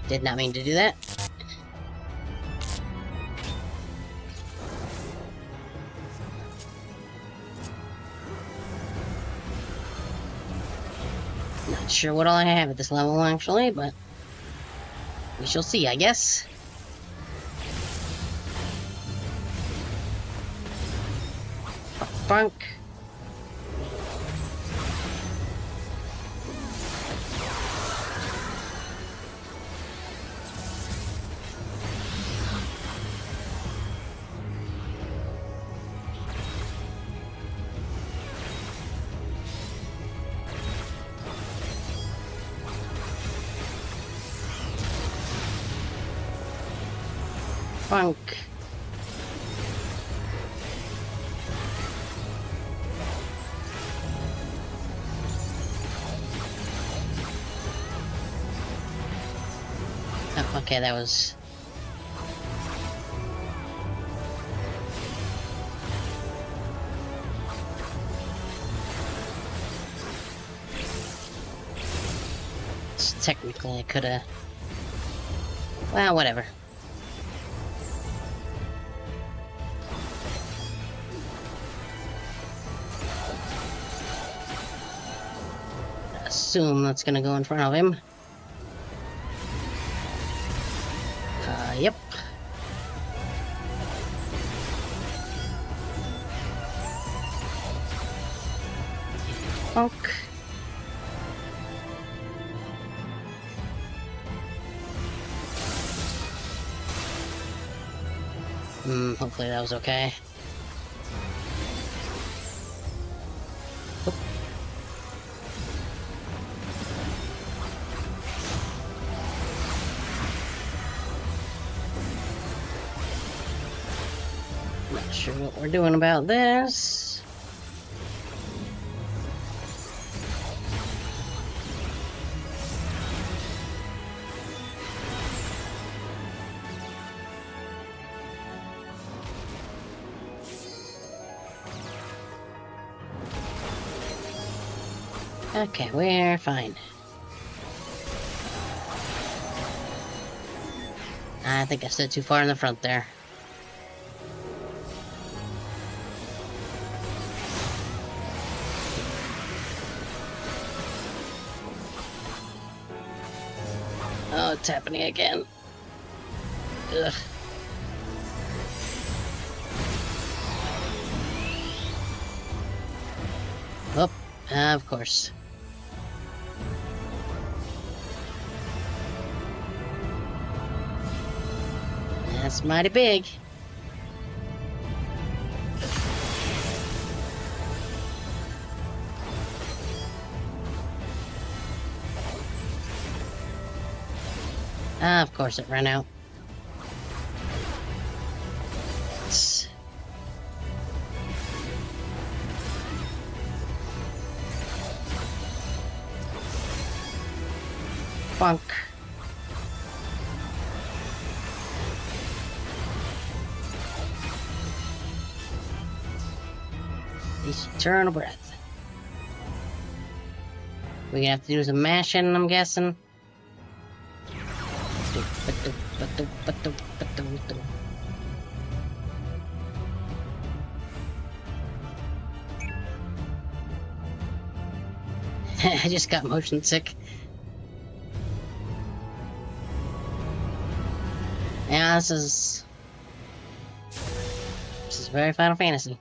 Did not mean to do that. Not sure what all I have at this level, actually, but we shall see, I guess. Funk. Funk. Oh, okay, that was... Technically, I could've... Well, whatever. Assume that's gonna go in front of him. Yep. Funk. Hopefully that was okay. Oop. Not sure what we're doing about this. Okay, we're fine. I think I stood too far in the front there. Oh, it's happening again. Ugh. Oh, of course. That's mighty big. Of course it ran out. Bonk. Eternal breath. We're gonna have to do some mashing, I'm guessing. I just got motion sick. Yeah, this is very Final Fantasy.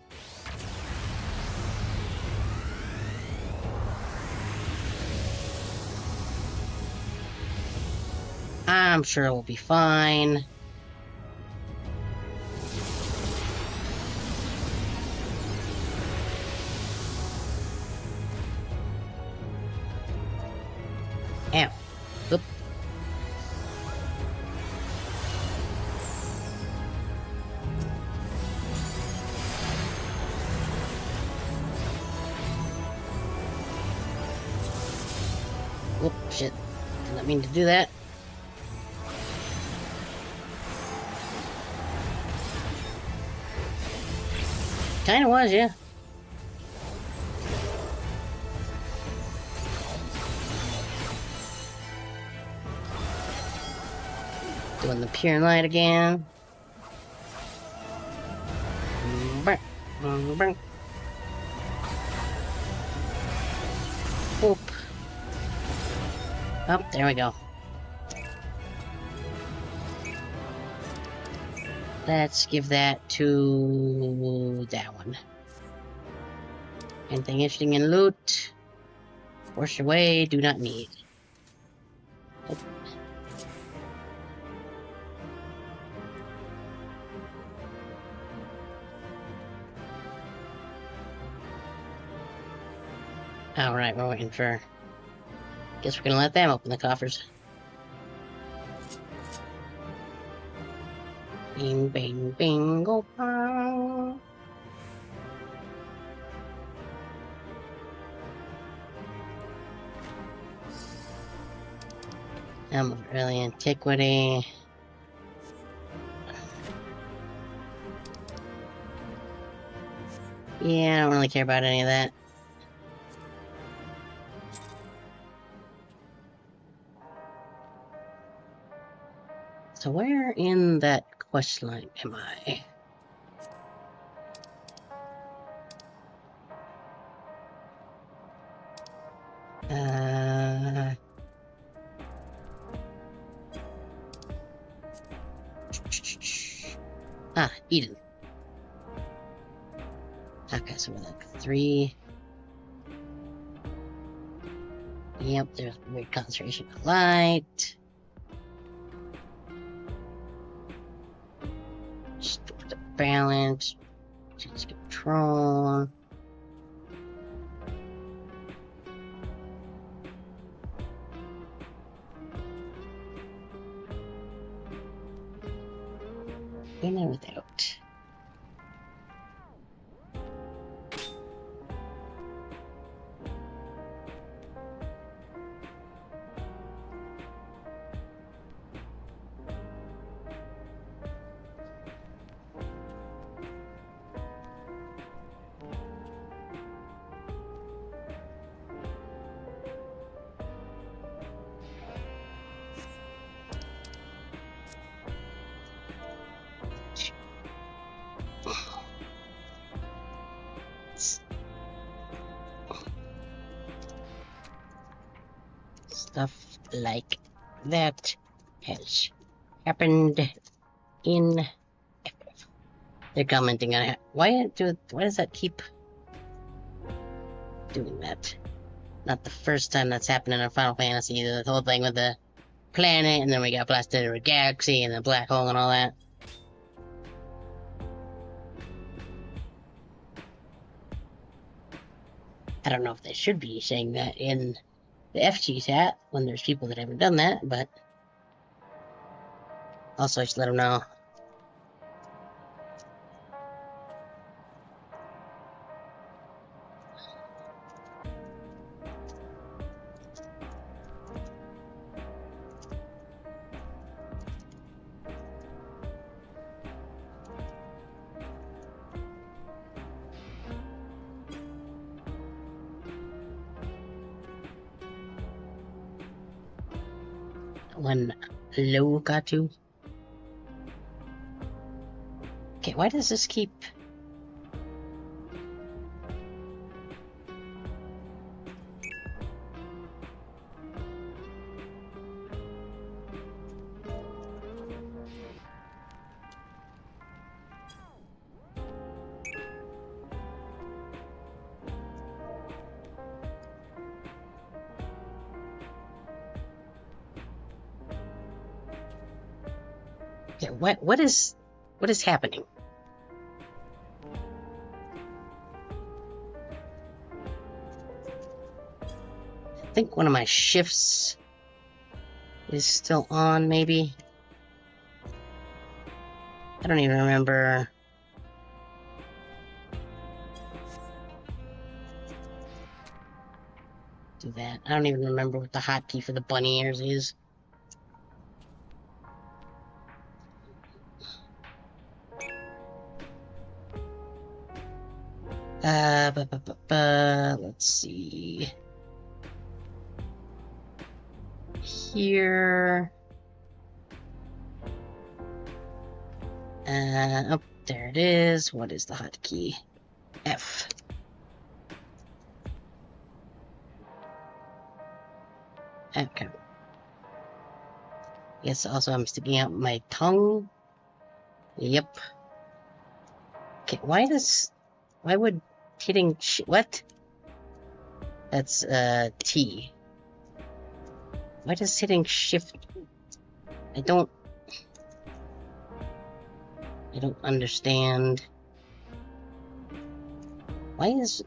I'm sure we'll be fine. Ow. Oop. Whoop, shit. Did not mean to do that. Kinda was, yeah. Doing the pure light again. Oop. Oh, there we go. Let's give that to that one. Anything interesting in loot? Wash away, do not need. Nope. Alright, we're waiting for... Guess we're gonna let them open the coffers. Bing, bing, bingo, bong. Of early antiquity. Yeah, I don't really care about any of that. So where in that quest line am I? Eden. Okay, so we're like 3. Yep, there's weird concentration of light. balance. Change control. In and without. Stuff like that has happened in FF. They're commenting on it. Why does that keep doing that? Not the first time that's happened in a Final Fantasy. The whole thing with the planet, and then we got blasted into a galaxy and a black hole and all that. I don't know if they should be saying that in the FG chat when there's people that haven't done that, but also just let them know. When low got to. Okay, why does this keep... Yeah, what is happening? I think one of my shifts is still on, maybe. I don't even remember. Do that. I don't even remember what the hotkey for the bunny ears is. Let's see. Here. Oh, there it is. What is the hotkey? F. Okay. Yes, also I'm sticking out my tongue. Yep. Okay, why would hitting what? That's T. Why does hitting shift? I don't understand. Why is...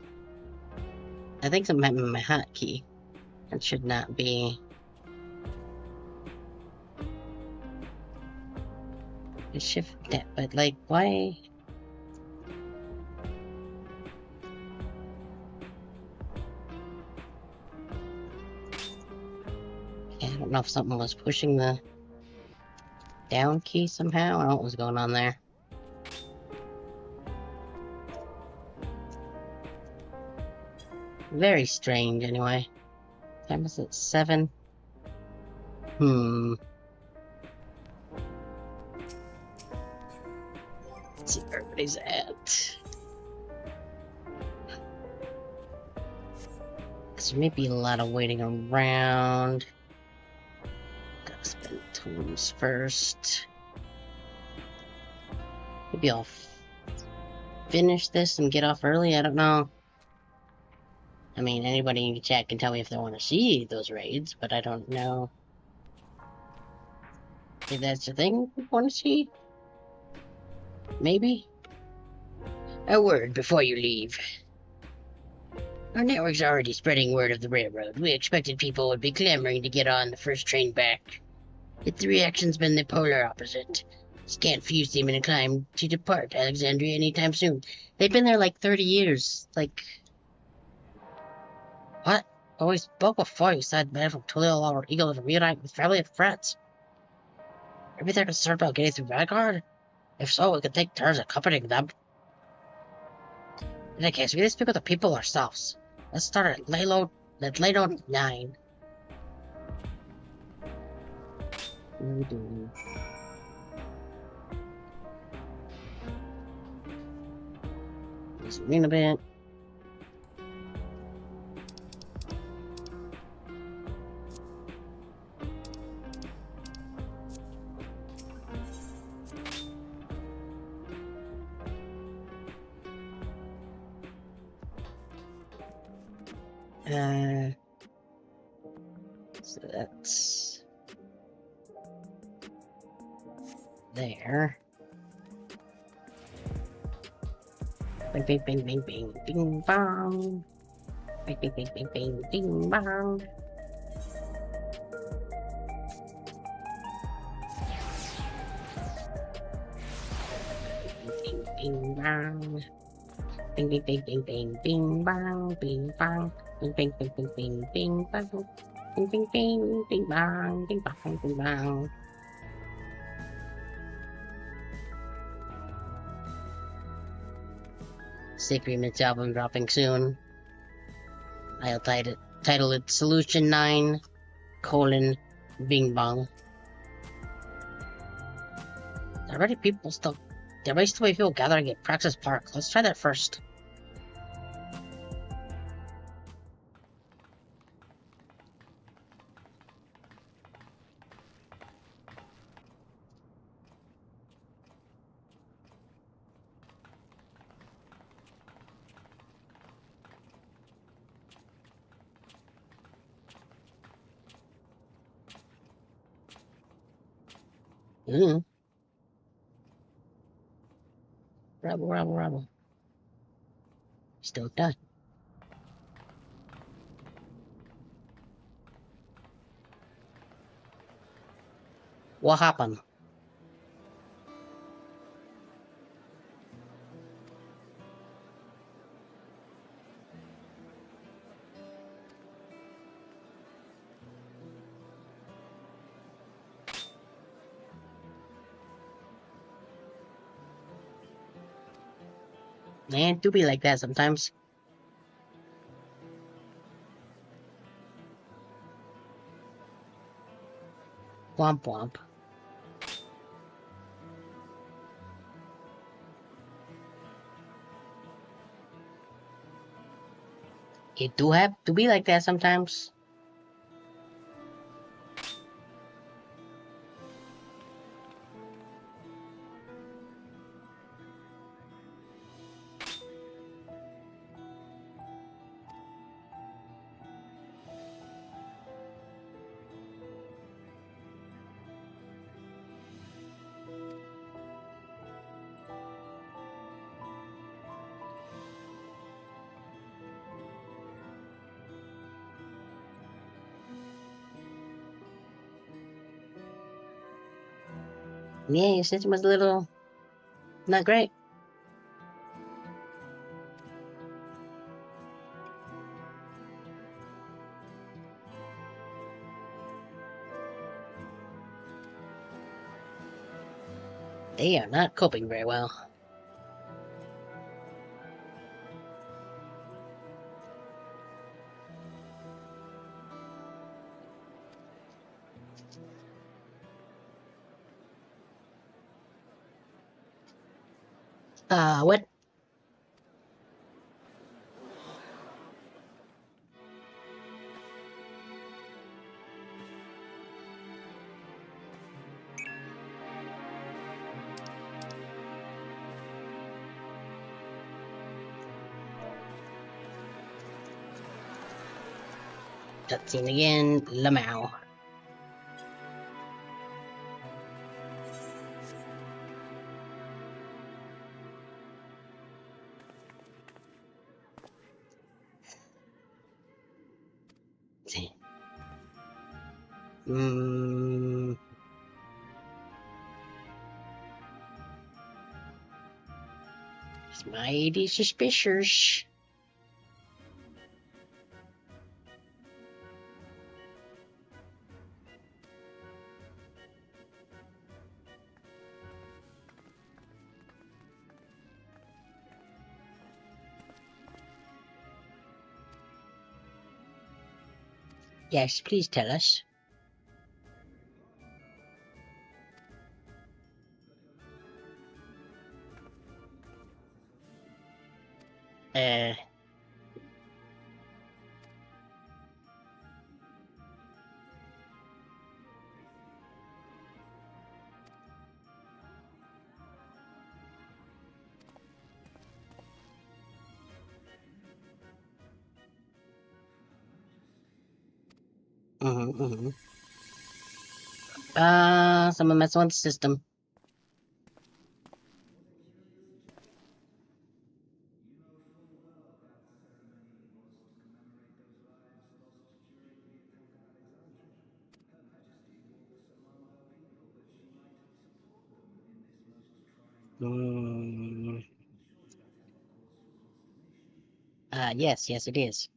I think something happened with my hotkey. That should not be... I shift that, but like, why... I don't know if something was pushing the down key somehow. I don't know what was going on there. Very strange, anyway. Time is it 7? Let's see where everybody's at. There may be a lot of waiting around. Gotta spend totems first. Maybe I'll finish this and get off early, I don't know. I mean, anybody in the chat can tell me if they want to see those raids, but I don't know if that's the thing we want to see. Maybe? A word before you leave. Our network's already spreading word of the railroad. We expected people would be clamoring to get on the first train back. Yet the reaction's been the polar opposite. Scant few seeming inclined to depart Alexandria anytime soon. They've been there like 30 years. Like... What? Always spoke before you said man from Tulio or Eagle to reunite with family and friends. Maybe they're concerned about getting through Vanguard? If so, we could take turns accompanying them. In that case, we need to speak with the people ourselves. Let's start at Lalo 9. Just read a bit. So that's there. Bing, bing, bing, bing, bing, bing, bong. Bing, bing, bing, bing, bing, bing, bong. Bing, bing, bong. Bing, bing, bing, bing, bing, bing, bong, bing, bong. Bing, bing, bing, bing, bing, bing, bong. Bing, bing, bing, bing, bong, bing, bong, bing, bong. Secret album dropping soon. I'll title it Solution 9, Bing Bong. There are already still be people gathering at Praxis Park. Let's try that first. Rebel. Still done. What happened? Man, do be like that sometimes. Womp womp. It do have to be like that sometimes. Yeah, your system was a little not great. They are not coping very well. What? Cutscene again, Lamau. Hmm. It's mighty suspicious. Yes, please tell us. Uh, mm-hmm, mm-hmm. Someone messing with the system. Mm. Yes, yes, it is.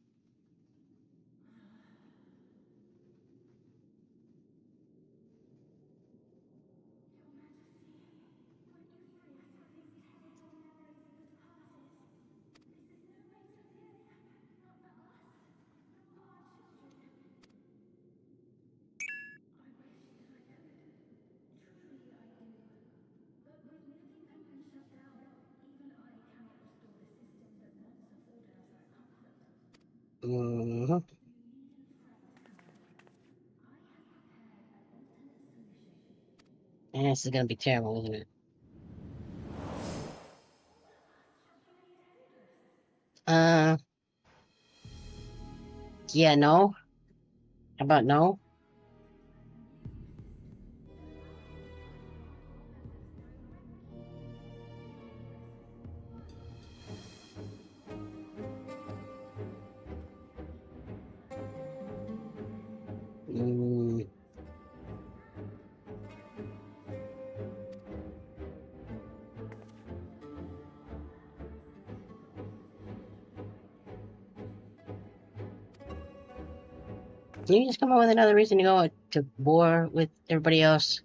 Mm-hmm. This is gonna be terrible, isn't it? Uh, yeah, no. How about no? Mm, can you just come up with another reason to go to war with everybody else?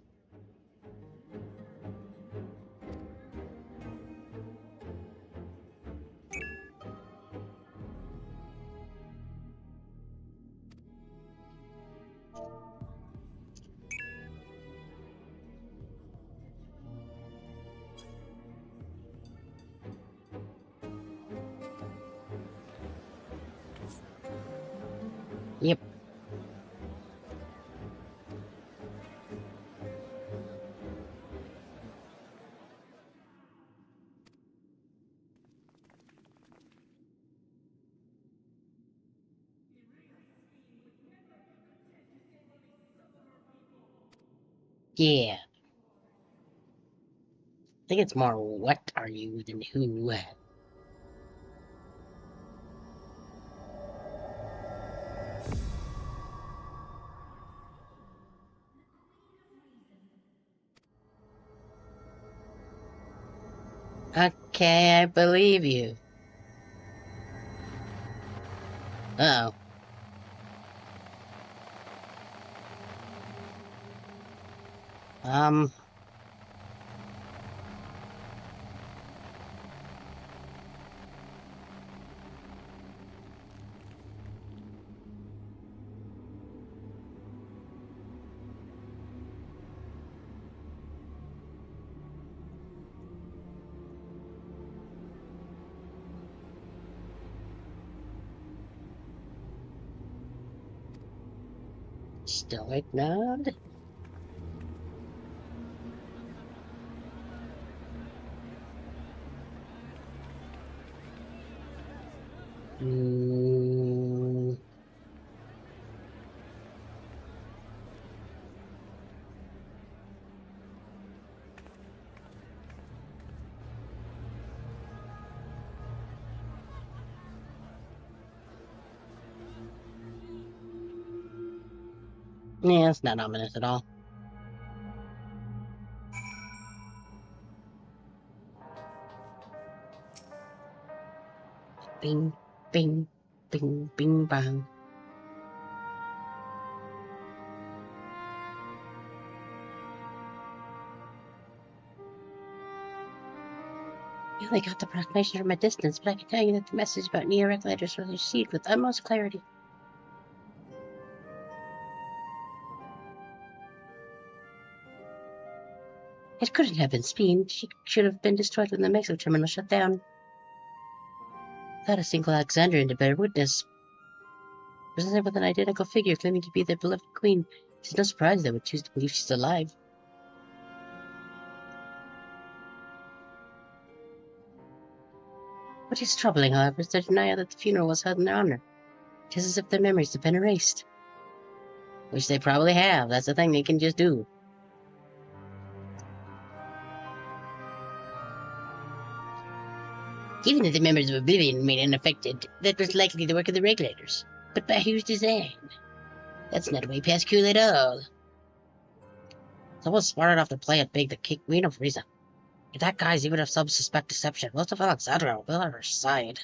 Yep. Yeah. I think it's more what are you than who. Okay, I believe you. Uh-oh. Um, stoic nod? Mm, Yeah, it's not ominous at all. Bing, bing, bing, bing, bang. You only got the proclamation from a distance, but I can tell you that the message about neo-regulators was received with utmost clarity. It couldn't have been Speen. She should have been destroyed when the Mexico terminal shut down. Without a single Alexandrian to bear witness. Presented with an identical figure claiming to be their beloved queen, it's no surprise they would choose to believe she's alive. What is troubling, however, is their denial that the funeral was held in their honor. It is as if their memories have been erased. Which they probably have. That's the thing they can just do. Even if the members of Oblivion remain unaffected, that was likely the work of the regulators. But by whose design? That's not way past cool at all. Someone smart enough to play it big to kick me no reason. If that guy's even of some suspect deception, most of Alexandria will be on her side.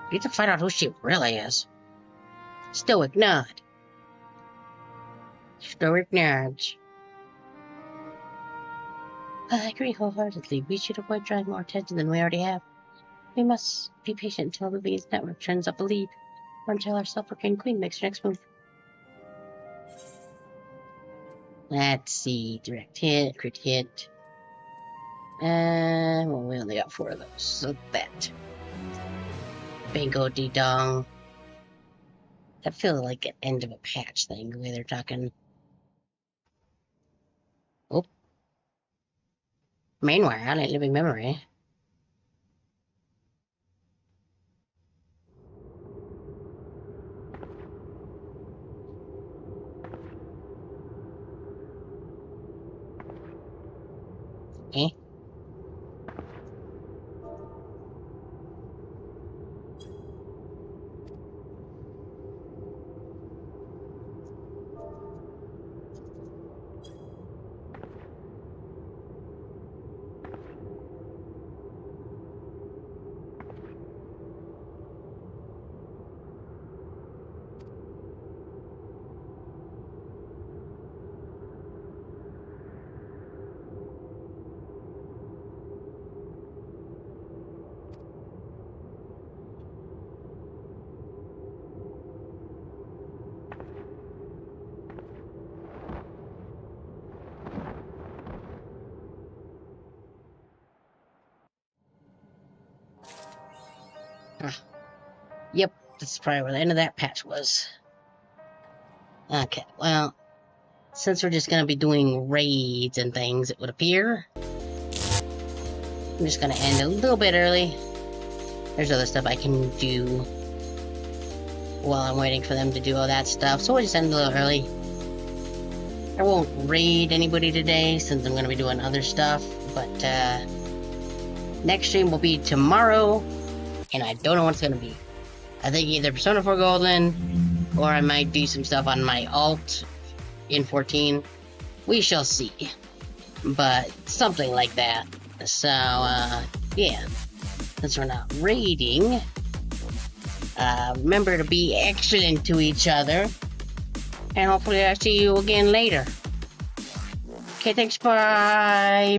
We need to find out who she really is. Stoic nod. Stoic nods. I agree wholeheartedly. We should avoid drawing more attention than we already have. We must be patient until Oblivion's network turns up a lead, or until our self-proclaimed queen makes her next move. Let's see. Direct hit, crit hit. Well, we only got 4 of those, so that. Bingo dee dong. That feels like an end of a patch thing, the way they're talking. Oh. Meanwhile, in living memory. Eh? Yep, that's probably where the end of that patch was. Okay, well, since we're just gonna be doing raids and things, it would appear, I'm just gonna end a little bit early. There's other stuff I can do while I'm waiting for them to do all that stuff, so we'll just end a little early. I won't raid anybody today since I'm gonna be doing other stuff, but next stream will be tomorrow, and I don't know what it's gonna be. I think either Persona 4 Golden, or I might do some stuff on my alt in 14. We shall see. But something like that. So, yeah. Since we're not raiding, remember to be excellent to each other. And hopefully I'll see you again later. Okay, thanks, bye!